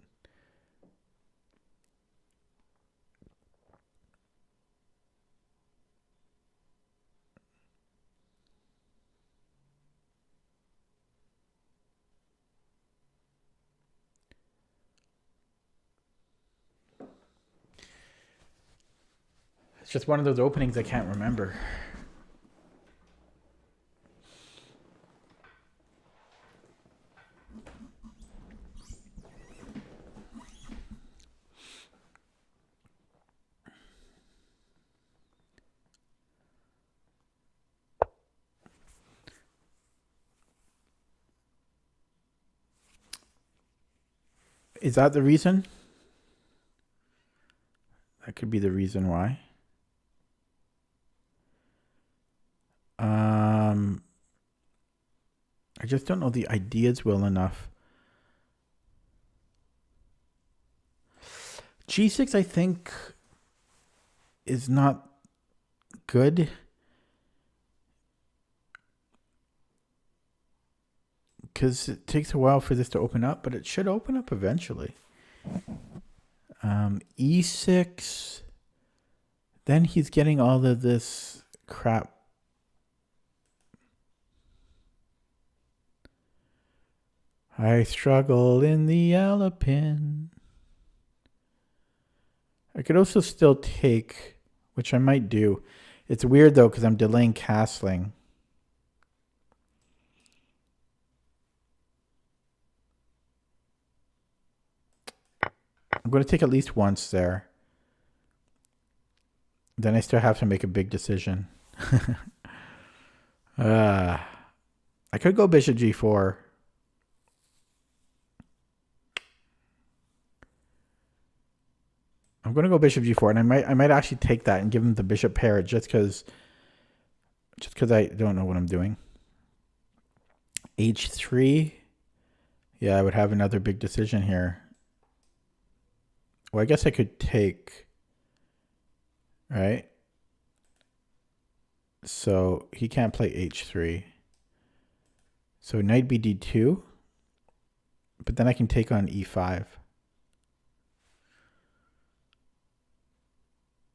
It's just one of those openings I can't remember. Is that the reason? That could be the reason why. I just don't know the ideas well enough. G6, I think, is not good. Because it takes a while for this to open up, but it should open up eventually. E6. Then he's getting all of this crap. I struggle in the Alapin. I could also still take, which I might do. It's weird though because I'm delaying castling. I'm going to take at least once there. Then I still have to make a big decision. I could go bishop G4. I'm going to go bishop G4, and I might actually take that and give him the bishop pair just because I don't know what I'm doing. H3. Yeah, I would have another big decision here. Well, I guess I could take, right? So he can't play H3. So knight BD2. But then I can take on E5.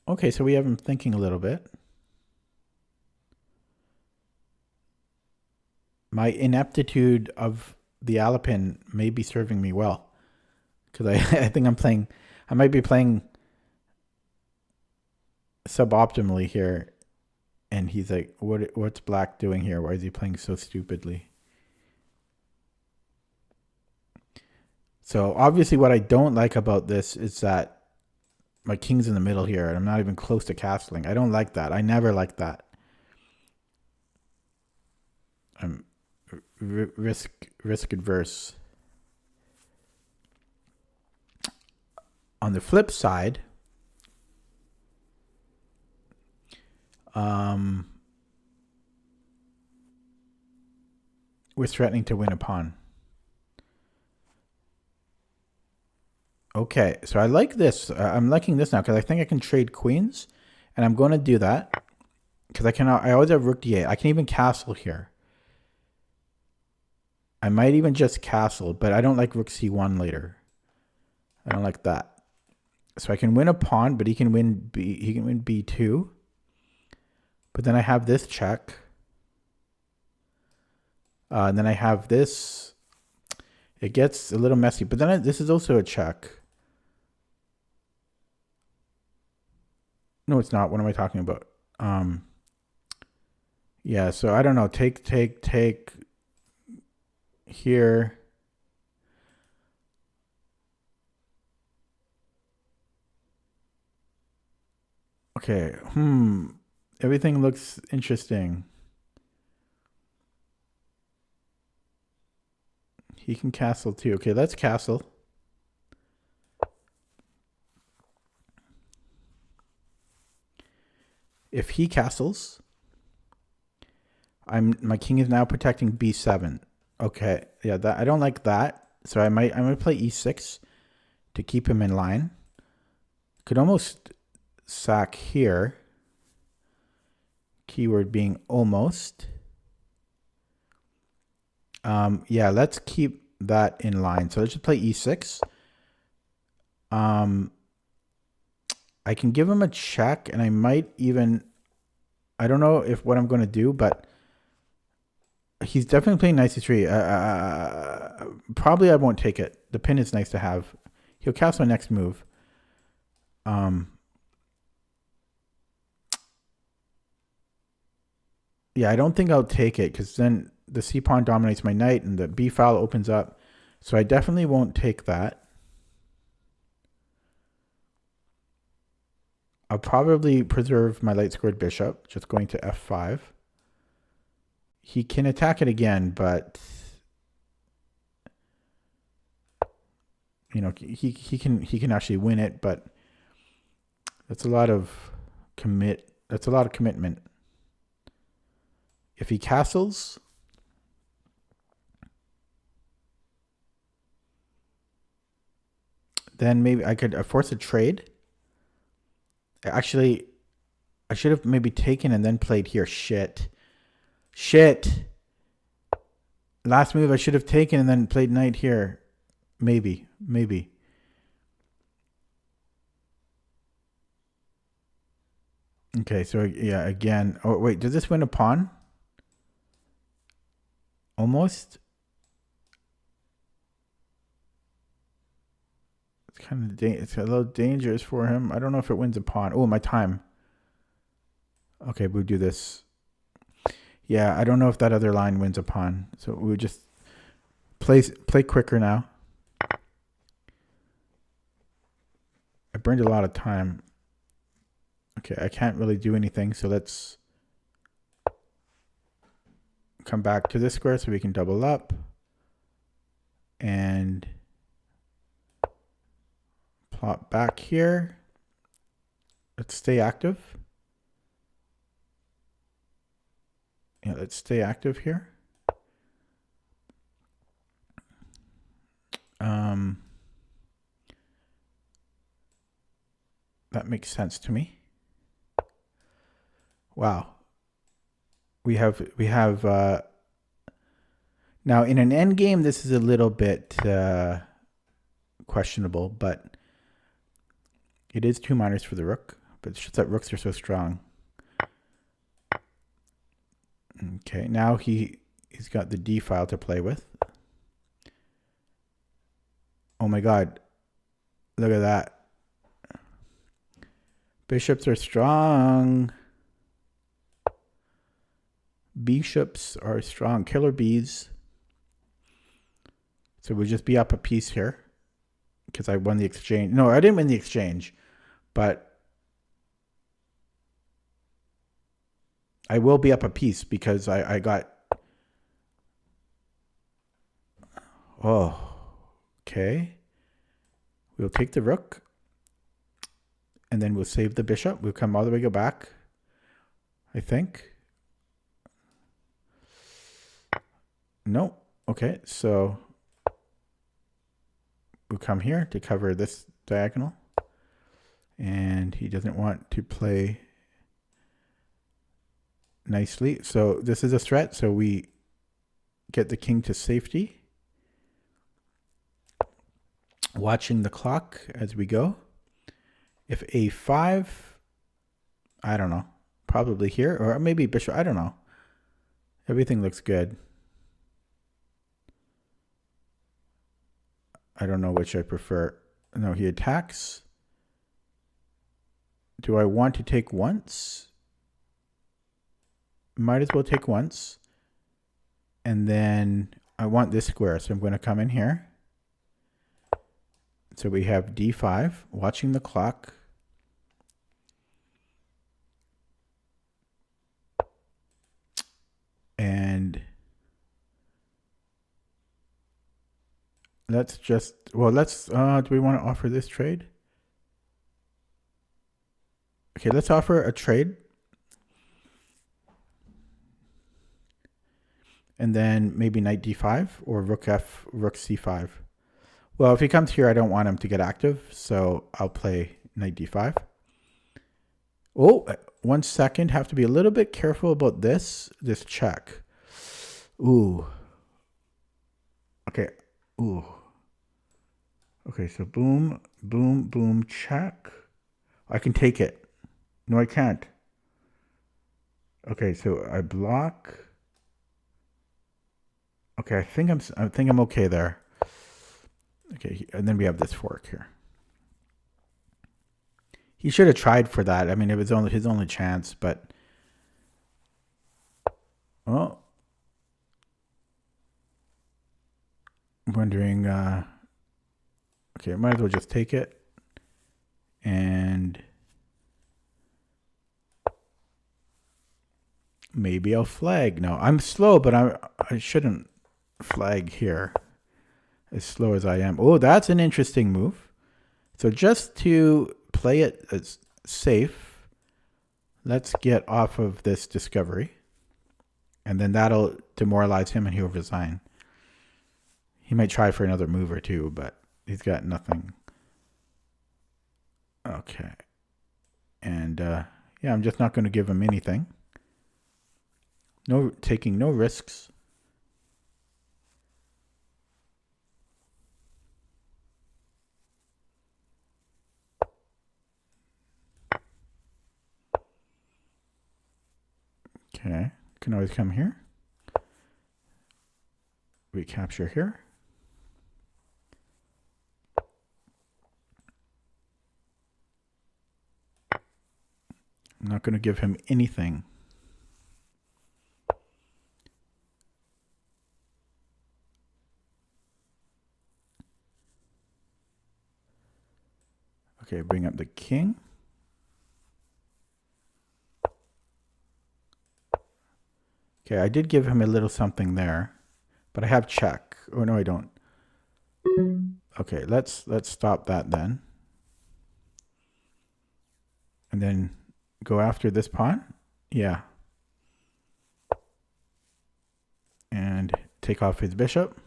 Okay, so we have him thinking a little bit. My ineptitude of the Alapin may be serving me well. Because I think I might be playing suboptimally here. And he's like, what's black doing here? Why is he playing so stupidly? So obviously what I don't like about this is that my king's in the middle here, and I'm not even close to castling. I don't like that. I never like that. I'm risk adverse. On the flip side, we're threatening to win a pawn. Okay, so I like this. I'm liking this now because I think I can trade queens, and I'm going to do that because I cannot. I always have rook d8. I can even castle here. I might even just castle, but I don't like rook c1 later. I don't like that. So I can win a pawn, but he can win b. He can win b2. But then I have this check, and then I have this. It gets a little messy, but then this is also a check. No, it's not. What am I talking about? Yeah, so I don't know. Take here. Okay. Everything looks interesting. He can castle too. Okay, let's castle. If he castles, my king is now protecting b7. Okay, yeah, that I don't like that. So I'm gonna play e6 to keep him in line. Could almost sack here. Keyword being almost. Yeah, let's keep that in line. So let's just play e6. I can give him a check, and I might even. I don't know if what I'm going to do, but he's definitely playing knight c3. Probably I won't take it. The pin is nice to have. He'll cast my next move. Yeah, I don't think I'll take it because then the c pawn dominates my knight and the b file opens up. So I definitely won't take that. I'll probably preserve my light squared bishop, just going to f5. He can attack it again, but you know, he can actually win it, but that's a lot of commitment. If he castles, then maybe I could force a trade. Actually, I should have maybe taken and then played here. Shit. Last move I should have taken and then played knight here. Maybe. Okay, so yeah, again. Oh, wait, does this win a pawn? Almost. It's a little dangerous for him. I don't know if it wins a pawn. Oh, my time. Okay, we'll do this. Yeah, I don't know if that other line wins a pawn. So we'll just play quicker now. I burned a lot of time. Okay, I can't really do anything, so let's come back to this square so we can double up. And plot back here. Let's stay active. Yeah, let's stay active here. That makes sense to me. Wow. We have now in an endgame this is a little bit questionable, but it is 2 minors for the rook, but it's just that rooks are so strong. Okay, now he's got the d file to play with. Oh my god. Look at that. Bishops are strong. Bishops are strong. Killer bees. So we'll just be up a piece here because I won the exchange. No, I didn't win the exchange, but I will be up a piece because I got. Oh, okay. We'll take the rook. And then we'll save the bishop. We'll come all the way go back, I think. No. Okay, so we'll come here to cover this diagonal. And he doesn't want to play nicely. So this is a threat. So we get the king to safety. Watching the clock as we go. If a5, I don't know, probably here, or maybe bishop, I don't know. Everything looks good. I don't know which I prefer. No, he attacks. Do I want to take once? Might as well take once. And then I want this square, so I'm going to come in here. So we have d5, watching the clock. And let's just, well, let's, do we want to offer this trade? Okay, let's offer a trade. And then maybe knight d5 or rook c5. Well, if he comes here, I don't want him to get active, so I'll play knight d5. Oh, 1 second. Have to be a little bit careful about this check. Ooh. Okay. Ooh. Okay, so boom, boom, boom, check. I can take it. No, I can't. Okay, so I block. Okay, I think I'm okay there. Okay, and then we have this fork here. He should have tried for that. I mean, it was only his only chance, but oh, I'm wondering. Okay, I might as well just take it, and maybe I'll flag. No, I'm slow, but I shouldn't flag here. As slow as I am. Oh, that's an interesting move. So just to play it as safe, let's get off of this discovery. And then that'll demoralize him and he'll resign. He might try for another move or two, but he's got nothing. Okay. And yeah, I'm just not going to give him anything. No, taking no risks. Okay, can always come here. Recapture here. I'm not going to give him anything. Okay, bring up the king. Okay, I did give him a little something there, but I have check. Oh no, I don't. Okay, let's stop that then. And then go after this pawn. Yeah. And take off his bishop.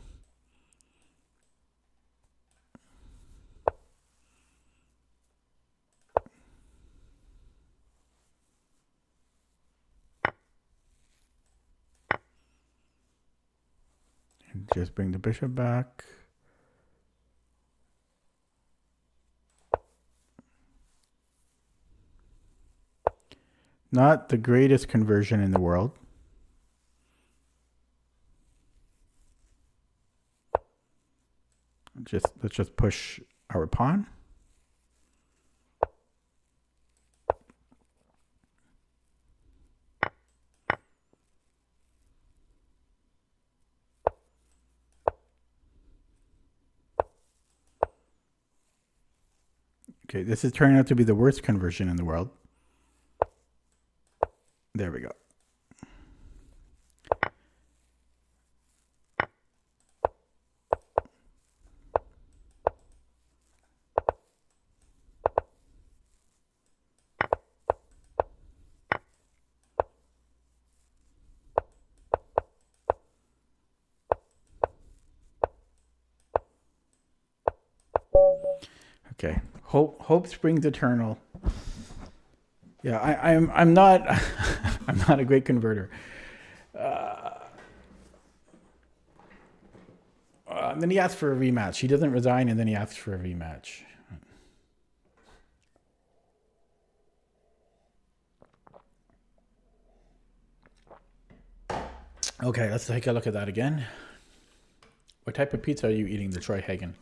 And just bring the bishop back. Not the greatest conversion in the world. Let's just push our pawn. Okay, this is turning out to be the worst conversion in the world. There we go. Okay. Hope springs eternal. Yeah, I'm not I'm not a great converter. Then he asks for a rematch. He doesn't resign, and then he asks for a rematch. Okay, let's take a look at that again. What type of pizza are you eating, the Troy Hagen?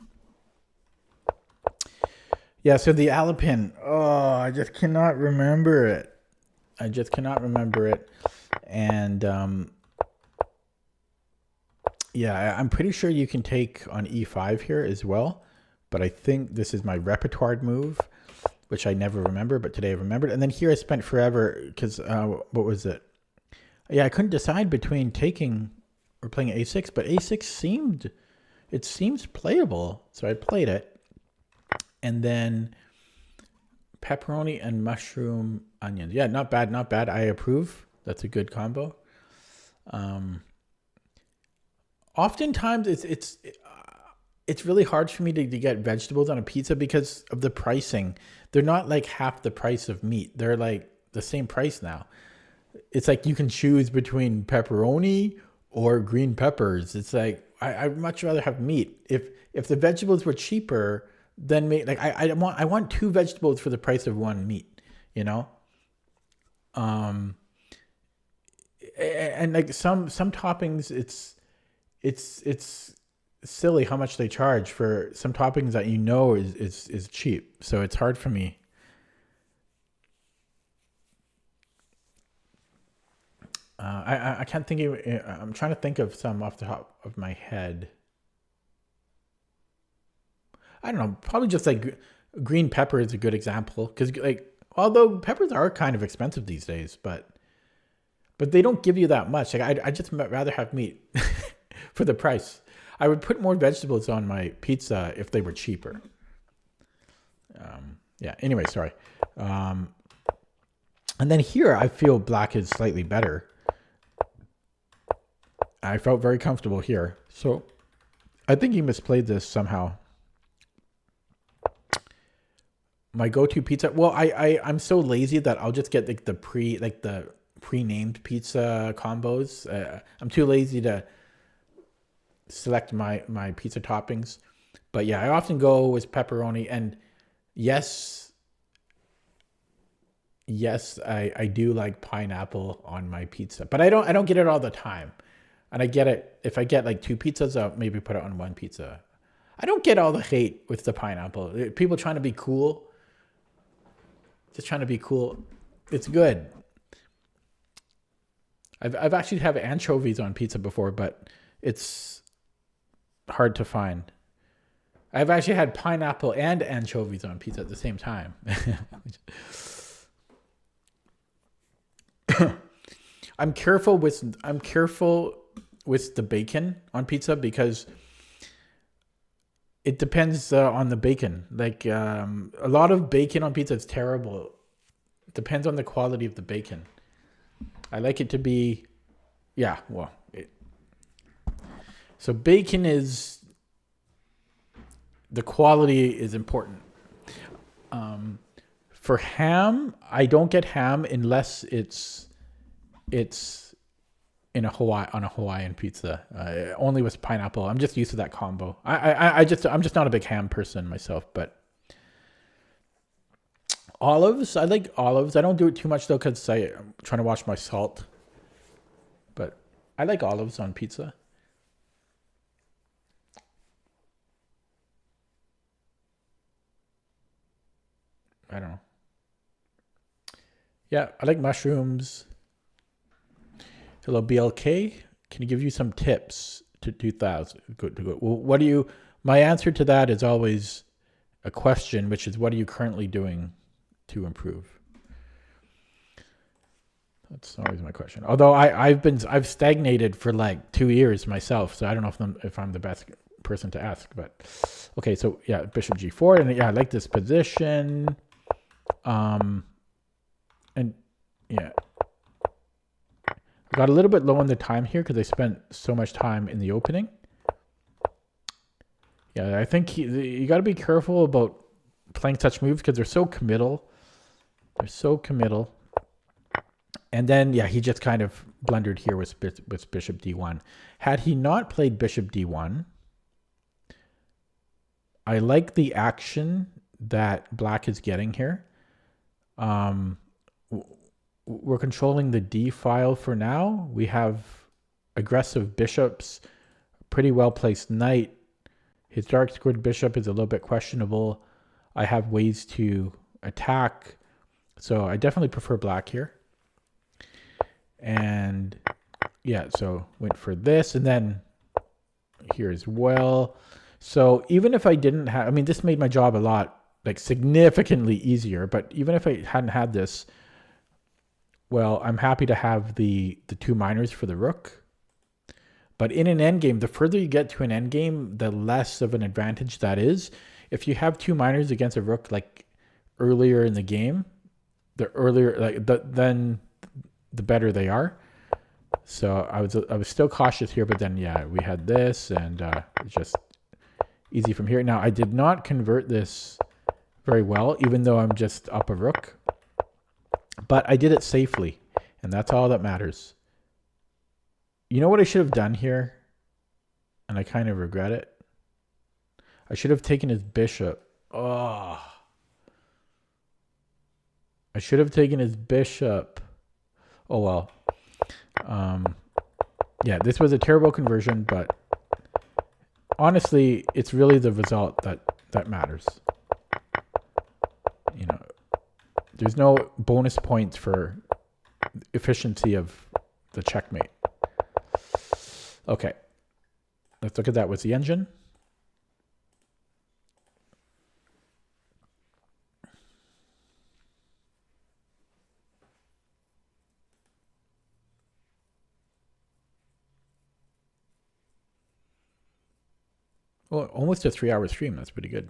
Yeah, so the Alapin. Oh, I just cannot remember it. And yeah, I'm pretty sure you can take on E5 here as well. But I think this is my repertoire move, which I never remember, but today I remembered. And then here I spent forever because what was it? Yeah, I couldn't decide between taking or playing A6, but A6 seems playable. So I played it. And then pepperoni and mushroom onions. Yeah, not bad. I approve. That's a good combo. Oftentimes it's really hard for me to get vegetables on a pizza because of the pricing. They're not like half the price of meat. They're like the same price now. It's like you can choose between pepperoni or green peppers. It's like I'd much rather have meat. If the vegetables were cheaper, then like I want two vegetables for the price of one meat, you know? And like some toppings, it's silly how much they charge for some toppings that is cheap. So it's hard for me. I can't think of. I'm trying to think of some off the top of my head. I don't know. Probably just like green pepper is a good example because like although peppers are kind of expensive these days, but they don't give you that much. Like I just rather have meat for the price. I would put more vegetables on my pizza if they were cheaper. Yeah. Anyway, sorry. And then here I feel black is slightly better. I felt very comfortable here. So I think he misplayed this somehow. My go-to pizza. Well, I'm so lazy that I'll just get like the pre-named pizza combos. I'm too lazy to select my pizza toppings. But yeah, I often go with pepperoni, and yes, I do like pineapple on my pizza. But I don't get it all the time. And I get it if I get like two pizzas, I'll maybe put it on one pizza. I don't get all the hate with the pineapple. People trying to be cool. Just trying to be cool. It's good. I've actually had anchovies on pizza before, but it's hard to find. I've actually had pineapple and anchovies on pizza at the same time. I'm careful with the bacon on pizza because it depends on the bacon. Like a lot of bacon on pizza is terrible. It depends on the quality of the bacon. I like it to be, yeah. Well, so bacon is the quality is important. For ham, I don't get ham unless it's in a Hawaiian pizza, only with pineapple. I'm just used to that combo. I'm just not a big ham person myself, but olives, I like olives. I don't do it too much though because I'm trying to watch my salt. But I like olives on pizza. I don't know. Yeah, I like mushrooms. Hello, BLK. Can you give you some tips to 2000? Good. Well, what do you? My answer to that is always a question, which is, what are you currently doing to improve? That's always my question. Although I've stagnated for like 2 years myself, so I don't know if I'm the best person to ask. But okay, so yeah, Bishop G4, and yeah, I like this position. And yeah. I got a little bit low on the time here because I spent so much time in the opening. Yeah, I think you got to be careful about playing such moves because they're so committal. They're so committal. And then, yeah, he just kind of blundered here with bishop d1. Had he not played bishop d1, I like the action that black is getting here. We're controlling the d file for now. We have aggressive bishops, pretty well placed knight. His dark squared bishop is a little bit questionable. I have ways to attack. So I definitely prefer black here. And yeah, so went for this, and then here as well. So even if I didn't have, I mean, this made my job a lot, like significantly easier, but even if I hadn't had this, well, I'm happy to have the two minors for the rook. But in an endgame, the further you get to an endgame, the less of an advantage that is. If you have two minors against a rook like earlier in the game, then the better they are. So I was still cautious here, but then yeah, we had this, and it's just easy from here. Now I did not convert this very well, even though I'm just up a rook, but I did it safely, and that's all that matters. You know what I should have done here, and I kind of regret it. I should have taken his bishop. Oh, I should have taken his bishop. Oh well. Yeah, this was a terrible conversion, but honestly, it's really the result that matters. You know, there's no bonus points for efficiency of the checkmate. Okay, let's look at that with the engine. Well, almost a 3-hour stream. That's pretty good.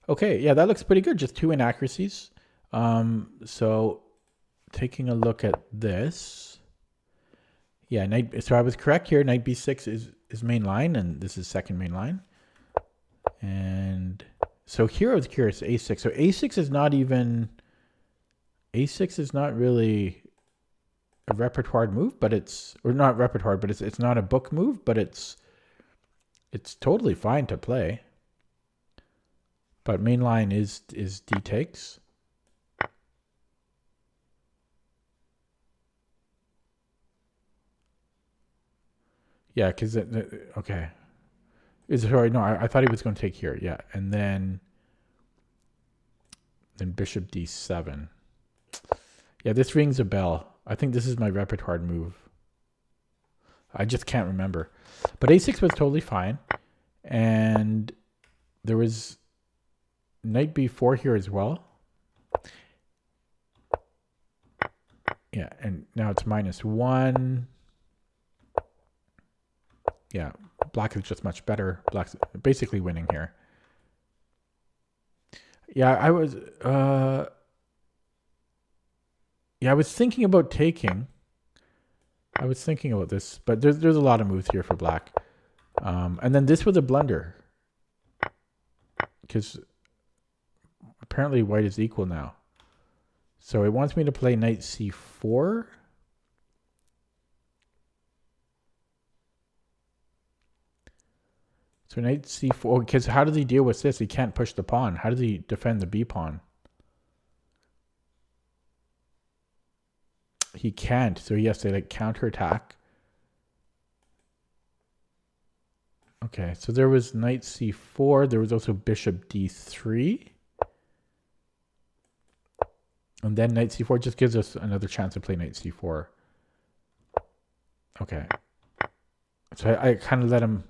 Okay, yeah, that looks pretty good. Just 2 inaccuracies. So taking a look at this. Yeah, so I was correct here. Knight b6 is main line, and this is second main line. And so here I was curious, a6. So a6 is not really a repertoire move, but it's not repertoire, but it's not a book move, but it's totally fine to play. But main line is d takes. Yeah, because okay. Sorry, no, I thought he was going to take here. Yeah, and then bishop d7. Yeah, this rings a bell. I think this is my repertoire move. I just can't remember. But a6 was totally fine. And there was knight b4 here as well. Yeah, and now it's -1. Yeah, black is just much better. Black's basically winning here. Yeah, I was thinking about taking. I was thinking about this, but there's a lot of moves here for black. And then this was a blunder, because apparently white is equal now. So it wants me to play knight c4. So knight c4, because how does he deal with this? He can't push the pawn. How does he defend the b pawn? He can't, so he has to like counterattack. Okay, so there was knight c4. There was also bishop d3. And then knight c4 just gives us another chance to play knight c4. Okay. So I kind of let him...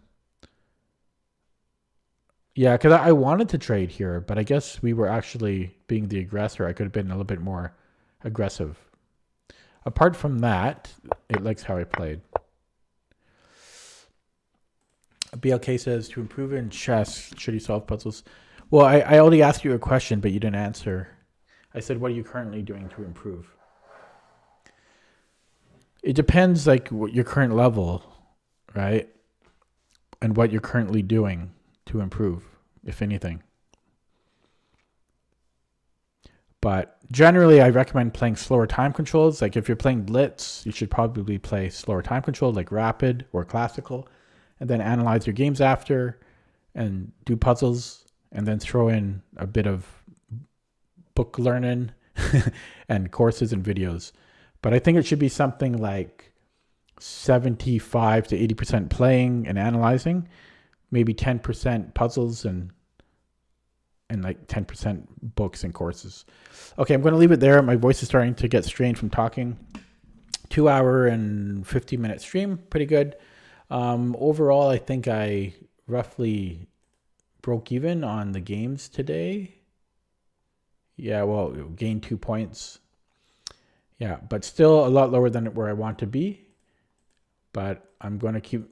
Yeah, because I wanted to trade here, but I guess we were actually being the aggressor. I could have been a little bit more aggressive. Apart from that, it likes how I played. BLK says, to improve in chess, should you solve puzzles? Well, I already asked you a question, but you didn't answer. I said, what are you currently doing to improve? It depends, like, what your current level, right? and what you're currently doing to improve, if anything. But generally, I recommend playing slower time controls. Like if you're playing Blitz, you should probably play slower time control, like Rapid or Classical, and then analyze your games after and do puzzles, and then throw in a bit of book learning and courses and videos. But I think it should be something like 75 to 80% playing and analyzing, maybe 10% puzzles and like 10% books and courses. Okay, I'm going to leave it there. My voice is starting to get strained from talking. 2 hour and 50-minute stream, pretty good. Overall, I think I roughly broke even on the games today. Yeah, well, gained 2 points. Yeah, but still a lot lower than where I want to be. But I'm going to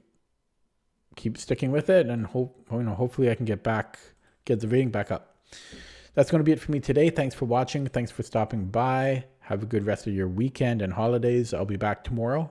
keep sticking with it, and hopefully I can get the rating back up. That's going to be it for me today. Thanks for watching. Thanks for stopping by. Have a good rest of your weekend and holidays. I'll be back tomorrow.